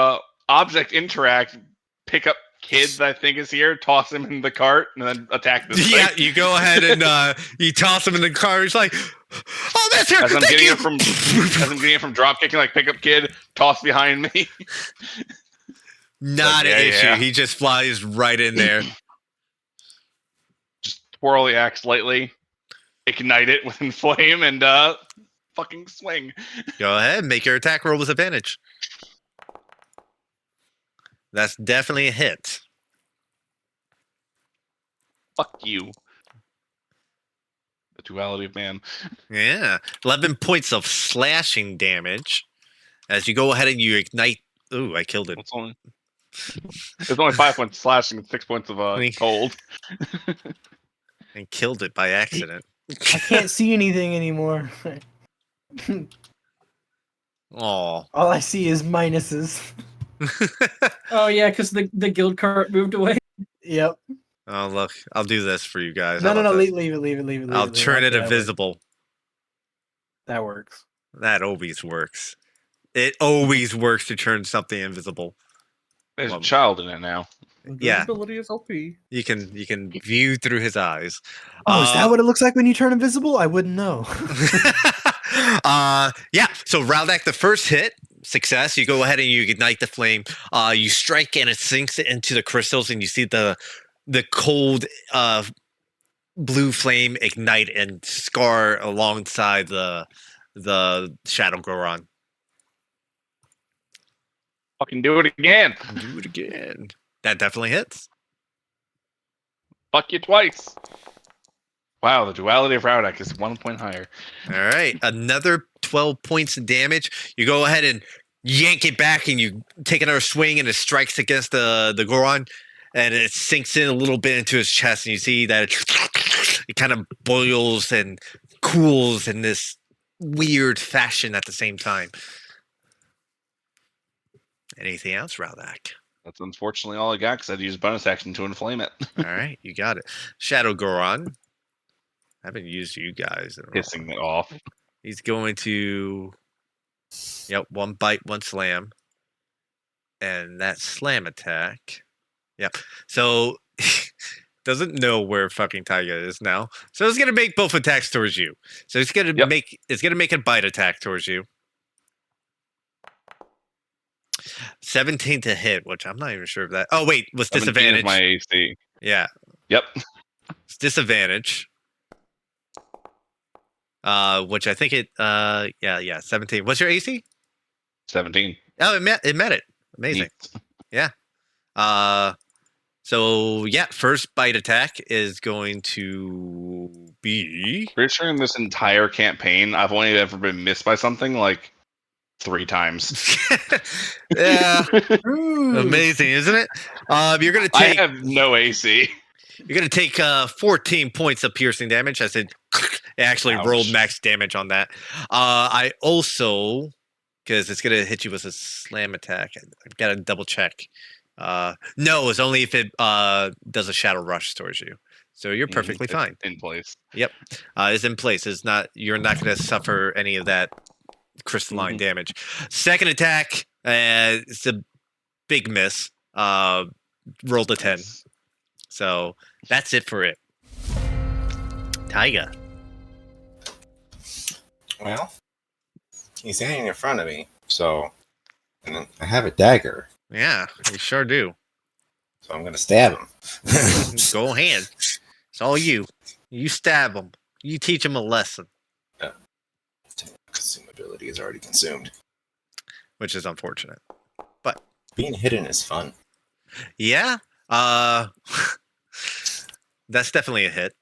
object interact, pick up kid that I think is here, toss him in the cart, and then attack this Yeah, thing. you go ahead and you toss him in the car. He's like, "Oh, that's her." As I'm Thank getting you. it from drop kicking, like pick up kid, toss behind me. Not Like, an yeah, issue. yeah. He just flies right in there. Just twirl the axe lightly, ignite it with flame, and fucking swing. Go ahead, make your attack roll with advantage. That's definitely a hit. Fuck you. The duality of man. Yeah, 11 points of slashing damage as you go ahead and you ignite. Ooh, I killed it. There's only 5 points slashing and 6 points of cold. And killed it by accident. I can't see anything anymore. Aw. All I see is minuses. Oh yeah, because the guild cart moved away. Yep. Oh, look, I'll do this for you guys. No, How no, about no. this? Leave it. I'll turn it Okay, that works. invisible. That works. That always works. It always works to turn something invisible. There's a child in it now. Yeah. Invisibility is OP. You can view through his eyes. Oh, is that what it looks like when you turn invisible? I wouldn't know. Yeah. So Raldak, the first hit, success. You go ahead and you ignite the flame. You strike and it sinks into the crystals, and you see the cold blue flame ignite and scar alongside the Shadow Goron. Fucking do it again. Do it again. That definitely hits. Fuck you twice. Wow, the duality of Rowdak is 1 point higher. All right, another 12 points of damage. You go ahead and yank it back, and you take another swing, and it strikes against the Goron, and it sinks in a little bit into his chest, and you see that it kind of boils and cools in this weird fashion at the same time. Anything else, Rowdak? That's unfortunately all I got because I'd use bonus action to inflame it. All right, you got it. Shadow Goron. I haven't used you guys. Pissing it off. He's going to, one bite, one slam. And that slam attack. Yep. So, doesn't know where fucking Taiga is now. So it's going to make both attacks towards you. So it's going to make a bite attack towards you. 17 to hit, which I'm not even sure of that. Oh, wait, was disadvantage. My AC. Yeah. Yep. It's disadvantage. Which I think 17. What's your AC? 17. Oh, it met it. Amazing. Neat. Yeah. First bite attack is going to be. Pretty sure in this entire campaign, I've only ever been missed by something like 3 times. Yeah. Amazing, isn't it? You're gonna take. I have no AC. You're gonna take 14 points of piercing damage. I said it actually rolled max damage on that. I also, because it's gonna hit you with a slam attack. I've got to double check. No, it's only if it does a shadow rush towards you. So you're perfectly fine. In place. Yep, it's in place. It's not. You're not gonna suffer any of that crystalline damage. Second attack, it's a big miss. Rolled a 10. So that's it for it. Taiga. Well, he's standing in front of me, so and I have a dagger. Yeah, you sure do. So I'm gonna stab him. Go ahead. It's all you. You stab him. You teach him a lesson. Consumability is already consumed. Which is unfortunate. But being hidden is fun. Yeah. That's definitely a hit.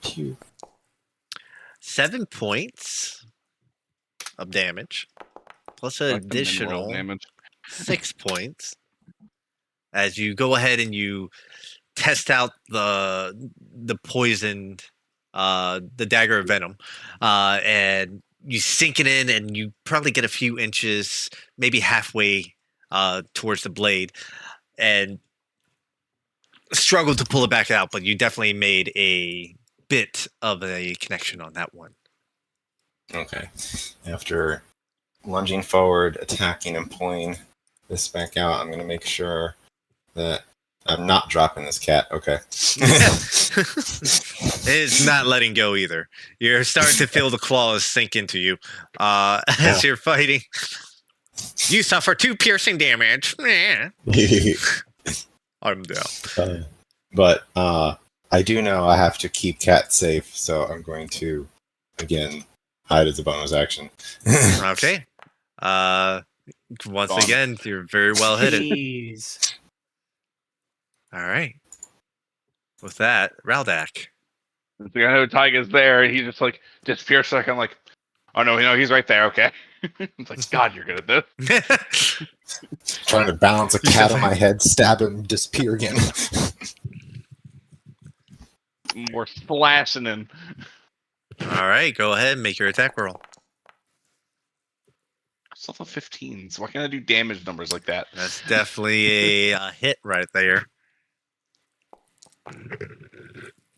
Phew. 7 points of damage. Plus an additional 6 points. As you go ahead and you test out the poisoned the dagger of venom, and you sink it in, and you probably get a few inches, maybe halfway towards the blade, and struggle to pull it back out. But you definitely made a bit of a connection on that one. Okay. After lunging forward, attacking, and pulling this back out, I'm going to make sure that I'm not dropping this cat. Okay. It's not letting go either. You're starting to feel the claws sink into you as you're fighting. You suffer 2 piercing damage. I'm down. But I do know I have to keep cat safe, so I'm going to, again, hide as a bonus action. Okay. Once again, you're very well hidden. Jeez. All right. With that, Rowdak. The guy who Taiga's there, he just like disappears for a second. I'm like, oh no, he's right there. Okay. It's like, God, you're good at this. Trying to balance a cat on my head, stab him, disappear again. More slashing and. All right, go ahead and make your attack roll. Still have 15, so why can't I do damage numbers like that? That's definitely a hit right there.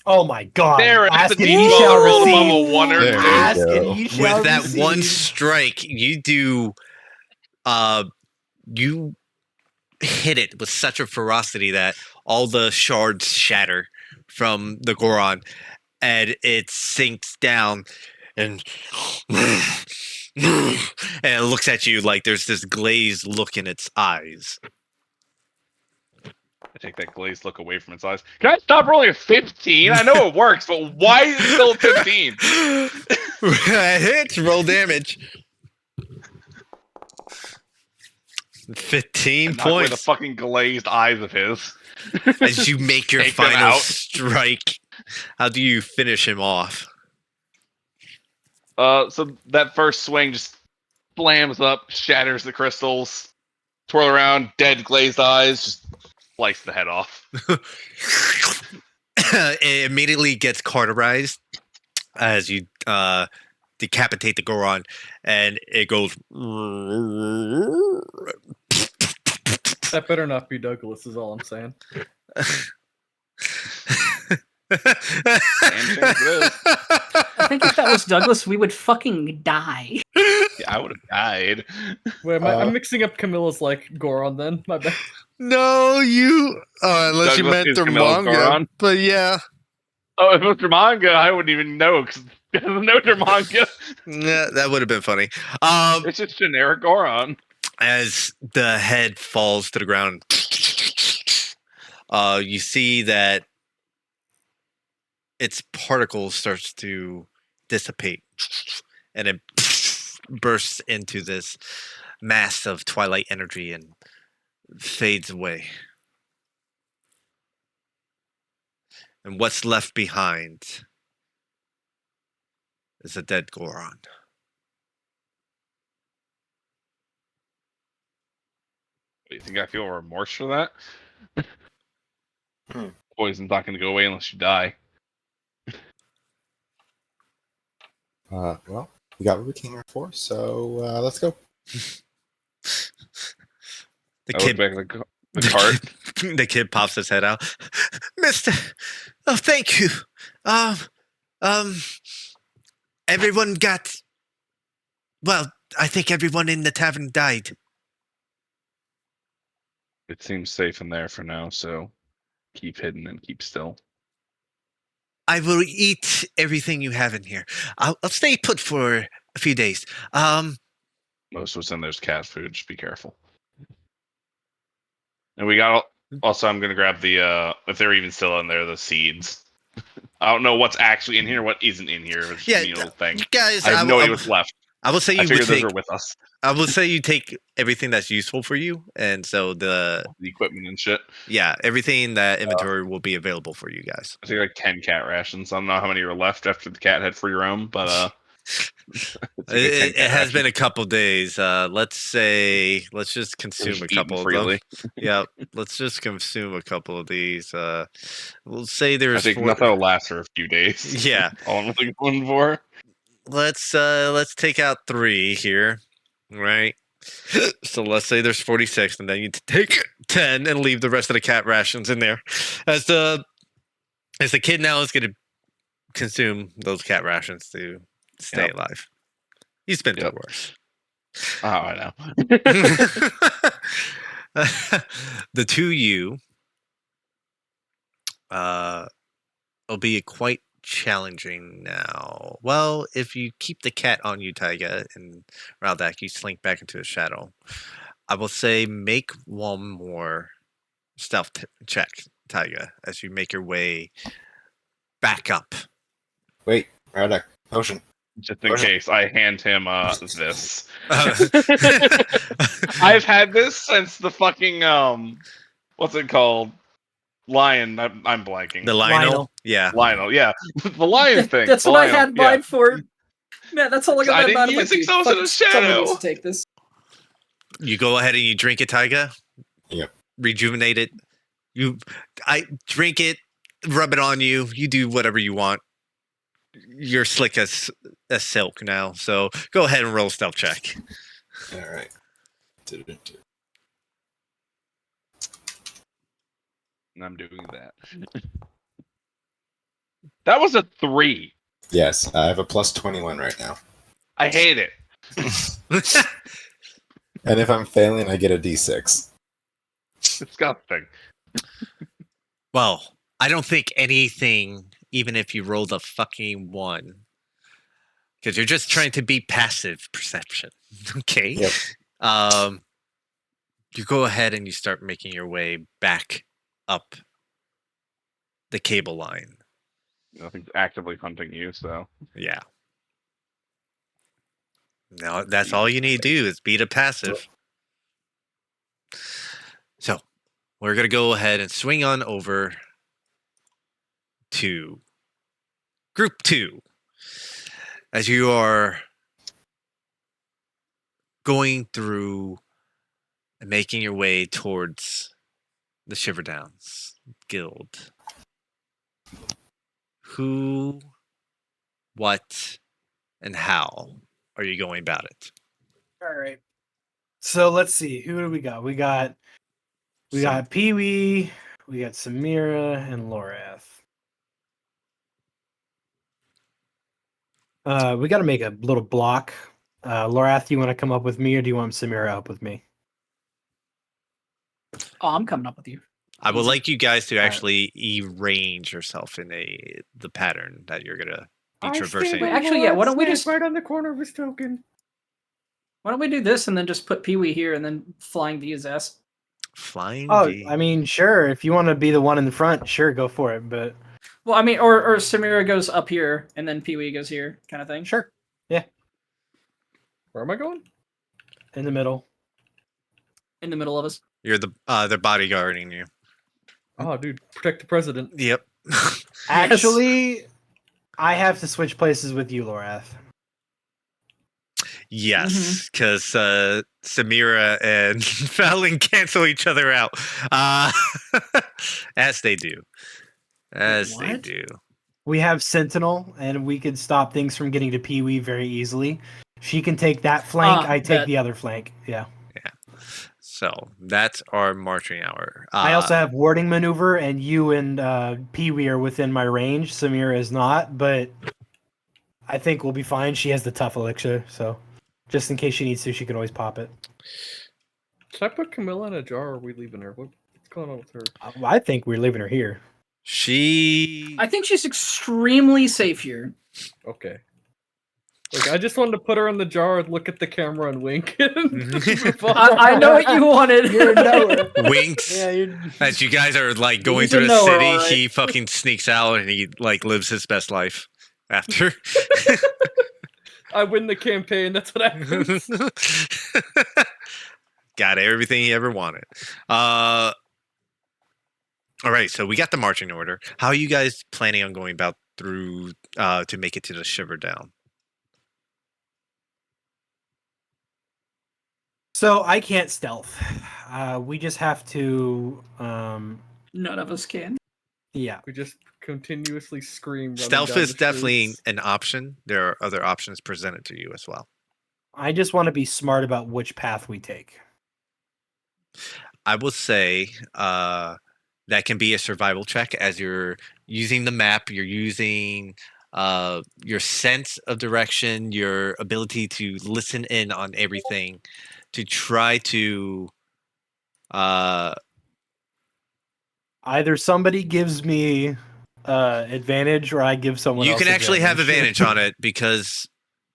Oh my God! There, Ask the and ye shall receive. level 1 or 2. Ask and ye shall With that receive. one strike, you do. You hit it with such a ferocity that all the shards shatter from the Goron, and it sinks down, and it looks at you like there's this glazed look in its eyes. take that glazed look away from its eyes. Can I stop rolling a 15? I know it works, but why is it still a 15? Hits, roll damage. 15 Knock away the points. fucking glazed eyes of his. As you make your Take them final out. strike, how do you finish him off? So that first swing just slams up, shatters the crystals, twirl around, dead glazed eyes, just slice the head off. It immediately gets cauterized as you decapitate the Goron, and it goes. That better not be Douglas, is all I'm saying. I think if that was Douglas, we would fucking die. Yeah, I would have died. Wait, I'm mixing up Camilla's like Goron then. My bad. No, you. Unless you Douglas meant is the Camilla's manga, Goron? but yeah. Oh, if it was Dermanga, I wouldn't even know because there's no Dermanga. Yeah, that would have been funny. It's just generic Goron. As the head falls to the ground, you see that its particles starts to dissipate, and it bursts into this mass of Twilight energy and fades away. And what's left behind is a dead Goron. Do you think I feel remorse for that? Poison's not going to go away unless you die. Well, we got what we came here for, so let's go. The I kid, look back at the cart. the kid pops his head out. Mister, oh, thank you. Everyone got. Well, I think everyone in the tavern died. It seems safe in there for now, so keep hidden and keep still. I will eat everything you have in here. I'll stay put for a few days. Most of what's in there's cat food. Just be careful. And we got. Also, I'm gonna grab the if they're even still in there, the seeds. I don't know what's actually in here, what isn't in here. It's Yeah, just a little thing. guys, I have no idea what's left. I will say I you figured would those take. are with us. I will say you take everything that's useful for you, and so The equipment and shit. everything in that inventory will be available for you guys. I think like 10 cat rations. I don't know how many are left after the cat had free roam, but It has been a couple days. Let's just consume a couple of them. Yeah, let's just consume a couple of these. We'll say I there's think nothing will last for a few days. Yeah. All I'm really going for. Let's take out 3 here, right? So let's say there's 46, and then you take 10 and leave the rest of the cat rations in there. As the kid now is going to consume those cat rations to stay alive. He's been through worse. Oh, I know. The 2 you will be quite challenging now. Well, if you keep the cat on you, Taiga, and Raldak, you slink back into the shadow. I will say make one more stealth check, Taiga, as you make your way back up. Wait, Raldak, potion. Just in case, I hand him this. I've had this since the fucking what's it called? Lion. I'm blanking. The Lionel? Yeah. Lionel, yeah. The lion thing. That's the what I Lionel, had mine for. Man, that's all I got. I didn't mine. even I'm like, think dude, so. It was in fucking the someone shadow. needs to take this. You go ahead and you drink it, Taiga. Yep. Rejuvenate it. I drink it, rub it on you. You do whatever you want. You're slick as silk now. So go ahead and roll a stealth check. All right. And I'm doing that. That was a 3. Yes, I have a plus 21 right now. I hate it. And if I'm failing, I get a d6. Disgusting. Well, I don't think anything, even if you rolled a fucking 1, because you're just trying to be passive perception. Okay. Yep. You go ahead and you start making your way back up the cable line. Nothing's actively hunting you, so Yeah. Now that's all you need to do is beat a passive. So we're gonna go ahead and swing on over to Group 2. As you are going through and making your way towards the Shiverdowns Guild. Who, what, and how are you going about it? All right. So let's see. Who do we got? We got Pee-wee, we got Samira, and Lorath. We got to make a little block. Lorath, do you want to come up with me, or do you want Samira up with me? Oh, I'm coming up with you. I would Easy. like you guys to All right. actually arrange yourself in the pattern that you're gonna be I traversing. stand Actually, yeah, why don't we stand just- right on the corner of his token? Why don't we do this and then just put Pee Wee here and then flying V his ass? Flying Oh, V. I mean, sure. If you want to be the one in the front, sure, go for it. But Well, I mean, or Samira goes up here and then Pee Wee goes here, kind of thing. sure, Where am I going? in the middle. In the middle of us. You're the bodyguarding you. Oh, dude, protect the president. Yep. Actually, I have to switch places with you, Lorath. Yes, because Samira and Fallon cancel each other out, as they do. As they What? do. We have Sentinel, and we can stop things from getting to Pee-wee very easily. She can take that flank. I take bet. the other flank. Yeah. So that's our marching hour. I also have warding maneuver, and you and Pee-wee are within my range. Samira is not, but I think we'll be fine. She has the tough elixir, so just in case she needs to, she can always pop it. Should I put Camilla in a jar, or are we leaving her? What's going on with her? I think we're leaving her here. She. I think she's extremely safe here. Okay. Like, I just wanted to put her in the jar and look at the camera and wink. I know what you wanted. You're a knower. Winks. Yeah, you're... As you guys are like going He's through a the knower, city, alright. he fucking sneaks out and he like lives his best life after. I win the campaign. That's what happens. Got everything he ever wanted. All right, so we got the marching order. How are you guys planning on going about through to make it to the Shiverdown? So I can't stealth. We just have to. None of us can. Yeah. We just continuously scream. running Stealth down is the definitely streets. an option. There are other options presented to you as well. I just want to be smart about which path we take. I will say that can be a survival check as you're using the map. You're using your sense of direction, your ability to listen in on everything, to try to. Either somebody gives me advantage, or I give someone. You else can actually have advantage. advantage on it because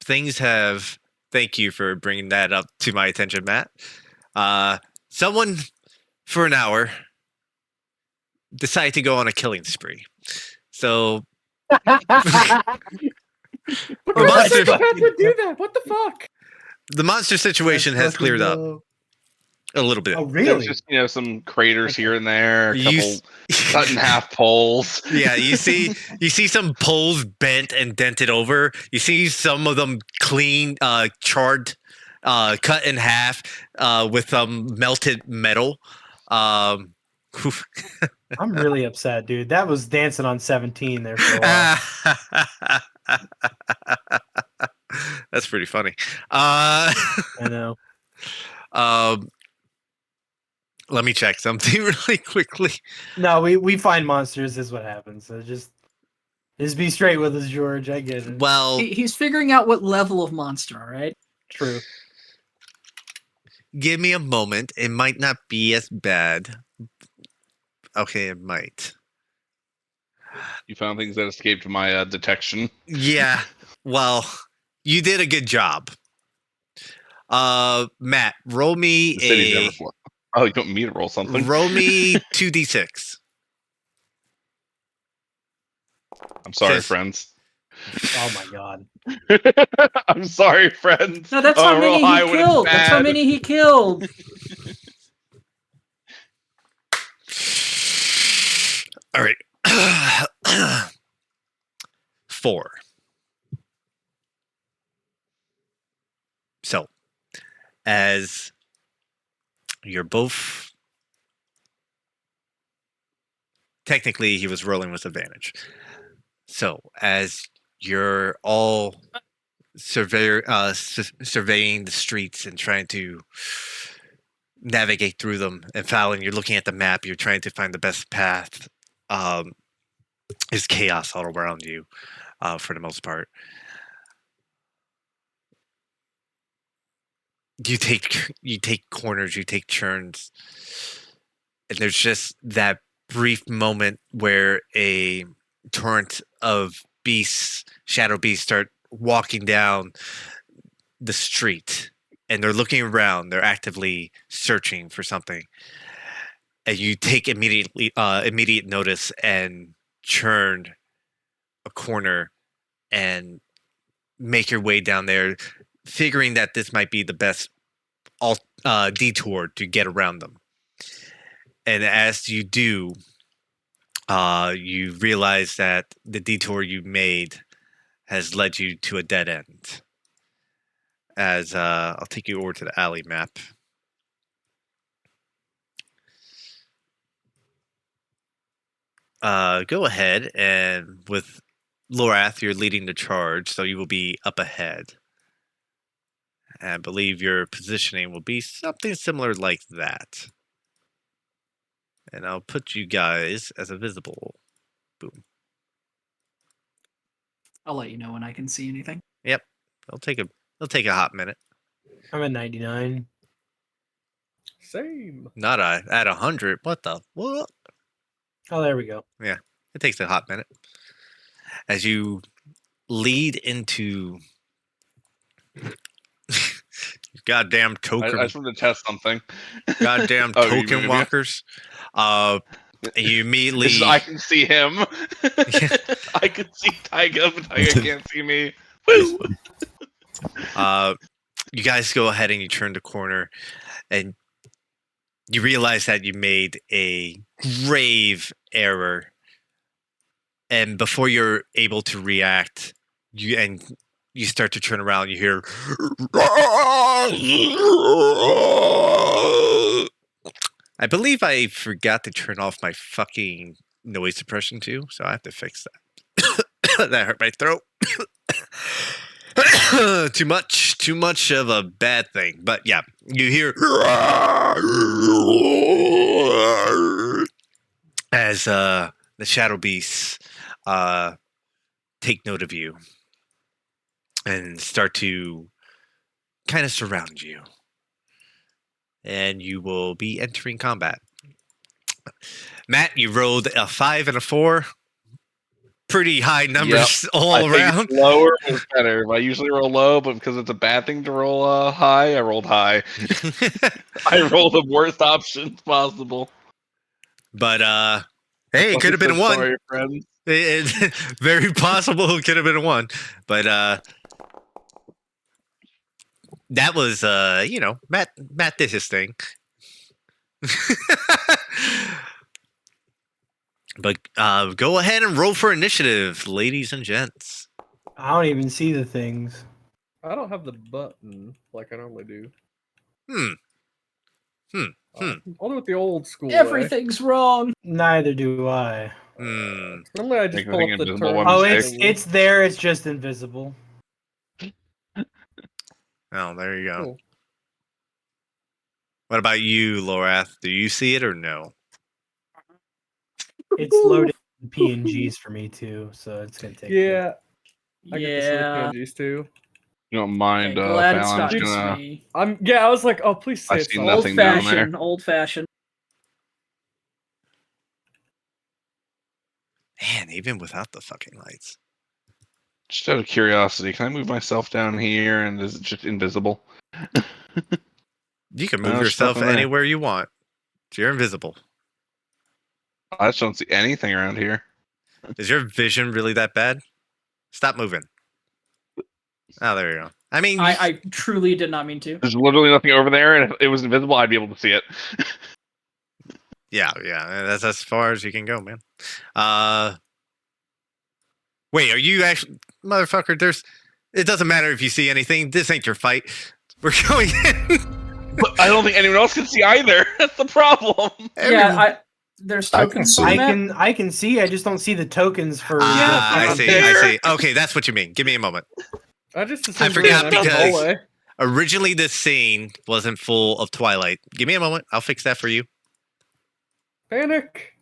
things have. Thank you for bringing that up to my attention, Matt. Someone for an hour decided to go on a killing spree. So But The who the monster- psychopath would do that? What the fuck? the monster situation has cleared up a little bit. Oh, there's really? just some craters here and there, a You couple cut in half poles. Yeah, you see some poles bent and dented over. You see some of them clean, charred, cut in half with melted metal. I'm really upset, dude. That was dancing on 17 there for a while. That's pretty funny. I know. Let me check something really quickly. No, we find monsters is what happens. So just be straight with us, George. I get it. Well, He's figuring out what level of monster, all right? True. give me a moment. It might not be as bad. Okay, it might. You found things that escaped my detection. Yeah. Well, you did a good job. Matt, roll me The city's a never flooded. Oh, you don't want me to roll something? roll me 2d6. I'm sorry, Says- friends. Oh my god. I'm sorry, friends. No, that's Oh, how roll many high he when it's killed. That's how bad. many he killed. All right. 4. So, as you're both. Technically, he was rolling with advantage. So, as you're all surveying the streets and trying to navigate through them, and Fallon, you're looking at the map, you're trying to find the best path. There's chaos all around you, for the most part. You take corners, you take turns, and there's just that brief moment where a torrent of shadow beasts, start walking down the street, and they're looking around. They're actively searching for something, and you take immediate notice and turn a corner and make your way down there, figuring that this might be the best detour to get around them. And as you do, you realize that the detour you made has led you to a dead end. As I'll take you over to the alley map. Go ahead, and with Lorath, you're leading the charge, so you will be up ahead. And I believe your positioning will be something similar like that. And I'll put you guys as a visible. Boom. I'll let you know when I can see anything. Yep. It'll take a hot minute. I'm at 99. Same. Not at 100. What? Oh, there we go. It takes a hot minute. As you lead into goddamn I token, just wanted to test something. goddamn Oh, you token mean- walkers. And you immediately I can see him. I can see Tyga, but Tyga can't see me. Woo! you guys go ahead and you turn the corner, and you realize that you made a grave error. And before you're able to react, you start to turn around. You hear, I believe I forgot to turn off my fucking noise suppression too, so I have to fix that. That hurt my throat. Too much of a bad thing. But yeah, you hear as the shadow beasts take note of you and start to kind of surround you. And you will be entering combat. Matt, you rolled a 5 and a 4. Pretty high numbers all I think around. lower was better. I usually roll low, but because it's a bad thing to roll high, I rolled high. I rolled the worst options possible. But hey, it could have been a 1. Sorry, friends. Very possible it could have been a 1. But that was Matt did his thing. But go ahead and roll for initiative, ladies and gents. I don't even see the things. I don't have the button like I normally do. I'll do it the old school way. Everything's wrong. Neither do I. Normally I just Make pull everything up the invisible turn. by Oh, mistake. it's there. It's just invisible. Oh, there you go. Cool. What about you, Lorath? Do you see it or no? It's loaded in PNGs for me too, so it's gonna take. Yeah, I get the silly Yeah. PNGs too. You don't mind, Glad it's Fallon? not I'm just just gonna. me. I was like, oh, please say I it's see not. nothing Old down there. fashioned. Old fashioned. Man, even without the fucking lights. Just out of curiosity, can I move myself down here and is it just invisible? You can No, move there's yourself nothing there. anywhere you want. You're invisible. I just don't see anything around here. Is your vision really that bad? Stop moving. Oh, there you go. I mean, I truly did not mean to. There's literally nothing over there, and if it was invisible, I'd be able to see it. yeah, that's as far as you can go, man. Wait, are you actually, motherfucker? It doesn't matter if you see anything. This ain't your fight. We're going in. But I don't think anyone else can see either. That's the problem. There's I can tokens. see. on that. I can see. I just don't see the tokens for. I see. Okay, that's what you mean. Give me a moment. I just I forgot because hallway. originally this scene wasn't full of Twilight. Give me a moment. I'll fix that for you. Panic.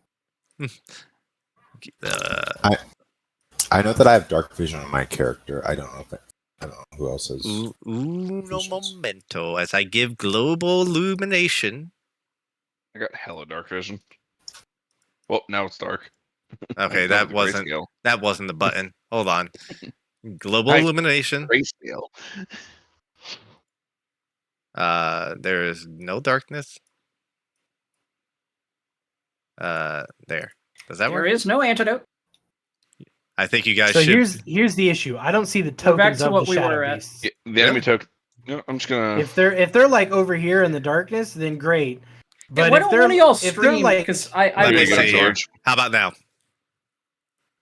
I know that I have dark vision on my character. I don't know who else has. Uno visions. momento as I give global illumination. I got hella dark vision. Well, now it's dark. Okay, that wasn't the button. Hold on. Global Right. illumination. Grayscale. There is no darkness. There. Does that There work? is no antidote. I think you guys So should. here's the issue. I don't see the We're back tokens to of what the we shadow were at. beasts. Yeah, the enemy token. No, I'm just gonna. If they're like over here in the darkness, then great. But Why if don't they're one of y'all if they're stream? like Because I Let me really see like here. George. How about now?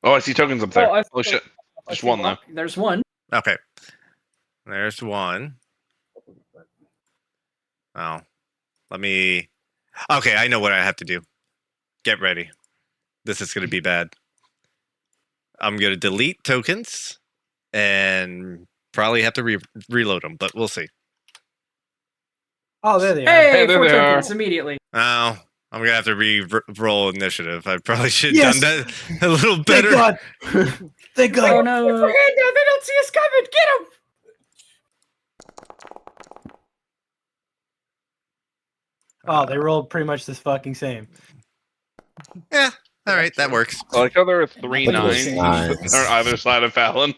Oh, I see tokens up there. Oh, I Oh see- shit! I Just see one though. There's one. Okay. There's one. Oh. Let me. Okay, I know what I have to do. Get ready. This is going to be bad. I'm going to delete tokens and probably have to reload them, but we'll see. oh there they are. Hey, Hey, there 4 they are. tokens immedially. Oh, I'm going to have to roll initiative. I probably should have Yes! done that a little Thank better. God. Thank God. Oh no! They don't see us coming. Get him. Oh, they rolled pretty much this fucking same. Yeah. All right, that works. I like how there are 3 Look at those 9s nines. on either side of Fallon.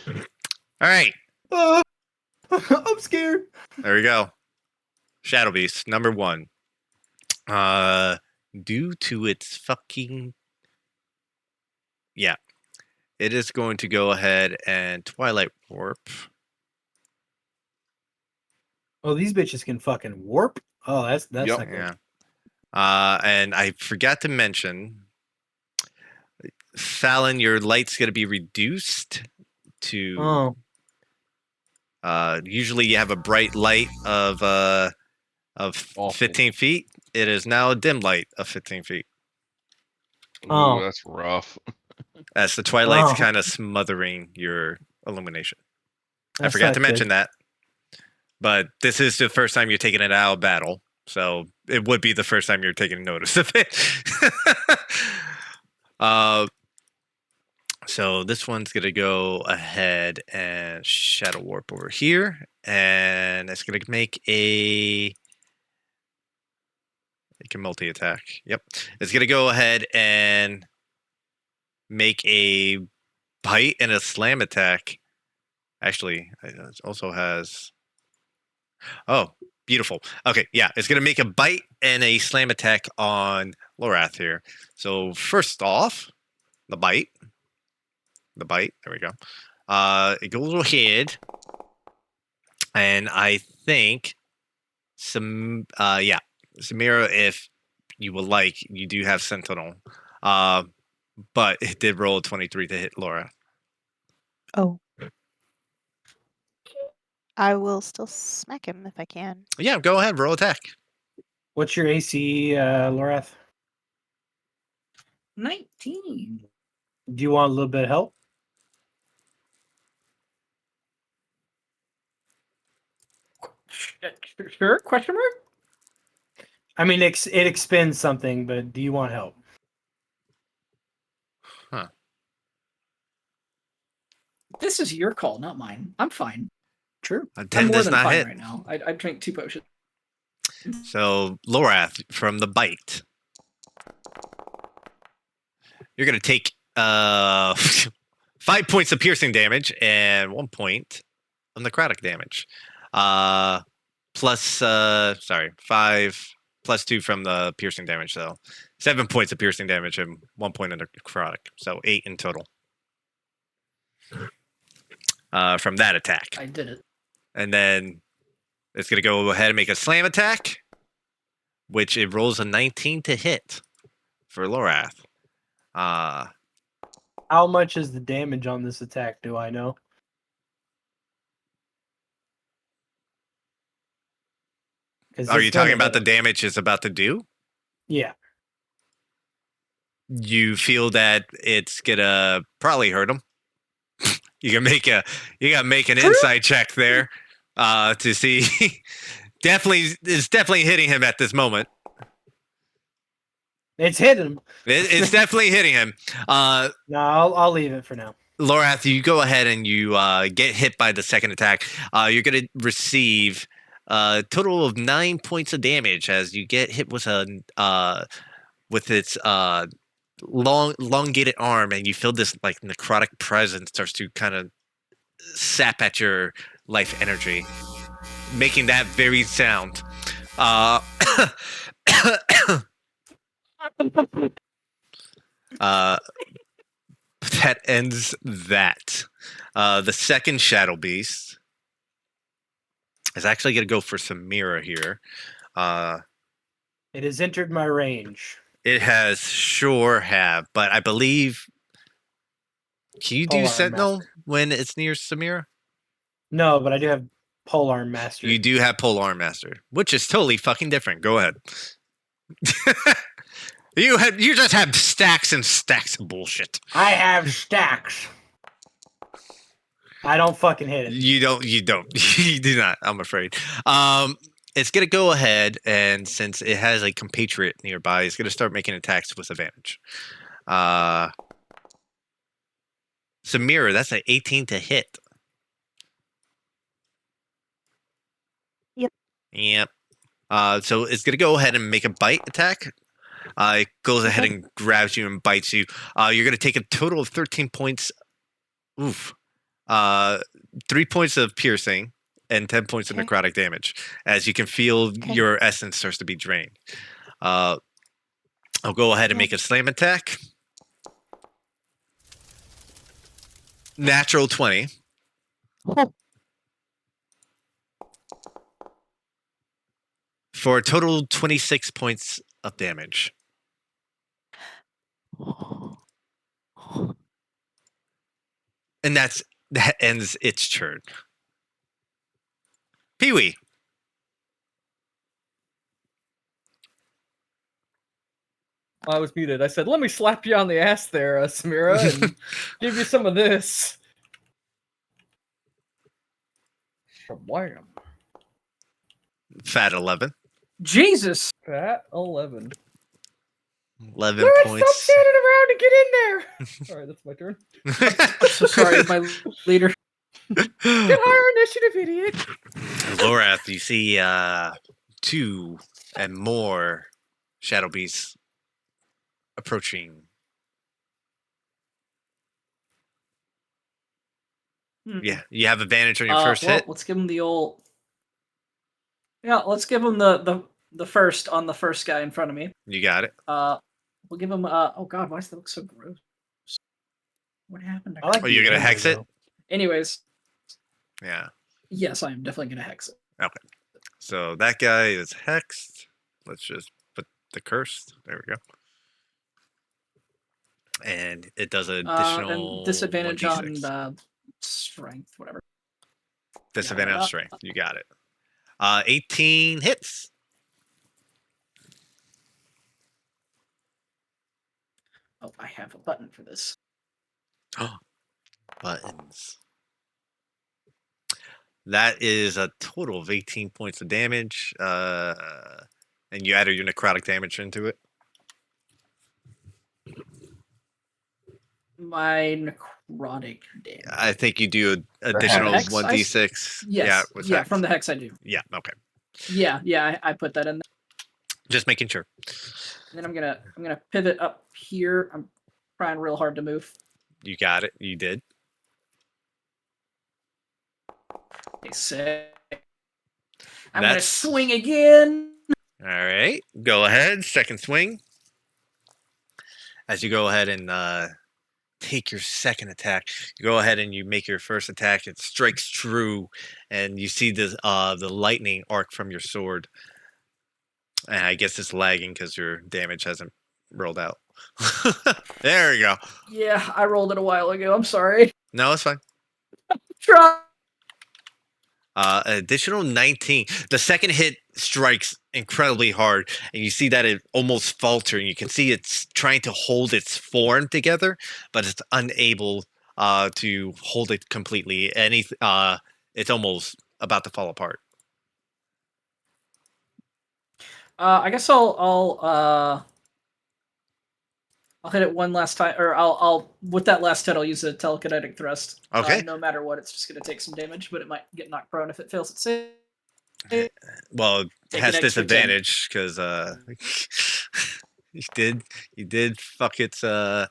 All right. I'm scared. There we go. Shadow Beast, number 1. Due to its fucking... Yeah. It is going to go ahead and Twilight Warp. Oh, these bitches can fucking warp. Oh, that's Yep. not good. Yeah. And I forgot to mention, Fallon, your light's going to be reduced to... Oh, usually you have a bright light of Awful. 15 feet. It is now a dim light of 15 feet. Ooh, Oh. that's rough. As the twilight's Oh. kind of smothering your illumination. I that's forgot not to good. mention that. But this is the first time you're taking it out of battle. So it would be the first time you're taking notice of it. So this one's going to go ahead and shadow warp over here. And it's going to make a... It can multi-attack. Yep. It's going to go ahead and make a bite and a slam attack. Actually, it also has... Oh, beautiful. Okay, yeah. It's going to make a bite and a slam attack on Lorath here. So first off, the bite. There we go. It goes ahead. And I think Samira, if you would like, you do have Sentinel. But it did roll a 23 to hit Laura. Oh. I will still smack him if I can. Yeah, go ahead, roll attack. What's your AC, Lorath? 19. Do you want a little bit of help? Sure? Question mark? I mean, it expends something, but do you want help? This is your call, not mine. I'm fine. True. A I'm 10 more does than not fine hit. right now. I drank 2 potions. So, Lorath, from the bite, you're going to take 5 points of piercing damage and 1 point of necrotic damage. 5 plus +2 from the piercing damage, so 7 points of piercing damage and 1 point of necrotic, so 8 in total. From that attack. I did it. And then it's going to go ahead and make a slam attack, which it rolls a 19 to hit for Lorath. How much is the damage on this attack? Do I know? Are you talking about the damage it's about to do? Yeah. You feel that it's gonna probably hurt him. You gotta make an insight check there to see. It's definitely hitting him at this moment. It's hit him. It's definitely hitting him. No, I'll leave it for now. Lorath, you go ahead and you get hit by the second attack. You're gonna receive a total of 9 points of damage as you get hit with its elongated arm, and you feel this like necrotic presence starts to kind of sap at your life energy, making that very sound. That ends that. The second Shadow Beast is actually going to go for Samira here. It has entered my range. It has sure have, but I believe. Can you do Polearm Sentinel Master. when it's near Samira? No, but I do have Polearm Master. You do have Polearm Master, which is totally fucking different. Go ahead. You just have stacks and stacks of bullshit. I have stacks. I don't fucking hit it. You don't. You do not. I'm afraid. It's gonna go ahead, and since it has a compatriot nearby, it's gonna start making attacks with advantage. Samira, that's an 18 to hit. Yep. So it's gonna go ahead and make a bite attack. It goes ahead and grabs you and bites you. You're gonna take a total of 13 points. Oof. 3 points of piercing and 10 points of necrotic damage, as you can feel your essence starts to be drained. I'll go ahead and make a slam attack. Natural 20. For a total 26 points of damage. And that ends its turn. Pee-wee. I was muted. I said, let me slap you on the ass there, Samira, and give you some of this. Wham. Fat 11. Jesus. Fat 11. 11 Laura, points. stop standing around and get in there. All right, that's my turn. I'm so sorry, my leader. Get higher initiative, idiot. Lorath, you see 2 and more Shadow Beasts approaching. Yeah, you have advantage on your first well, hit. let's give him the old. Yeah, let's give him the first on the first guy in front of me. You got it. We'll give him. Oh God, why does that look so gross? What happened? I like Oh, you're the gonna hex it? though. Anyways, Yeah. yes, I am definitely gonna hex it. Okay. So that guy is hexed. Let's just put the curse. There we go. And it does an additional and disadvantage 1d6. on strength, whatever. Disadvantage on strength. You got it. 18 hits. Oh, I have a button for this. Buttons. That is a total of 18 points of damage. And you added your necrotic damage into it. My necrotic damage. I think you do an additional hex, 1d6. Yes. Yeah, with hex. From the hex I do. Yeah, okay. Yeah, I put that in there. Just making sure. And then I'm gonna pivot up here. I'm trying real hard to move. You got it. You did. They say I'm gonna That's swing again. All right. Go ahead. Second swing. As you go ahead and take your second attack, you go ahead and you make your first attack. It strikes true, and you see the lightning arc from your sword. And I guess it's lagging because your damage hasn't rolled out. There you go. Yeah, I rolled it a while ago. I'm sorry. No, it's fine. Try. An additional 19. The second hit strikes incredibly hard, and you see that it almost faltering. You can see it's trying to hold its form together, but it's unable to hold it completely. It's almost about to fall apart. I guess I'll hit it one last time, or I'll with that last hit I'll use a telekinetic thrust. Okay. No matter what, it's just gonna take some damage, but it might get knocked prone if it fails its save. Well, it Take has an extra 10. disadvantage because you did fuck its well,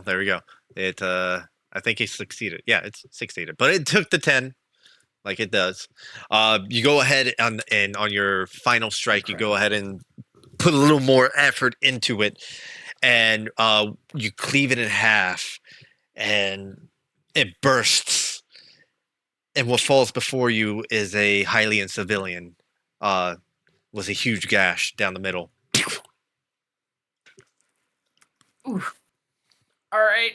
there we go. It I think it succeeded. Yeah, it's succeeded. But it took the 10 like it does. You go ahead and on your final strike, you go ahead and put a little more effort into it, and you cleave it in half, and it bursts. And what falls before you is a Hylian civilian, was a huge gash down the middle. Ooh. All right.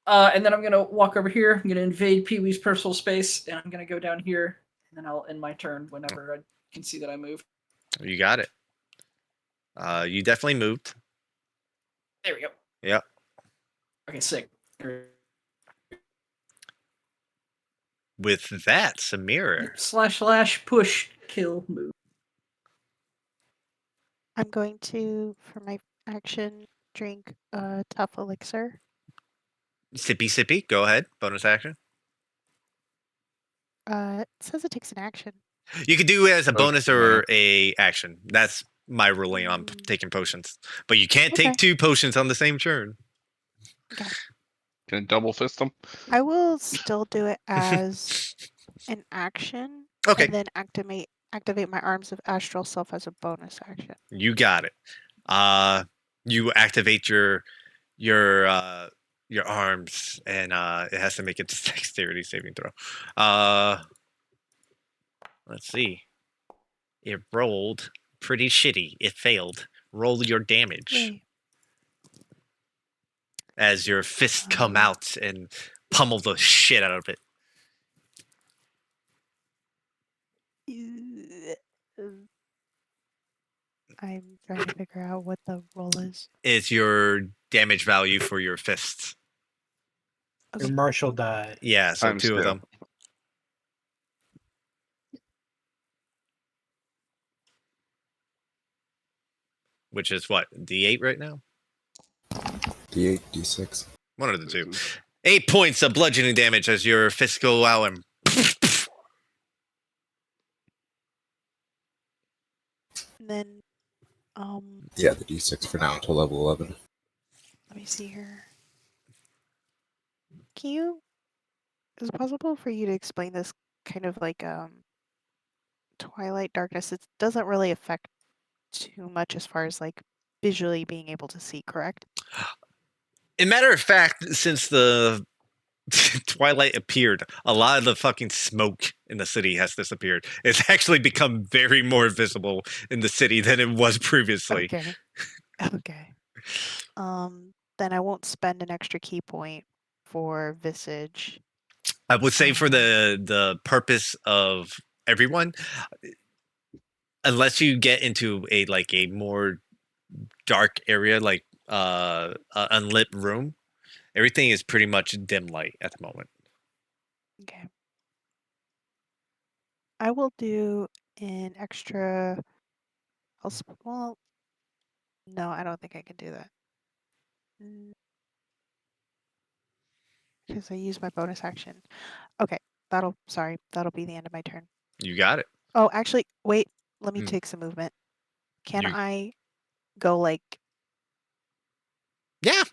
And then I'm gonna walk over here. I'm gonna invade Pee Wee's personal space, and I'm gonna go down here, and then I'll end my turn whenever I can see that I moved. You got it. You definitely moved. There we go. Yep. Okay, sick. With that, Samira. / push kill move. I'm going to, for my action, drink a tough elixir. Sippy sippy. Go ahead. Bonus action. It says it takes an action. You could do it as a Oh, bonus or a action. That's my ruling on taking potions. But you can't Okay. take 2 potions on the same turn. Okay. Can I double fist them? I will still do it as an action. Okay. And then activate my arms of astral self as a bonus action. You got it. You activate your arms, and it has to make its dexterity saving throw. Let's see. It rolled pretty shitty. It failed. Roll your damage Yay. as your fists come out and pummel the shit out of it. I'm trying to figure out what the roll is. Is your damage value for your fists? Your martial die. Yeah, so Times 2 of two. them. Which is what? D8 right now? D8, D6. One of the 2. 8 points of bludgeoning damage as your fists go out and And then, Yeah, the D6 for now until level 11. let me see here. Is it possible for you to explain this kind of like Twilight darkness? It doesn't really affect too much as far as like visually being able to see, correct? in matter of fact, since the Twilight appeared, a lot of the fucking smoke in the city has disappeared. It's actually become very more visible in the city than it was previously. Okay. Okay. Then I won't spend an extra key point for Visage. I would say for the purpose of everyone, unless you get into a more dark area, like an unlit room, everything is pretty much dim light at the moment. Okay. I will do an extra. Well, no, I don't think I can do that. Because I used my bonus action. Okay, that'll be the end of my turn. You got it. Oh, actually, wait. Let me Hmm. take some movement. Can You- I go like? Yeah.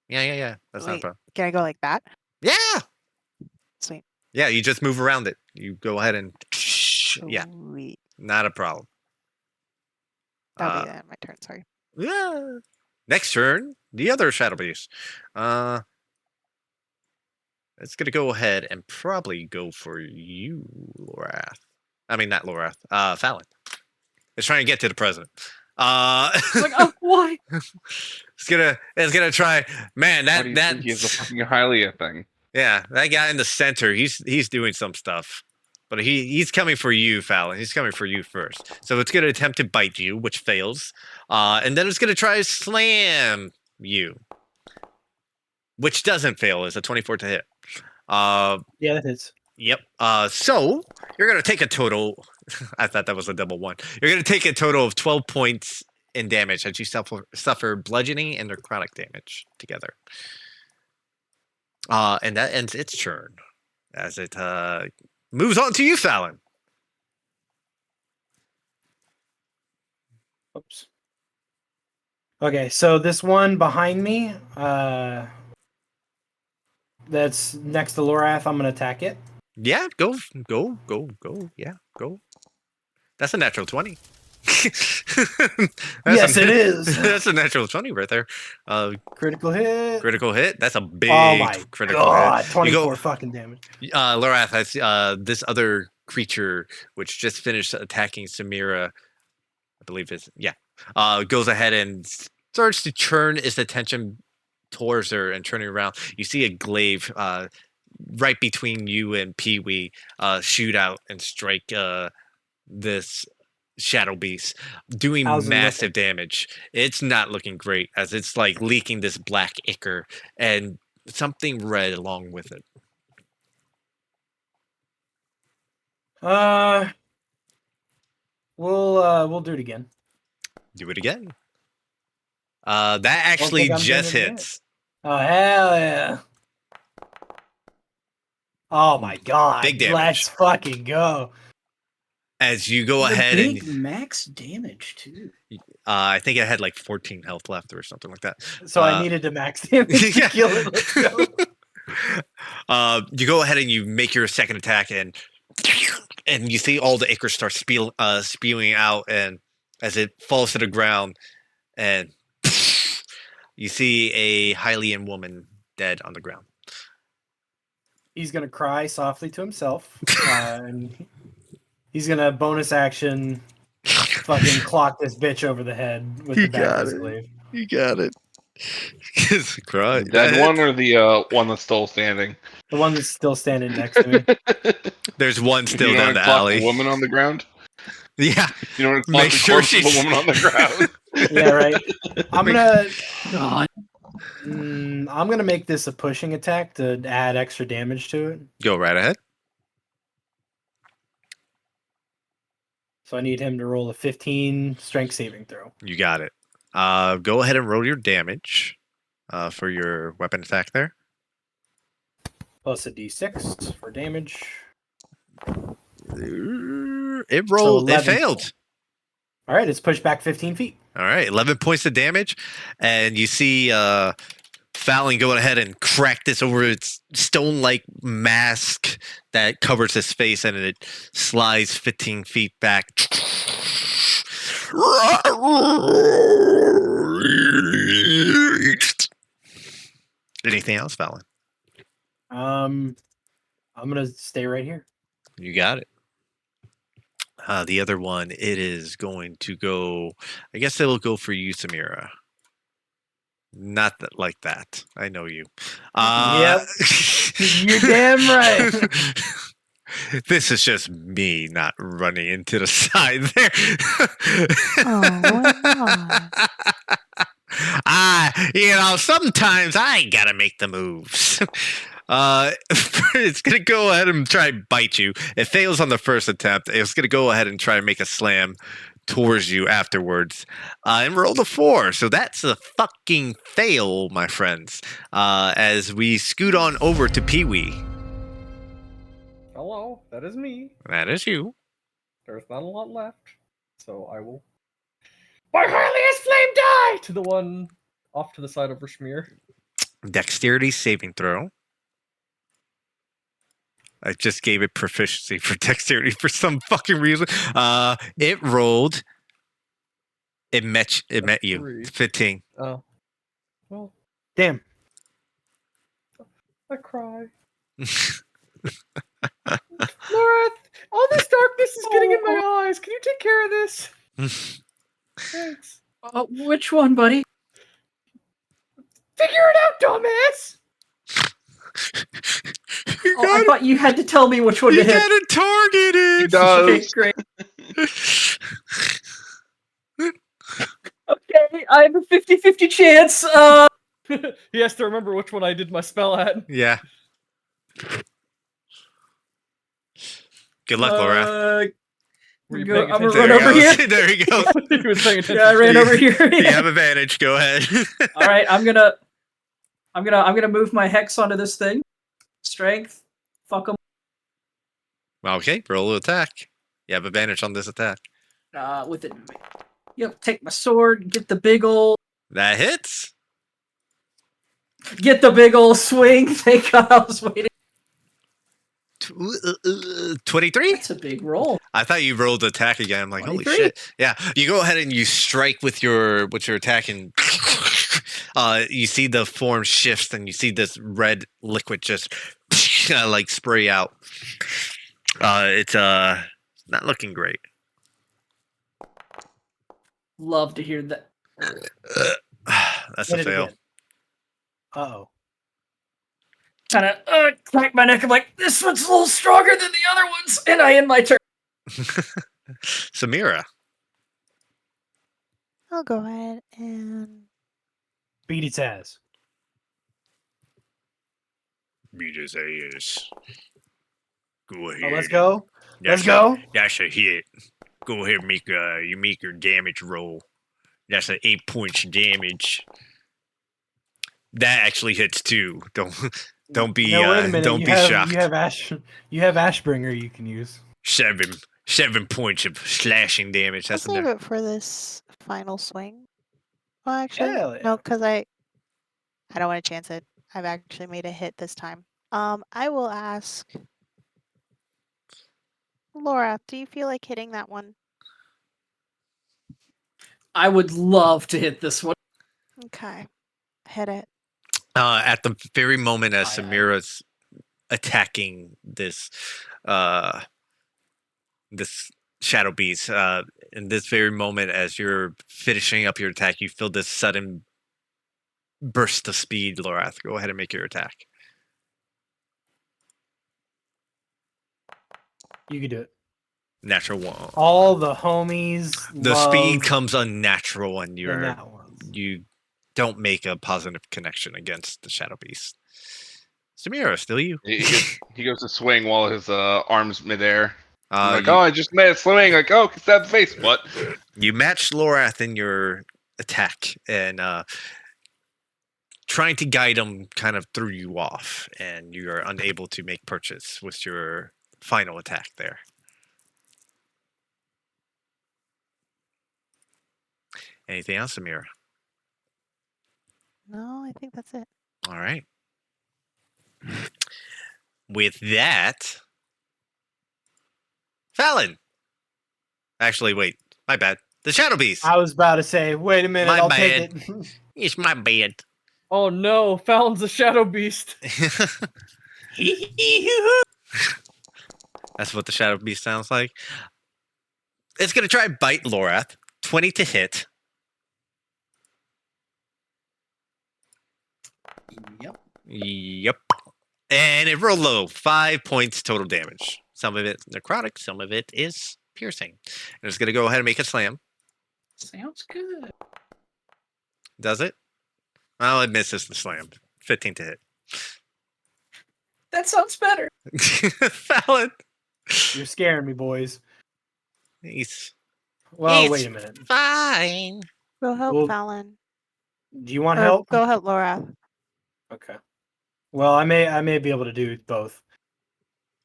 That's not a Wait, problem. can I go like that? Yeah. Sweet. Yeah, you just move around it. You go ahead and yeah. Sweet. Not a problem. That'll be that. My turn. Sorry. Yeah. Next turn, the other Shadow Beast. It's gonna go ahead and probably go for you, Lorath. I mean, not Lorath. Fallon. It's trying to get to the president. Like, oh, why? It's gonna try. Man, Why do you think he's a fucking Hylia thing? yeah, that guy in the center. He's doing some stuff, but he's coming for you, Fallon. He's coming for you first. So it's gonna attempt to bite you, which fails, and then it's gonna try to slam you, which doesn't fail. It's a 24 to hit. Yeah, that hits. Yep. So you're gonna take a total. I thought that was a double one. You're gonna take a total of 12 points in damage as you suffer bludgeoning and necrotic damage together. And that ends its turn as it moves on to you, Fallon. Oops. Okay, so this one behind me, that's next to Lorath, I'm gonna attack it. Yeah, go. Yeah, go. That's a natural 20. Yes, it is. That's a natural 20 right there. Critical hit. Critical hit. That's a big Oh my critical god, hit. 24 fucking damage. Lorath has this other creature which just finished attacking Samira. I believe it's goes ahead and starts to turn its attention towards her and turning around. You see a glaive right between you and Pee-wee shoot out and strike this shadow beast, doing How's it massive damage. It's not looking great as it's like leaking this black ichor and something red along with it. We'll do it again. Do it again. That actually think I'm just gonna do hits. Oh hell yeah. Oh my god. Big damage. Let's fucking go. As you go ahead big and max damage too. I think it had like 14 health left or something like that. So I needed to max damage to kill it. Let's go. You go ahead and you make your second attack and you see all the ichor start spewing out, and as it falls to the ground, and you see a Hylian woman dead on the ground. He's gonna cry softly to himself, and he's gonna bonus action fucking clock this bitch over the head with the back of his glaive. You got it. Cry. The dead one or the one that's still standing? The one that's still standing next to me. There's one still You down want the to clock alley. the woman on the ground? Yeah. You know, make sure she's the woman on the ground. Yeah, right. I'm gonna God. I'm gonna make this a pushing attack to add extra damage to it. Go right ahead. So I need him to roll a 15 strength saving throw. You got it. Go ahead and roll your damage for your weapon attack there. Plus a d6 for damage. It rolled. It 11 failed. All right, it's pushed back 15 feet. All right, 11 points of damage, and you see Fallon go ahead and crack this over its stone-like mask that covers his face, and it slides 15 feet back. Anything else, Fallon? I'm gonna stay right here. You got it. The other one, it is going to go. I guess it'll go for you, Samira. Not that, like that. I know you. Yep. You're damn right. This is just me not running into the side there. Sometimes I gotta make the moves. It's gonna go ahead and try and bite you. It fails on the first attempt. It's gonna go ahead and try and make a slam towards you afterwards, and rolled a 4. So that's a fucking fail, my friends. As we scoot on over to Pee-wee. Hello, that is me. That is you. There's not a lot left, so I will. My highliest flame die to the one off to the side over Schmear. Dexterity saving throw. I just gave it proficiency for dexterity for some fucking reason. It rolled. It met you. 3. 15. Oh. Well, Damn. I cry. Laura, all this darkness is getting in my eyes. Can you take care of this? Thanks. Which one, buddy? Figure it out, dumbass! I thought you had to tell me which one You to hit. got it targeted. He does. Okay, great. Okay, I have a 50-50 chance. He has to remember which one I did my spell at. Yeah. Good luck, Laura. Were you I'm paying gonna attention? run over here. There you go. He was paying attention. Yeah, I ran over here. You have advantage. Go ahead. All right, I'm gonna move my hex onto this thing. Strength. Fuck them. Okay, roll attack. You have advantage on this attack. With it. Yep. Take my sword. Get the big ol' That hits. swing. Thank God I was waiting. 23? That's a big roll. I thought you rolled attack again. I'm like, holy 23. shit. Yeah. You go ahead and you strike with your attack, and you see the form shifts, and you see this red liquid just like spray out. It's not looking great. Love to hear that. That's a fail. Uh-oh. Kind of crack my neck. I'm like, this one's a little stronger than the other ones, and I end my turn. Samira. I'll go ahead and Beat its ass. Beat his ass. Go ahead. Oh, let's go. That's Let's go. That's a hit. Go ahead, make your damage roll. That's an 8 points damage. That actually hits too. Don't be No, wait a minute. don't you be have, shocked. You have Ashbringer you can use. 7 points of slashing damage. I'll That's save enough. it for this final swing. Well, actually, Hell yeah. no, because I don't want to chance it. I've actually made a hit this time. I will ask Laura, do you feel like hitting that one? I would love to hit this one. Okay. Hit it. At the very moment as Aye, aye. Samira's attacking this this shadow beast, in this very moment as you're finishing up your attack, you feel this sudden burst of speed. Lorath, go ahead and make your attack. You can do it. Natural 1. All the homies. The speed comes unnatural, and you. you don't make a positive connection against the shadow beast. Samira, still you. He goes to swing while his arms midair. I'm like, You- oh, I just made a swing. Like, oh, stab the face. What? You match Lorath in your attack, and trying to guide him kind of threw you off, and you are unable to make purchase with your final attack there. Anything else, Amira? No, I think that's it. All right. With that, Fallon. Actually, wait. My bad. The Shadow Beast. I was about to say, wait a minute, My I'll bad. take it. It's my bad. Oh no, Fallon's a shadow beast. That's what the Shadow Beast sounds like. It's going to try and bite Lorath. 20 to hit. Yep. Yep. And it rolled low. 5 points total damage. Some of it necrotic, some of it is piercing. And it's going to go ahead and make a slam. Sounds good. Does it? Well, it misses the slam. 15 to hit. That sounds better. Fallon. You're scaring me, boys. He's Well, It's wait a minute. fine. Go help Well, Fallon. Do you want Or help? Go help Laura. Okay. Well, I may be able to do both.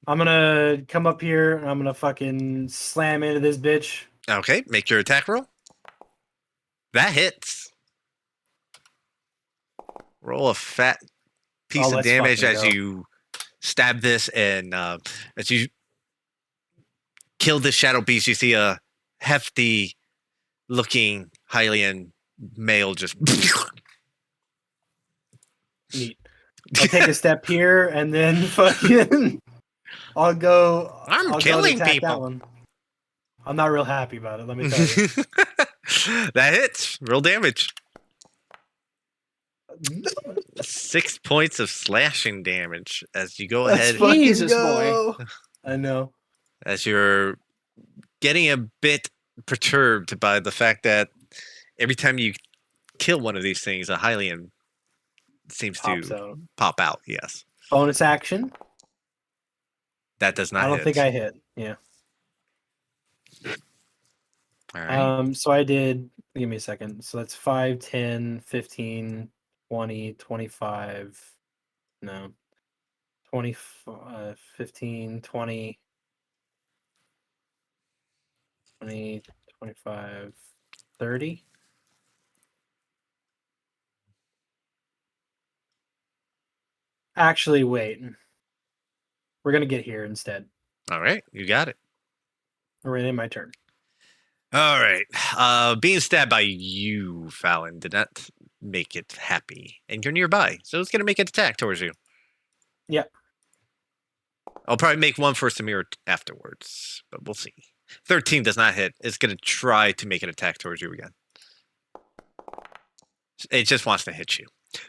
I'm gonna come up here and I'm gonna fucking slam into this bitch. Okay, make your attack roll. That hits. Roll a fat piece Oh, of let's damage fucking as go. you stab this, and as you kill this shadow beast, you see a hefty looking Hylian male just Neat. I'll take a step here and then fucking I'll go. I'm I'll go to killing attack people. That one. I'm not real happy about it. Let me tell you. That hits. Real damage. 6 points of slashing damage as you go Let's ahead. fucking Jesus, go. I know. As you're getting a bit perturbed by the fact that every time you kill one of these things, a Hylian seems Pops to out. pop out. Yes. Bonus action. That does not I don't hit. think I hit. Yeah. All right. So I did. Give me a second. So that's 5, 10, 15, 20, 25. No. 25, 15, 20, 20, 25, 30. Actually, wait. We're going to get here instead. All right. You got it. We're in my turn. All right. Being stabbed by you, Fallon, did not make it happy. And you're nearby. So it's going to make an attack towards you. Yeah. I'll probably make one for Samir afterwards, but we'll see. 13 does not hit. It's going to try to make an attack towards you again. It just wants to hit you.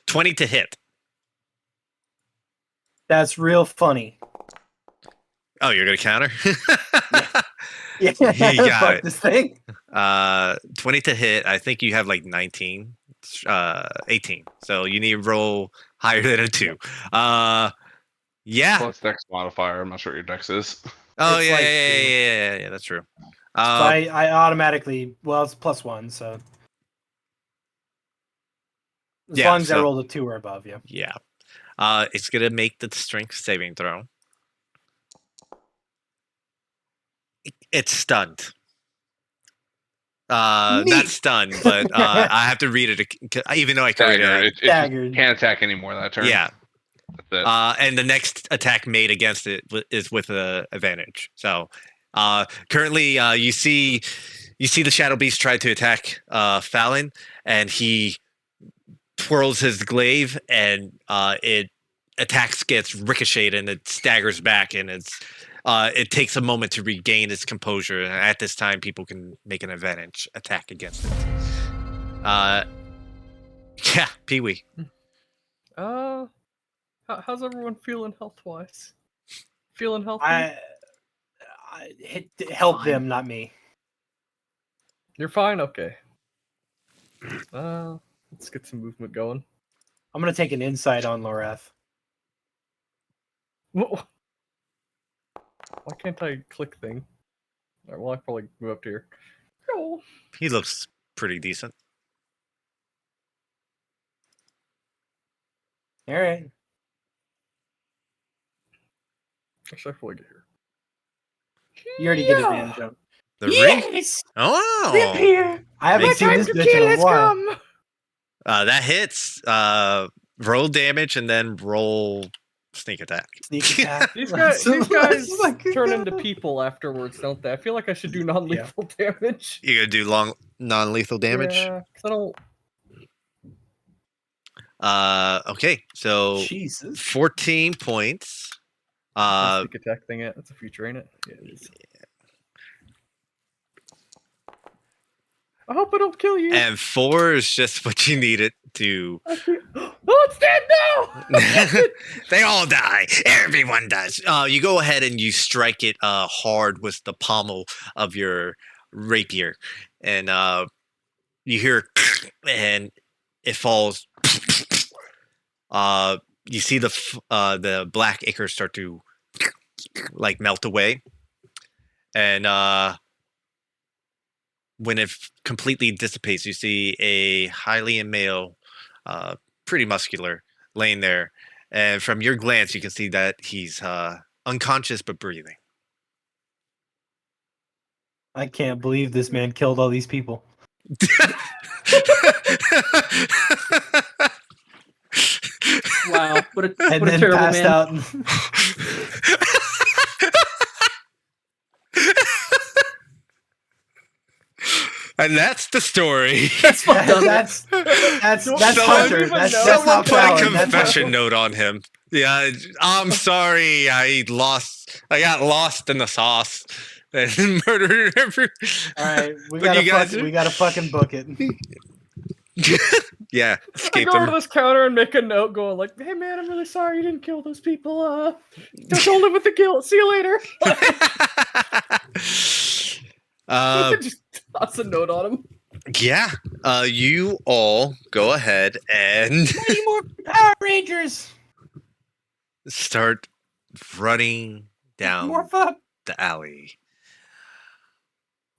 20 to hit. That's real funny. Oh, you're going to counter? Yeah. You got Fuck it. this thing. 20 to hit. I think you have like 19. 18. So you need to roll higher than a 2. Yeah. Plus dex modifier. I'm not sure what your dex is. Oh, It's yeah, like yeah, that's true. So I automatically, well, it's +1, so. As Yeah, long as I so- rolled a 2 or above, yeah. Yeah. It's going to make the strength saving throw. It's stunned. Not Neat. stunned, but I have to read it, even though I can read Staggered. it. It just Staggered. can't attack anymore that turn. Yeah. That's it. And the next attack made against it is with an advantage. So currently, you see the Shadow Beast try to attack Fallon, and he twirls his glaive, and it attacks, gets ricocheted, and it staggers back, and it takes a moment to regain its composure. And at this time, people can make an advantage attack against it. Yeah, Pee-wee. How's everyone feeling health-wise? Feeling healthy? Help Fine. them, not me. You're fine? Okay. Let's get some movement going. I'm going to take an insight on Loreth. Why can't I click thing? Alright, well, I can probably move up to here. Oh. He looks pretty decent. All right. Actually, I probably get here. You already get advantage on. The ring? Yes! Oh, Here! I haven't My seen time this to bitch kill in a has while. come! that hits. Roll damage and then roll sneak attack. Sneak attack. These guys Fucking turn go. into people afterwards, don't they? I feel like I should do non-lethal damage. You gonna do long non-lethal damage? Yeah, 'cause I don't. Okay, so Jesus. 14 points. Sneak attack thing. That's a feature, ain't it? Yeah, it is. I hope I don't kill you. And 4 is just what you needed to. Oh, it's dead now! They all die. Everyone does. You go ahead and you strike it hard with the pommel of your rapier, and you hear, and it falls. You see the black ichor start to like melt away, and when it completely dissipates, you see a Hylian male, pretty muscular, laying there. And from your glance, you can see that he's unconscious but breathing. I can't believe this man killed all these people. Wow, what a And what a then terrible passed man. out. And that's the story. That's fucked up. That's Someone- Hunter. That's Someone not put a Fallon. That's confession note on him. Yeah, I'm sorry. I got lost in the sauce and murdered every. All right, we But you guys- gotta fucking book it. Yeah, I escape go over them. to this counter and make a note going like, hey man, I'm really sorry you didn't kill those people. Don't live with the guilt. See you later. Just toss a note on him. Yeah. You all go ahead and Need more Power Rangers. start running down More fuck. the alley,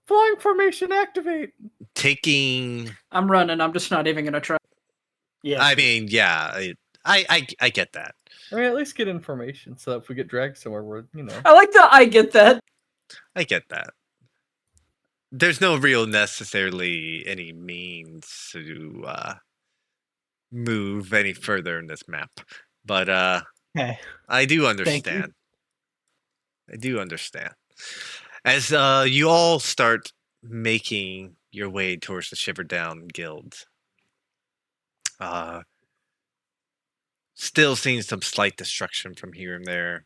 Flying formation activate. taking. I'm running. I'm just not even gonna try. Yeah. I mean, yeah, I get that. I mean, at least get information so that if we get dragged somewhere, we're, you know. I like that. I get that. I get that. There's no real necessarily any means to move any further in this map, but Okay. I do you. understand. I do understand. As you all start making your way towards the Shiver Down Guild, still seeing some slight destruction from here and there.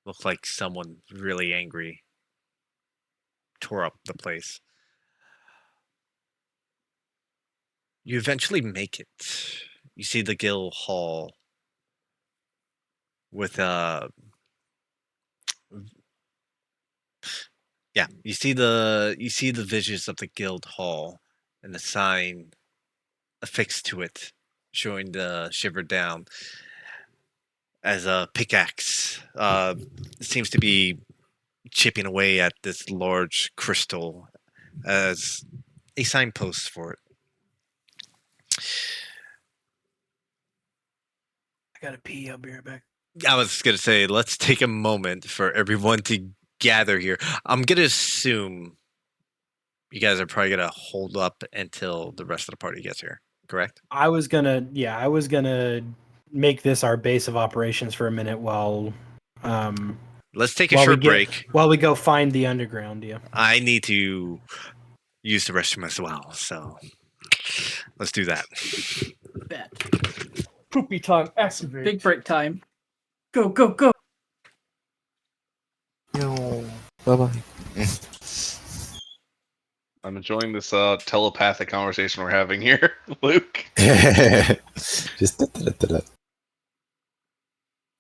Looked like someone really angry tore up the place. You eventually make it. You see the Guild Hall with yeah, you see the visions of the Guild Hall and the sign affixed to it showing the Shiver Down as a pickaxe seems to be chipping away at this large crystal as a signpost for it. I gotta pee. I'll be right back. I was gonna say, let's take a moment for everyone to gather here. I'm gonna assume you guys are probably gonna hold up until the rest of the party gets here, correct? I was gonna make this our base of operations for a minute while Let's take a While we short get- break. while we go find the underground. Yeah. I need to use the restroom as well, so let's do that. Bet. Poopy time activate. Big break time. Go, go, go. No. Bye-bye. I'm enjoying this telepathic conversation we're having here, Luke. Just da-da-da-da-da.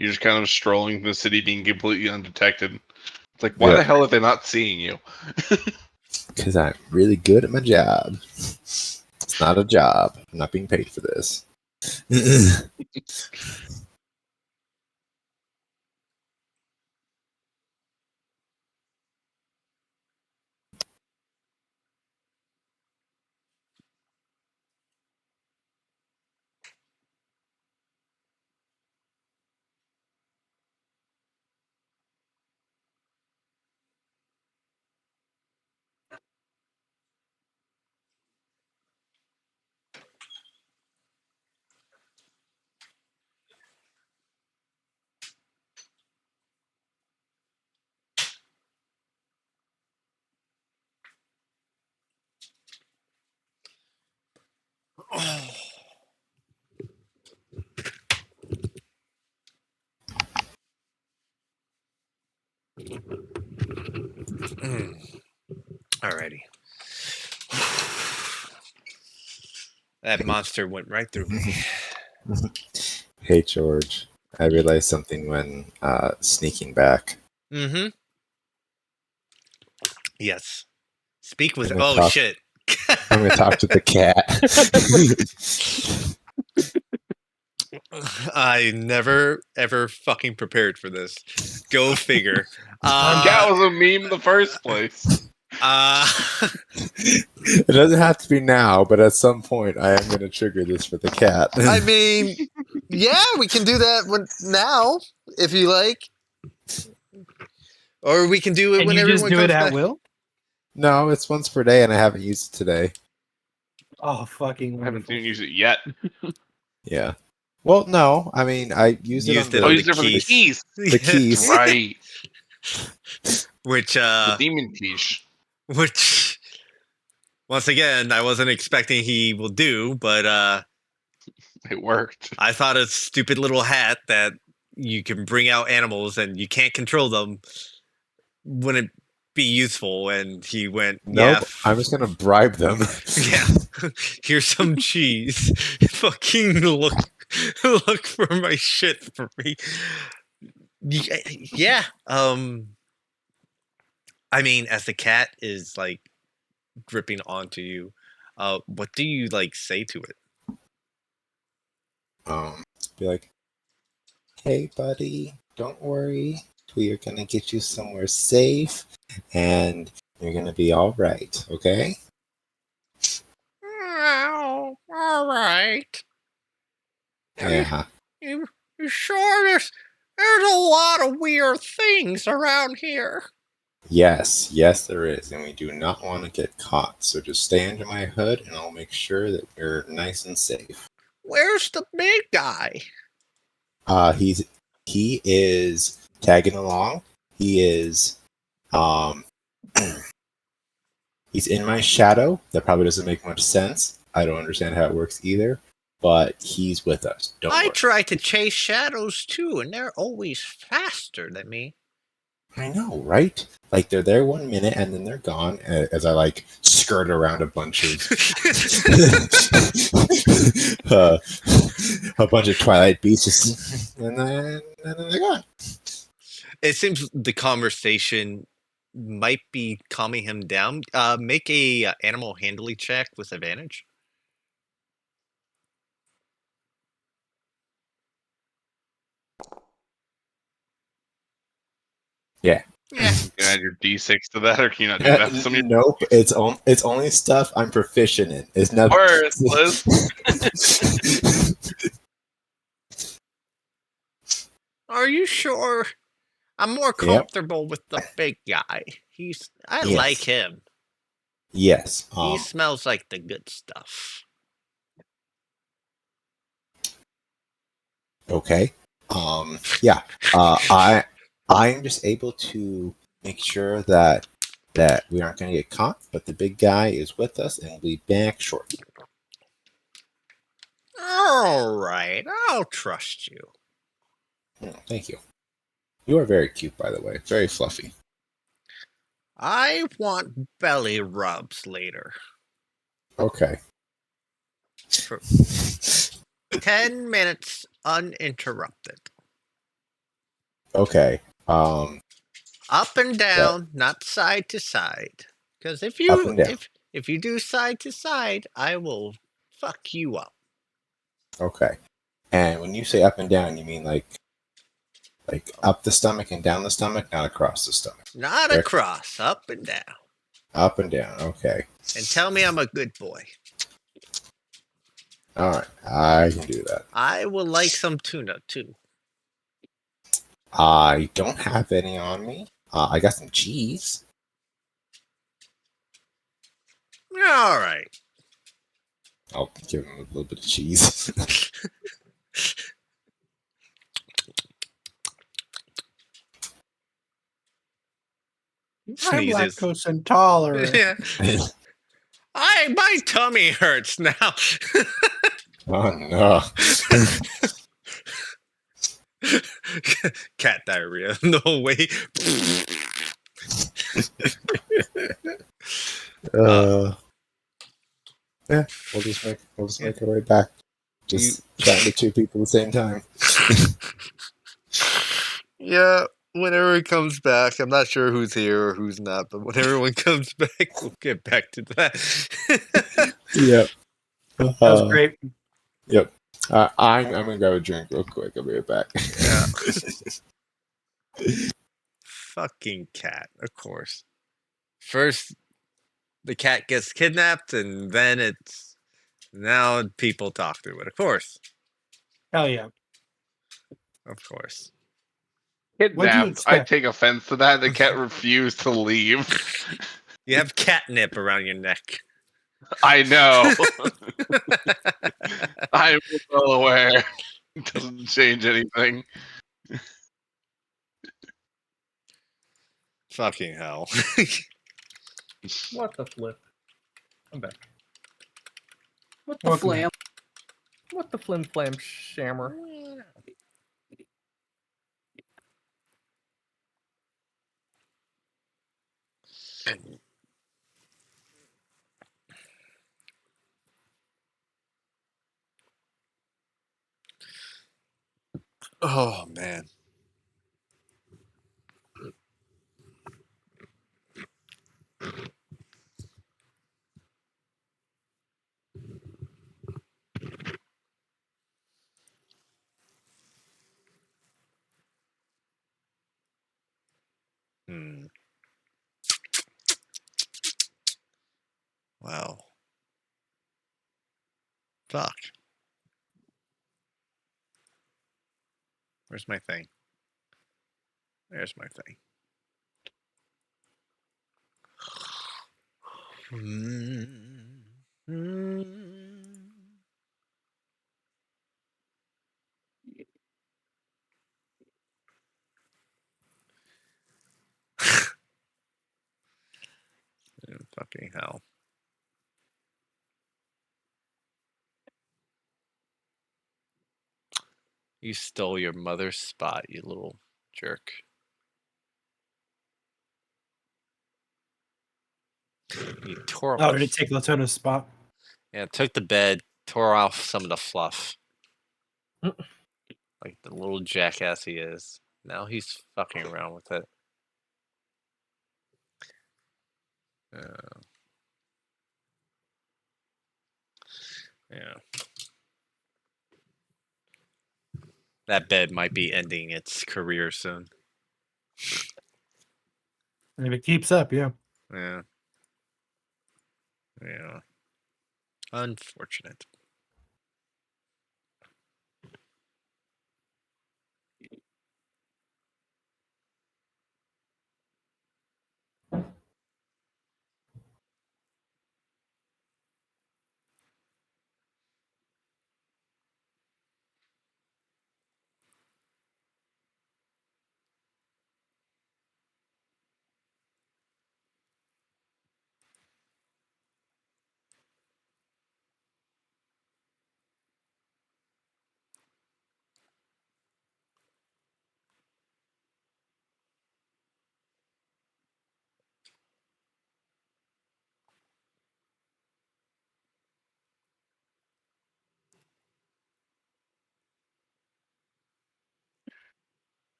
You're just kind of strolling through the city, being completely undetected. It's like, why Yeah. the hell are they not seeing you? Because I'm really good at my job. It's not a job. I'm not being paid for this. Alrighty. That monster went right through me. Hey, George. I realized something when sneaking back. Mm-hmm. Yes. Speak with. I'm gonna Oh talk- shit. I'm going to talk to the cat. I never ever fucking prepared for this. Go figure. That was a meme in the first place. It doesn't have to be now, but at some point I am going to trigger this for the cat. I mean, yeah, we can do that now if you like, or we can do it And when you everyone just do comes it at back. will? No, it's once per day, and I haven't used it today. Oh, fucking I haven't wonderful. seen you use it yet. Yeah. Well, no. I mean, I used it on Used it the, Oh, on he's there for the keys. the keys. Right. Which The demon quiche. which once again I wasn't expecting he will do, but It worked. I thought a stupid little hat that you can bring out animals and you can't control them wouldn't be useful, and he went, Nope. yeah, I'm just gonna bribe them. yeah, here's some cheese. Fucking look for my shit for me. Yeah. I mean, as the cat is like dripping onto you, what do you like say to it? Be like, hey, buddy, don't worry. We are gonna get you somewhere safe, and you're gonna be all right. Okay? Oh, all right. Yeah. You sure there's a lot of weird things around here? Yes, yes, there is, and we do not want to get caught. So just stay under my hood, and I'll make sure that you're nice and safe. Where's the big guy? He is tagging along. He is he's in my shadow. That probably doesn't make much sense. I don't understand how it works either, but he's with us. Don't I worry. try to chase shadows too, and they're always faster than me. I know, right? Like they're there 1 minute and then they're gone. As I like skirt around a bunch of a bunch of Twilight beasts, and then they're gone. It seems the conversation might be calming him down. Make a animal handling check with advantage. Yeah. Yeah. Can you add your D6 to that, or can you not do that? Some of your Nope, it's only stuff I'm proficient in. It's nothing. worthless. Are you sure? I'm more Yep. comfortable with the big guy. I Yes. like him. Yes. He smells like the good stuff. Okay. Yeah. I'm just able to make sure that we aren't going to get caught, but the big guy is with us and will be back shortly. All right, I'll trust you. Thank you. You are very cute, by the way. Very fluffy. I want belly rubs later. Okay. For 10 minutes uninterrupted. Okay. Up and down, not side to side. Because if Up and down. if you do side to side, I will fuck you up. Okay. And when you say up and down, you mean like up the stomach and down the stomach, not across the stomach. Not Correct. across, up and down. Up and down. Okay. And tell me I'm a good boy. All right. I can do that. I will like some tuna too. I don't have any on me. I got some cheese. All right. I'll give him a little bit of cheese. I'm Sneezes. lactose intolerant. Yeah. My tummy hurts now. Oh no. Cat diarrhea. No way. Yeah, we'll just make our way back. Just chatting to two people at the same time. Yeah, when everyone comes back, I'm not sure who's here or who's not, but when everyone comes back, we'll get back to that. Yep. That was great. Yep. I'm gonna grab a drink real quick. I'll be right back. Yeah. Fucking cat, of course. First, the cat gets kidnapped, and then now people talk to it. Of course. Hell yeah. Of course. What'd you Kidnapped. I expect? take offense to that. The cat refused to leave. You have catnip around your neck. I know. I'm well aware. Doesn't change anything. Fucking hell. What the flip? I'm back. What the Welcome flam? What the flim flam shammer? Oh man. Hmm. Wow. Fuck. Where's my thing? There's my thing. Fucking hell. You stole your mother's spot, you little jerk. You tore up Oh, the did it take Latona's spot? Yeah, took the bed, tore off some of the fluff. Like the little jackass he is. Now he's fucking around with it. Yeah. That bed might be ending its career soon. And if it keeps up, yeah. Yeah. Yeah. Unfortunate.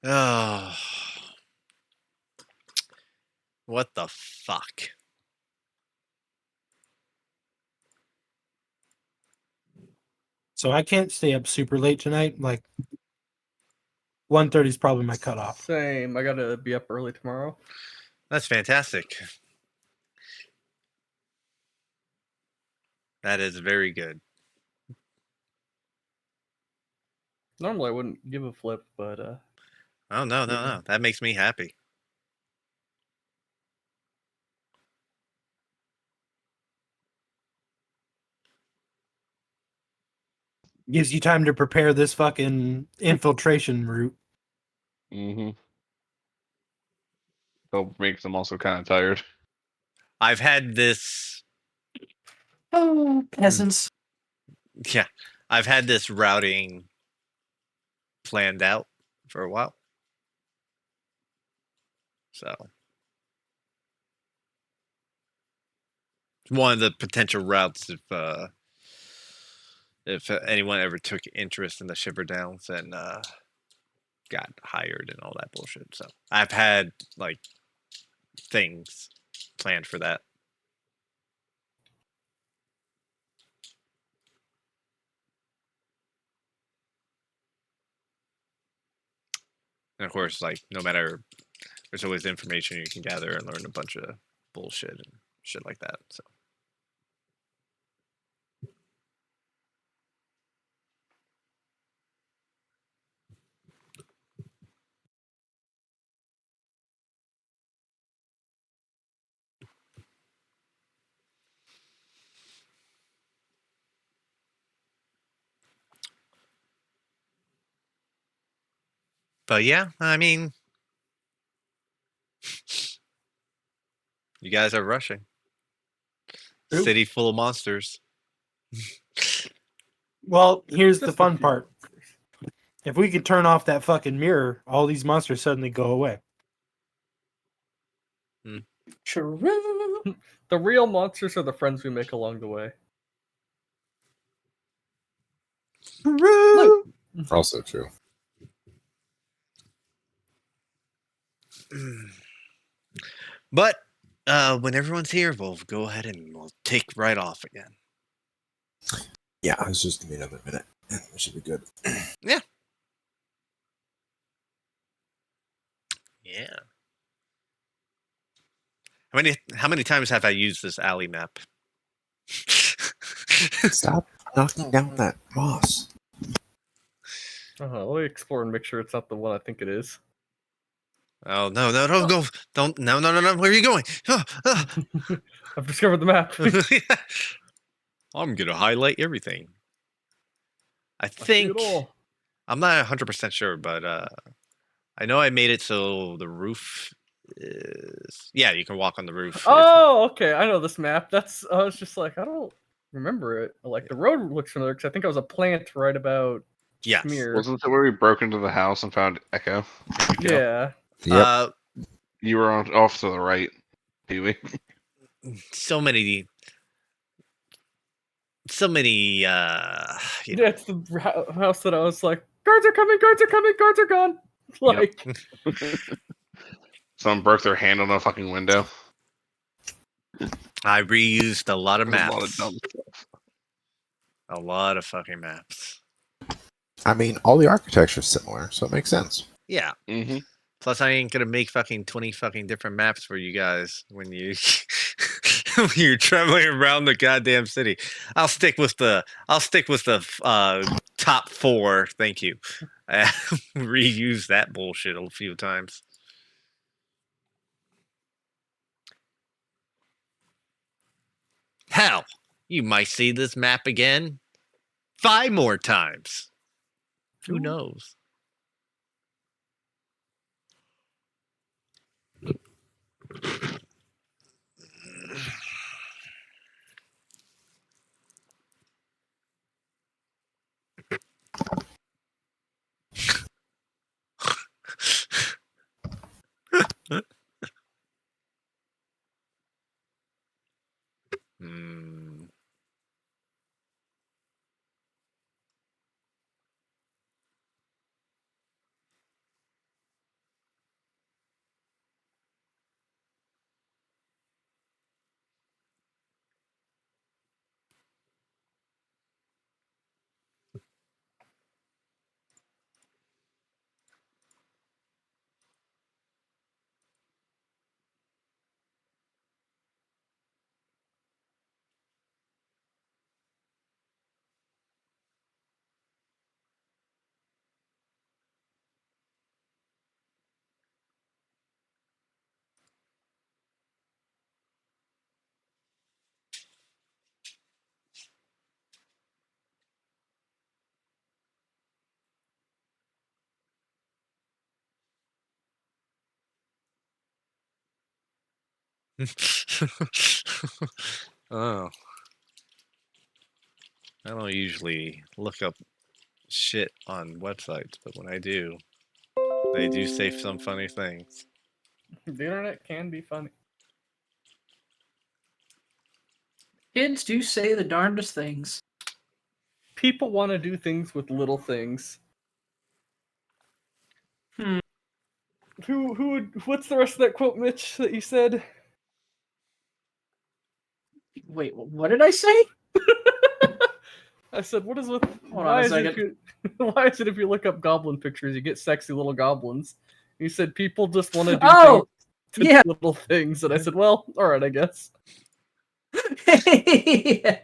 Oh. What the fuck? So I can't stay up super late tonight. Like 1:30 is probably my cutoff. Same. I gotta be up early tomorrow. That's fantastic. That is very good. Normally I wouldn't give a flip, but Oh no, no, Yeah. no. That makes me happy. Gives you time to prepare this fucking infiltration route. Mm-hmm. So makes them also kind of tired. I've had this Oh, peasants. yeah. I've had this routing planned out for a while. So one of the potential routes if anyone ever took interest in the Shiver Downs and got hired and all that bullshit. So I've had like things planned for that. And of course, like no matter, there's always information you can gather and learn a bunch of bullshit and shit like that. So. But yeah, I mean, you guys are rushing. Oop. City full of monsters. Well, here's the Just a fun few part. monsters. If we could turn off that fucking mirror, all these monsters suddenly go away. True. The real monsters are the friends we make along the way. True. Also true. But when everyone's here, we'll go ahead and we'll take right off again. Yeah, it's just gonna be another minute. It should be good. Yeah. How many times have I used this alley map? Stop knocking down that moss. Let me explore and make sure it's not the one I think it is. Oh no, don't no. Where are you going? I've discovered the map. I'm gonna highlight everything. I I see think it all. I'm not 100% sure, but I know I made it so the roof is. Yeah, you can walk on the roof. Oh, okay. I know this map. I was just like, I don't remember it. Like the road looks familiar because I think I was a plant right about Yes. Smear. Wasn't that where we broke into the house and found Echo? Yeah. Yep. You were off to the right, Pee-wee. So many. You know. Yeah, it's the house that I was like, guards are coming, guards are coming, guards are gone. Like, Someone broke their hand on a fucking window. I reused a lot of There's maps. a lot of dumb stuff. A lot of fucking maps. I mean, all the architecture is similar, so it makes sense. Yeah. Mm-hmm. Plus, I ain't gonna make fucking 20 fucking different maps for you guys when you when you're traveling around the goddamn city. I'll stick with the top 4. Thank you. Reuse that bullshit a few times. Hell, you might see this map again 5 more times. Who knows? Hmm. Oh. I don't usually look up shit on websites, but when I do, they do say some funny things. the internet can be funny. Kids do say the darndest things. People want to do things with little things. Who would? What's the rest of that quote, Mitch, that you said? Wait, what did I say? I said, what is with... Hold on why a is it second. why is it if you look up goblin pictures, you get sexy little goblins? You said people just want to do Oh, things to yeah. do little things, and I said, well, all right, I guess. Yeah.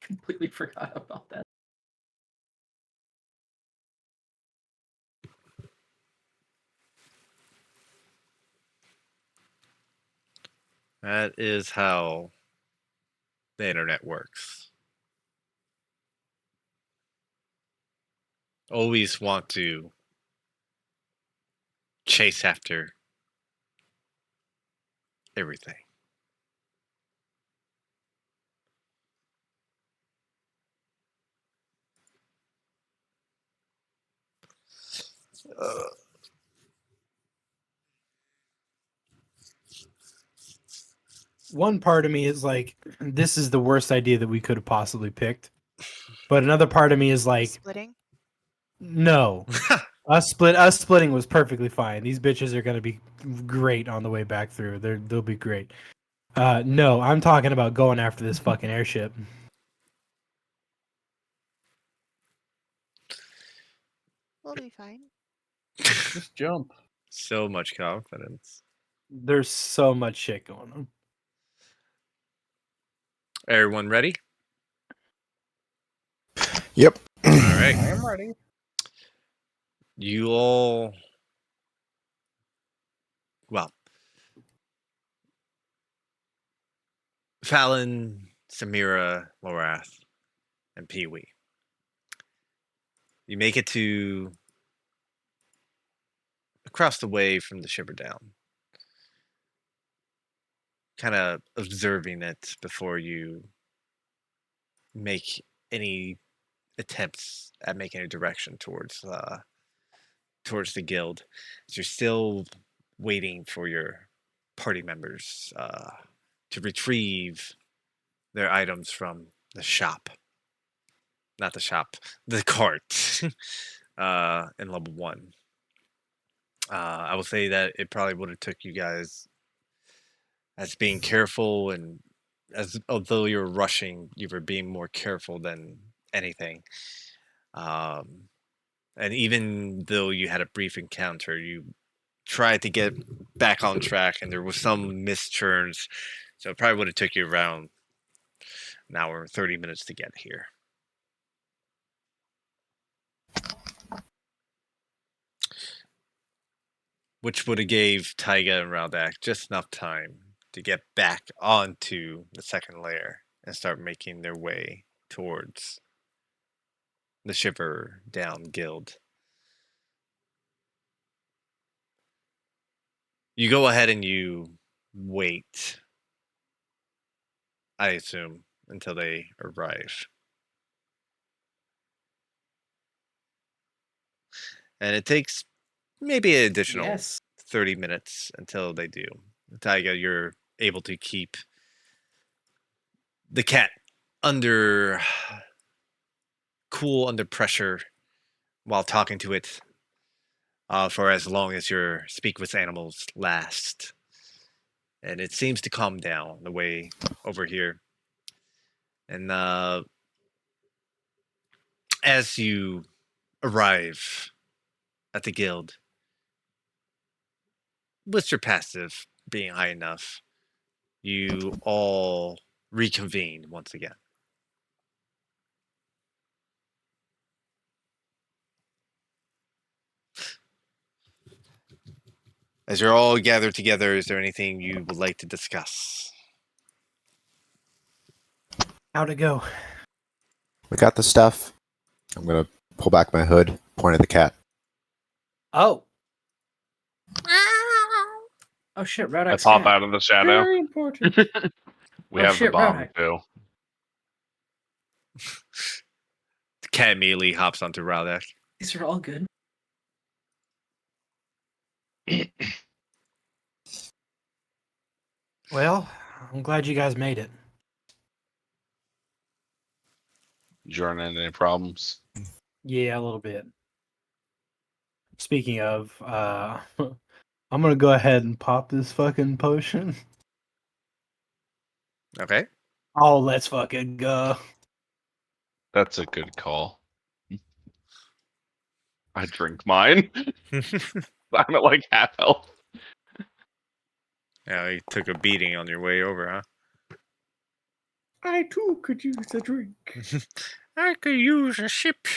Completely forgot about that. That is how the internet works. Always want to chase after everything. One part of me is like, this is the worst idea that we could have possibly picked. But another part of me is like, Splitting. no. Us splitting was perfectly fine. These bitches are gonna be great on the way back through. They'll be great. No, I'm talking about going after this fucking airship. We'll be fine. Just jump. So much confidence. There's so much shit going on. Everyone ready? Yep. All right. I am ready. You all. Well, Fallon, Samira, Lorath, and Pee Wee. You make it to across the way from the Shiver Down, kind of observing it before you make any attempts at making a direction towards the guild. As you're still waiting for your party members to retrieve their items from the shop. Not the shop, the cart in level 1. I will say that it probably would have took you guys as being careful, and as although you were rushing, you were being more careful than anything. And even though you had a brief encounter, you tried to get back on track, and there was some mischurns, so it probably would have took you around an hour and 30 minutes to get here. Which would have gave Taiga and Raldak just enough time to get back onto the second layer and start making their way towards the Shiver Down Guild. You go ahead and you wait, I assume, until they arrive. And it takes maybe an additional Yes. 30 minutes until they do. Taiga, you're able to keep the cat under cool under pressure while talking to it for as long as your speak with animals last. And it seems to calm down the way over here. And as you arrive at the guild, with your passive being high enough, you all reconvene once again. As you're all gathered together, is there anything you would like to discuss? How'd it go? We got the stuff. I'm gonna pull back my hood, point at the cat. Oh. Oh shit, I Rodak's pop cat. out of the shadow. Very important. We Oh, have the shit, bomb Rodak. too. The cat immediately hops onto Raldak. These are all good. Well, I'm glad you guys made it. Did you run into any problems? Yeah, a little bit. Speaking of, I'm gonna go ahead and pop this fucking potion. Okay. Oh, let's fucking go. That's a good call. I drink mine. I'm at like half health. Yeah, you took a beating on your way over, huh? I too could use a drink. I could use a sip.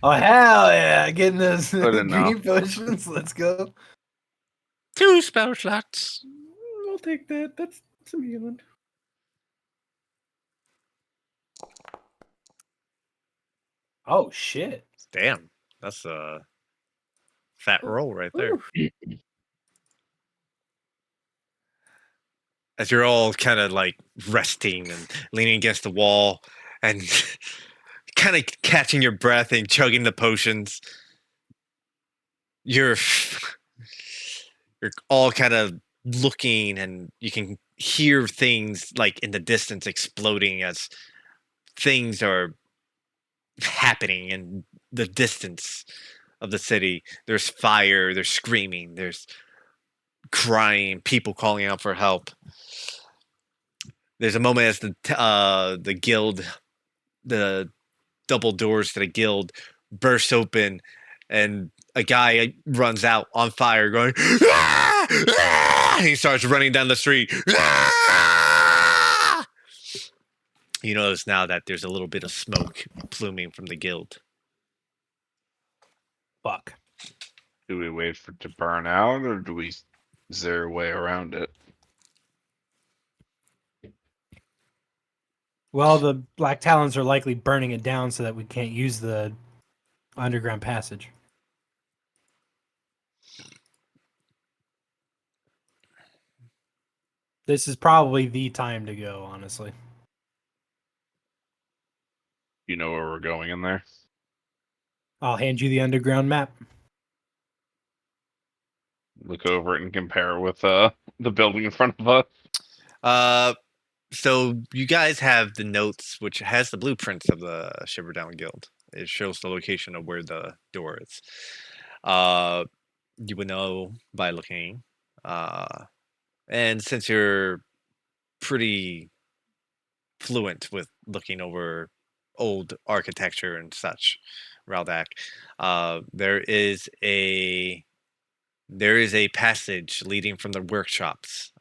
Oh hell yeah! Getting those Good enough. green potions. Let's go. 2 spell slots. I'll take that. That's some healing. Oh shit! Damn, that's a fat roll right there. Ooh. As you're all kind of like resting and leaning against the wall and kind of catching your breath and chugging the potions, you're all kind of looking, and you can hear things like in the distance exploding as things are happening in the distance of the city. There's fire, there's screaming, there's crying, people calling out for help. There's a moment as the guild, the double doors to the guild burst open, and a guy runs out on fire going, "Ah! Ah!" And he starts running down the street. "Ah!" You notice now that there's a little bit of smoke pluming from the guild. Fuck. Do we wait for it to burn out, or do we? Is there a way around it? Well, the Black Talons are likely burning it down so that we can't use the underground passage. This is probably the time to go, honestly. You know where we're going in there? I'll hand you the underground map. Look over it and compare it with the building in front of us. So you guys have the notes, which has the blueprints of the Shiverdown Guild. It shows the location of where the door is. You would know by looking. And since you're pretty fluent with looking over old architecture and such, Raldak, there is a passage leading from the workshops,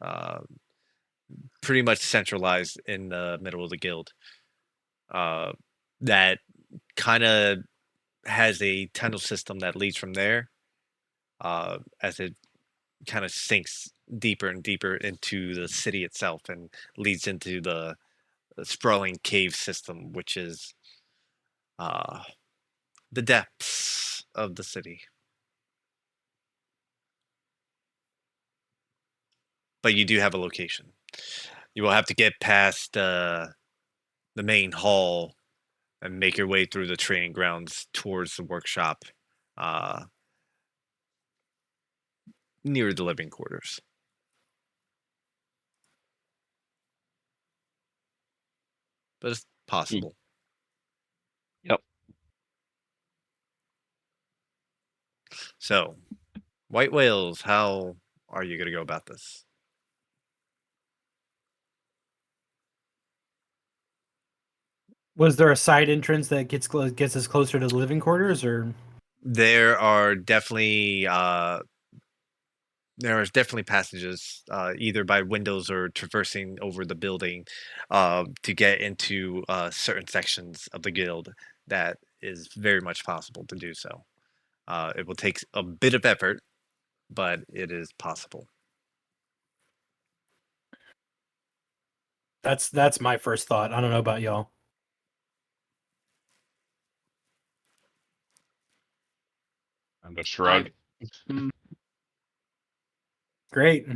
pretty much centralized in the middle of the guild. That kind of has a tunnel system that leads from there, as it kind of sinks deeper and deeper into the city itself and leads into the sprawling cave system, which is the depths of the city. But you do have a location. You will have to get past the main hall and make your way through the training grounds towards the workshop, near the living quarters. But it's possible. Yep. So, White Whales, how are you going to go about this? Was there a side entrance that gets us closer to the living quarters, or There are definitely passages, either by windows or traversing over the building, to get into certain sections of the guild. That is very much possible to do so. It will take a bit of effort, but it is possible. that's my first thought. I don't know about y'all. And a shrug. Great.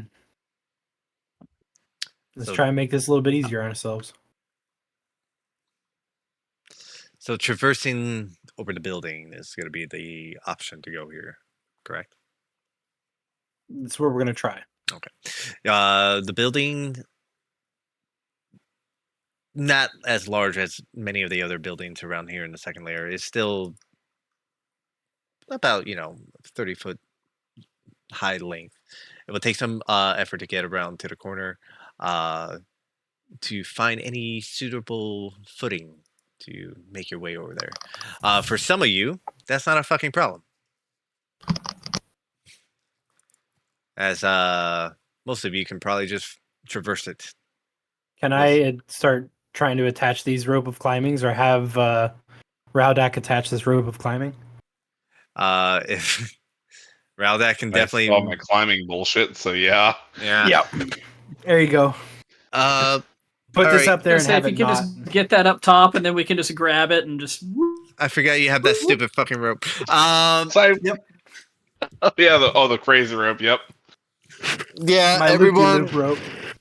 Let's So- try and make this a little bit easier on ourselves. So traversing over the building is going to be the option to go here, correct? That's what we're gonna try. The building, not as large as many of the other buildings around here in the second layer, is still about 30 foot high length. It will take some effort to get around to the corner to find any suitable footing to make your way over there. For some of you, that's not a fucking problem. As most of you can probably just traverse it. Can I start trying to attach these rope of climbings, or have Raudak attach this rope of climbing? If Raldak can I definitely, saw my climbing bullshit, so yeah. yeah. Yep. There you go. Put this alright. up there and Say have if you it can not. just get that up top, and then we can just grab it and just. I forgot you have that stupid fucking rope. So I, Yep. Oh yeah, the crazy rope. Yep. Yeah, My loop rope.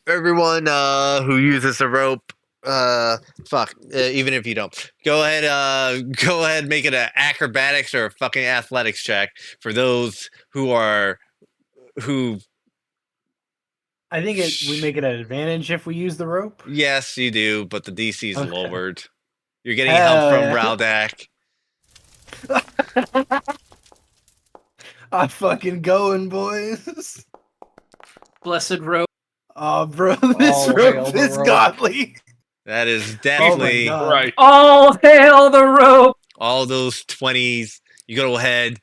everyone who uses a rope, even if you don't, go ahead, make it an acrobatics or a fucking athletics check for those who I think we make it an advantage if we use the rope. yes, you do, but the DC is Okay. lowered. You're getting help from Raldak. I'm fucking going, boys. Blessed rope. Oh, bro, this All hail rope the is rope. godly. That is Oh my definitely god. Right. All hail the rope. all those 20s. You go ahead.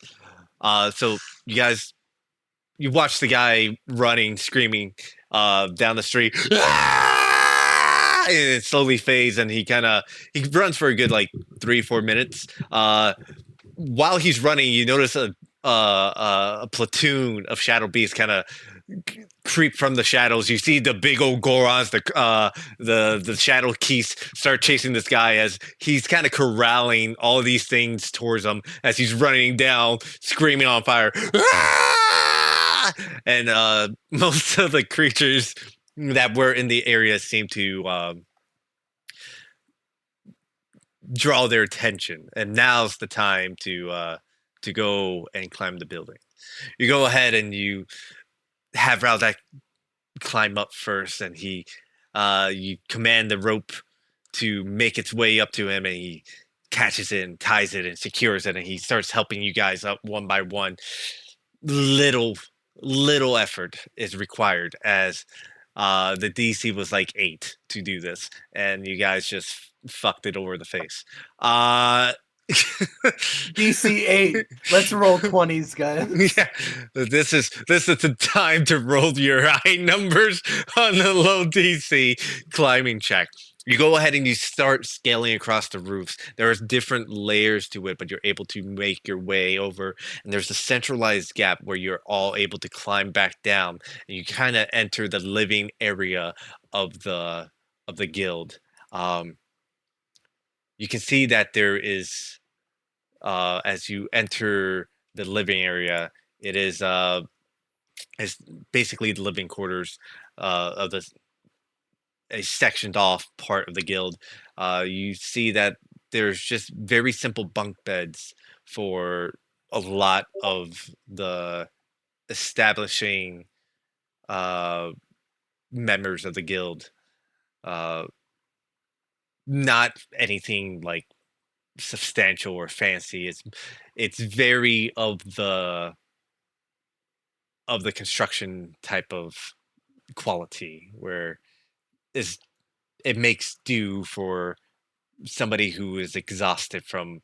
So you guys, you watch the guy running, screaming down the street. "Ah!" And it slowly fades, and he runs for a good like 3-4 minutes. While he's running, you notice a platoon of shadow beasts kind of creep from the shadows. You see the big old Gorons, the shadow keys start chasing this guy as he's kind of corralling all of these things towards him as he's running down, screaming on fire. "Ah!" And most of the creatures that were in the area seem to draw their attention, and now's the time to go and climb the building. You go ahead and you have Raldak climb up first, and you command the rope to make its way up to him, and he catches it and ties it and secures it, and he starts helping you guys up one by one. Little effort is required as the DC was like 8 to do this, and you guys just fucked it over the face. DC 8. Let's roll 20s, guys. Yeah, this is the time to roll your high numbers on the low DC climbing check. You go ahead and you start scaling across the roofs. There's different layers to it, but you're able to make your way over. And there's a centralized gap where you're all able to climb back down, and you kind of enter the living area of the guild. You can see that there is, as you enter the living area, it is basically the living quarters of a sectioned off part of the guild. You see that there's just very simple bunk beds for a lot of the establishing members of the guild. Not anything like substantial or fancy. It's very of the construction type of quality where it makes do for somebody who is exhausted from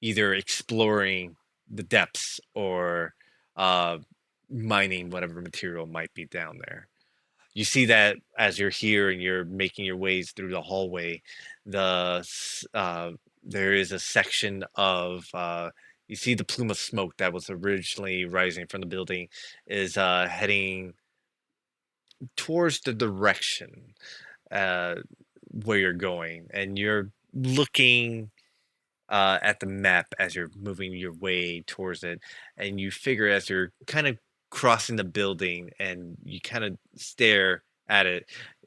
either exploring the depths or mining whatever material might be down there. You see that as you're here and you're making your ways through the hallway, there is a section of you see the plume of smoke that was originally rising from the building is heading towards the direction where you're going, and you're looking at the map as you're moving your way towards it, and you figure as you're kind of crossing the building and you kind of stare at it,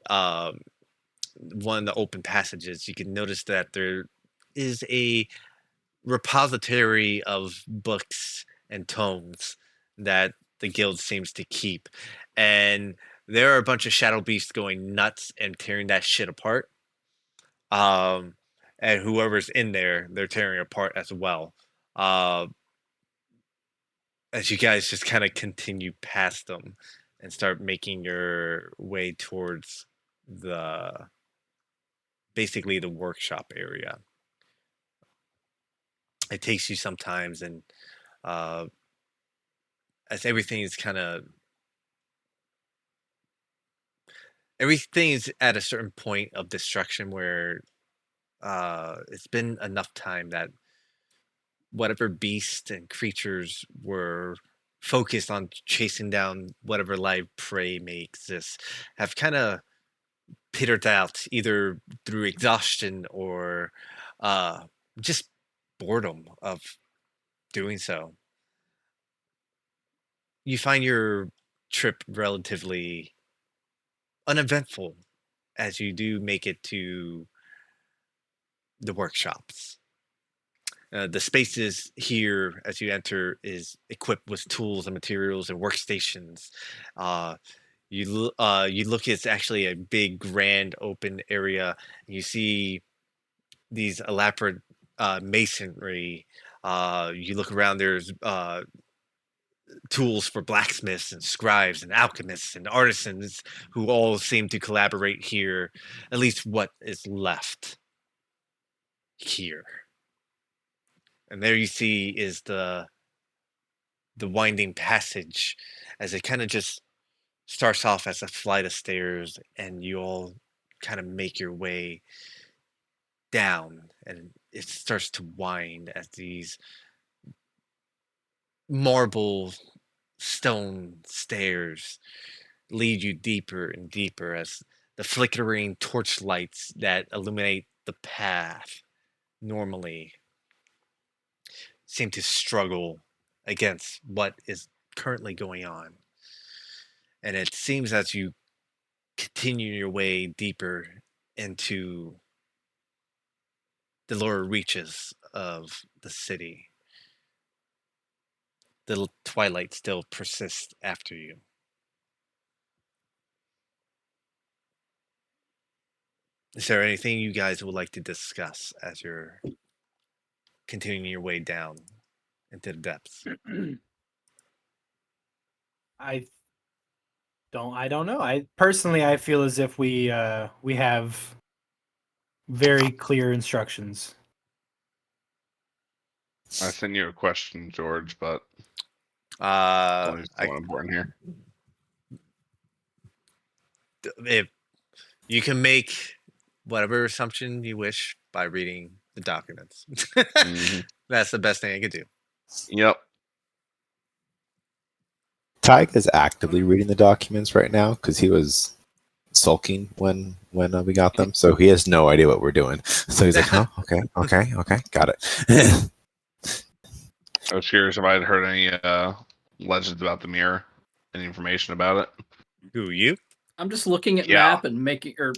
one of the open passages, you can notice that there is a repository of books and tomes that the guild seems to keep, and there are a bunch of shadow beasts going nuts and tearing that shit apart. And whoever's in there, they're tearing apart as well. as you guys just kind of continue past them and start making your way towards the basically the workshop area. It takes you sometimes, and as everything is everything is at a certain point of destruction where it's been enough time that whatever beasts and creatures were focused on chasing down whatever live prey may exist have kind of petered out either through exhaustion or just boredom of doing so. You find your trip relatively uneventful as you do make it to the workshops. The spaces here, as you enter, is equipped with tools and materials and workstations. You look, it's actually a big, grand, open area. You see these elaborate masonry. You look around, there's tools for blacksmiths and scribes and alchemists and artisans who all seem to collaborate here, at least what is left here. And there you see is the winding passage, as it kind of just starts off as a flight of stairs, and you all kind of make your way down, and it starts to wind as these marble stone stairs lead you deeper and deeper as the flickering torchlights that illuminate the path normally seem to struggle against what is currently going on. And it seems as you continue your way deeper into the lower reaches of the city, the twilight still persists after you. Is there anything you guys would like to discuss as you're continuing your way down into the depths? I don't know. I personally I feel as if we have very clear instructions. I sent you a question, George, but it's I, not important here. if you can make whatever assumption you wish by reading the documents. Mhm. That's the best thing I could do. Yep. Tyke is actively reading the documents right now because he was sulking when we got them, so he has no idea what we're doing. So he's like, "Oh, okay, got it." I was curious if I'd heard any legends about the mirror, any information about it. Who, you? I'm just looking at Yeah. map and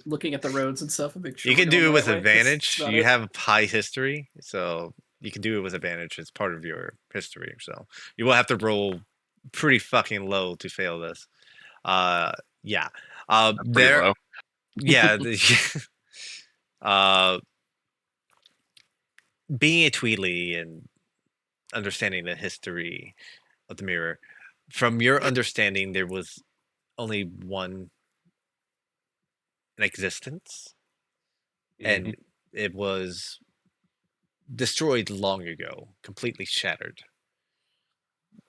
looking at the roads and stuff and make sure You we're can going do it the with right way. That's advantage. about You it. have high history, so you can do it with advantage. It's part of your history. So you will have to roll pretty fucking low to fail this. Yeah. That's pretty There. low. Yeah. Being a Tweedly and understanding the history of the mirror, from your understanding, there was only one in existence, and it was destroyed long ago, completely shattered.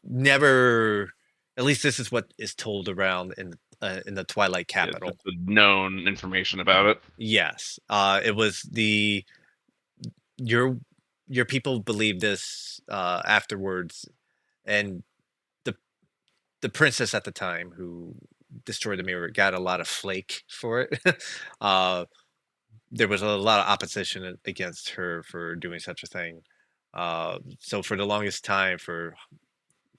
Never, at least this is what is told around in the Twilight capital. Yeah, just the known information about it. Yes, it was your people believed this afterwards, and the princess at the time who destroyed the mirror got a lot of flake for it. There was a lot of opposition against her for doing such a thing. So for the longest time, for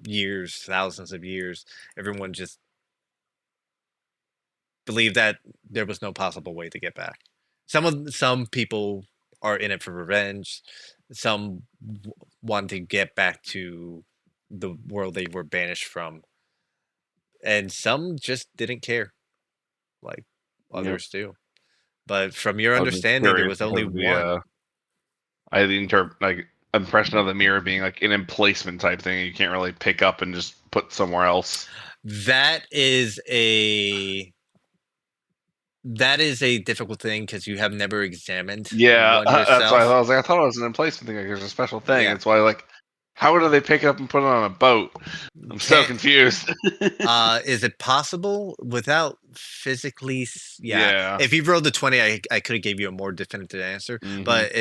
years, thousands of years, everyone just believed that there was no possible way to get back. Some people are in it for revenge. Some want to get back to the world they were banished from, and some just didn't care, like others do. But from your I was just understanding, there curious was only because one. I had the impression of the mirror being like an emplacement type thing. You can't really pick up and just put somewhere else. That is a difficult thing because you have never examined Yeah, one that's why I yourself. thought, I was like, I thought it was an emplacement thing. Like there's a special thing. Yeah. It's why like, how do they pick it up and put it on a boat? I'm so Can't- confused. Is it possible without physically? Yeah. Yeah. If you rolled the 20, I could have gave you a more definitive answer. Mhm. But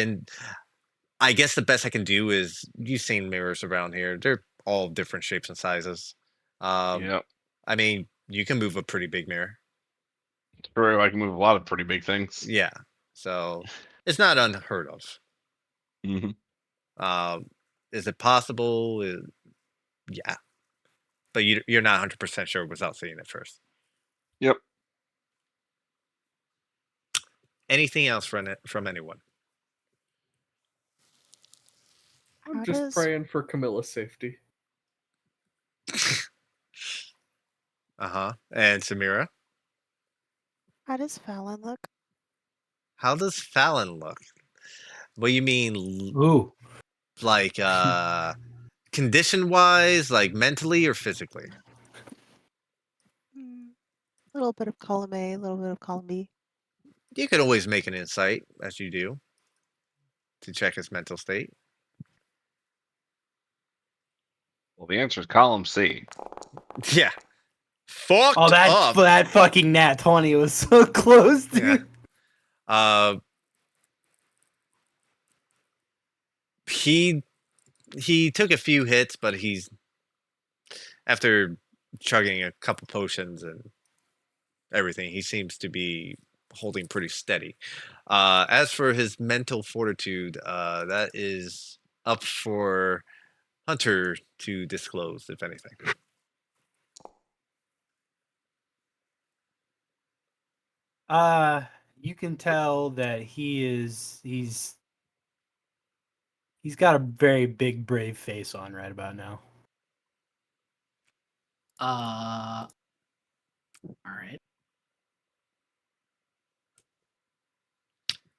I guess the best I can do is you've seen mirrors around here. They're all different shapes and sizes. Yep. I mean, you can move a pretty big mirror. True. I can move a lot of pretty big things. Yeah. So it's not unheard of. Mhm. Is it possible? Yeah. But you're not 100% sure without seeing it first. Yep. Anything else from anyone? I'm How just does praying for Camilla's safety. Uh-huh. And Samira? Fallon look? How does Fallon look? What do you mean Ooh. like condition wise, like mentally or physically? A little bit of column A, a little bit of column B. You can always make an insight, as you do, to check his mental state. Well, the answer is column C. Yeah. Fucked Oh, up. that fucking nat 20 was so close, dude. Yeah. He took a few hits, but he's after chugging a couple potions and everything, he seems to be holding pretty steady. As for his mental fortitude, that is up for Hunter to disclose, if anything. You can tell that he's got a very big brave face on right about now. All right.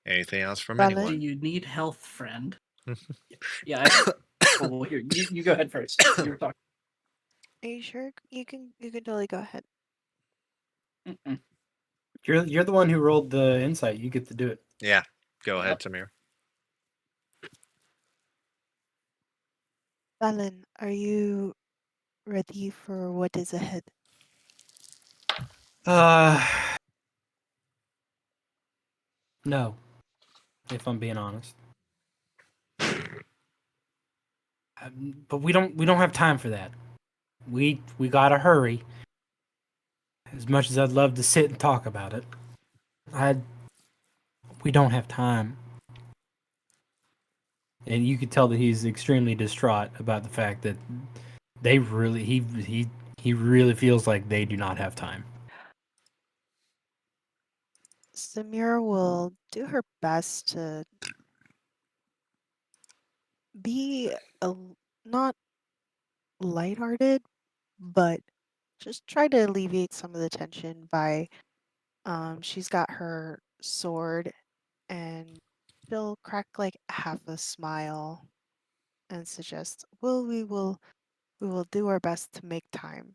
Anything else from Fallon? Do anyone? you need health, friend? Yeah. Well, here, you go ahead first. You were talking. Are you sure? You can totally go ahead. Mm-mm. You're the one who rolled the insight. You get to do it. Yeah. Go ahead, Yep. Samir. Fallon, are you ready for what is ahead? No. If I'm being honest. But we don't have time for that. We gotta hurry. As much as I'd love to sit and talk about it, we don't have time. And you could tell that he's extremely distraught about the fact that they really he really feels like they do not have time. Samira will do her best to be not lighthearted, but just try to alleviate some of the tension by she's got her sword and she'll crack like half a smile and suggest, well, we will do our best to make time,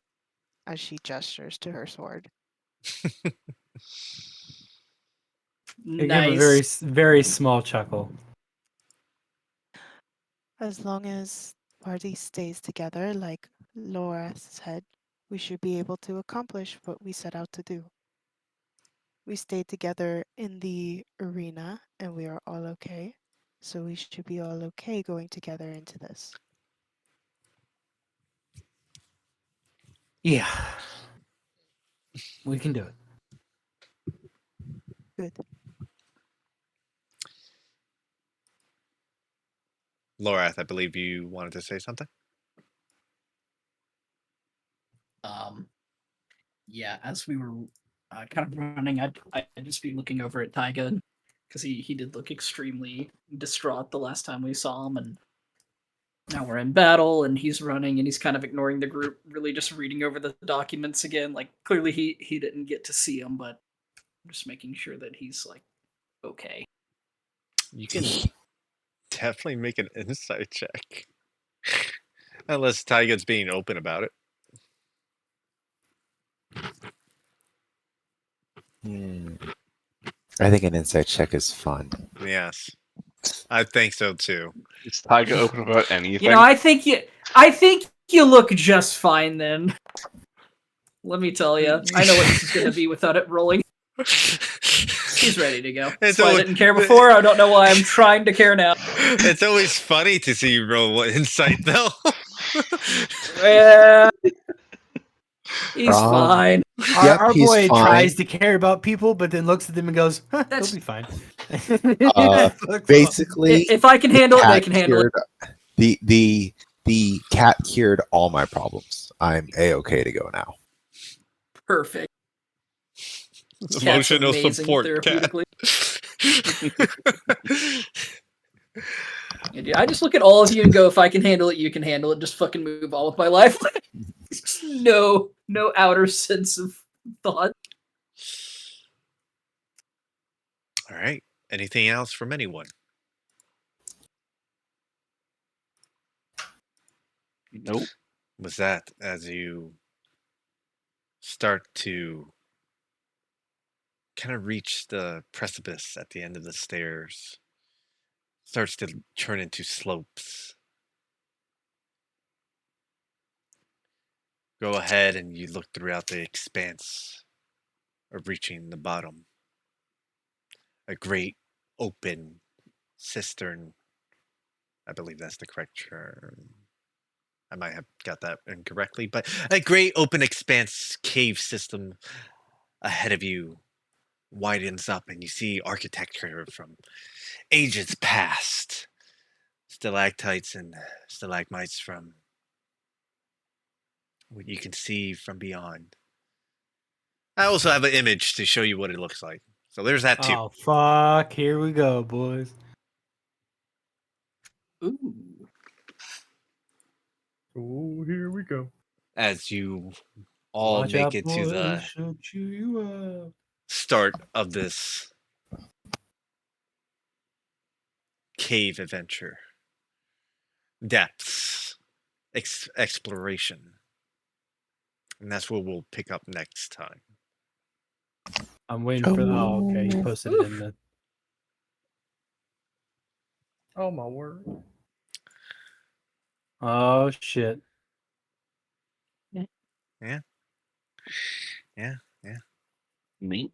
as she gestures to her sword. They give a very Nice. very small chuckle. As long as the party stays together, like Laura said, we should be able to accomplish what we set out to do. We stayed together in the arena and we are all okay. So we should be all okay going together into this. Yeah. We can do it. Good. Lorath, I believe you wanted to say something. Yeah, as we were kind of running, I'd just be looking over at Taiga because he did look extremely distraught the last time we saw him, and now we're in battle, and he's running, and he's kind of ignoring the group, really just reading over the documents again. Like clearly he didn't get to see him, but I'm just making sure that he's like okay. You can definitely make an insight check. Unless Tyga's being open about it. I think an insight check is fun. Yes. I think so too. Is Tyga open about anything? You know, I think you look just fine then. Let me tell you, I know what this is going to be without it rolling. He's ready to go. It's So I always- didn't care before. I don't know why I'm trying to care now. It's always funny to see you roll insight though. Yeah, he's fine. Yep, Our he's boy fine. tries to care about people, but then looks at them and goes, huh, That's- "They'll be fine." Basically, If I can handle it, they cat can handle it. cured- The cat cured all my problems. I'm a-okay to go now. Perfect. Cat's Emotional amazing support cat. therapeutically. Yeah, dude, I just look at all of you and go, if I can handle it, you can handle it. Just fucking move on with my life. no outer sense of thought. All right. Anything else from anyone? Nope. Was that as you start to kind of reach the precipice at the end of the stairs, starts to turn into slopes. Go ahead and you look throughout the expanse of reaching the bottom. A great open cistern. I believe that's the correct term. I might have got that incorrectly, but a great open expanse cave system ahead of you widens up and you see architecture from ages past. Stalactites and stalagmites from what you can see from beyond. I also have an image to show you what it looks like. So there's that too. Oh fuck! Here we go, boys. Ooh. Oh, here we go. As you all Watch make out, it to boys, the she'll chew you up. start of this cave adventure. Depths. Exploration. And that's what we'll pick up next time. I'm waiting for the. Oh, okay. You posted it in the. Oh my word. Oh shit! Yeah. Neat.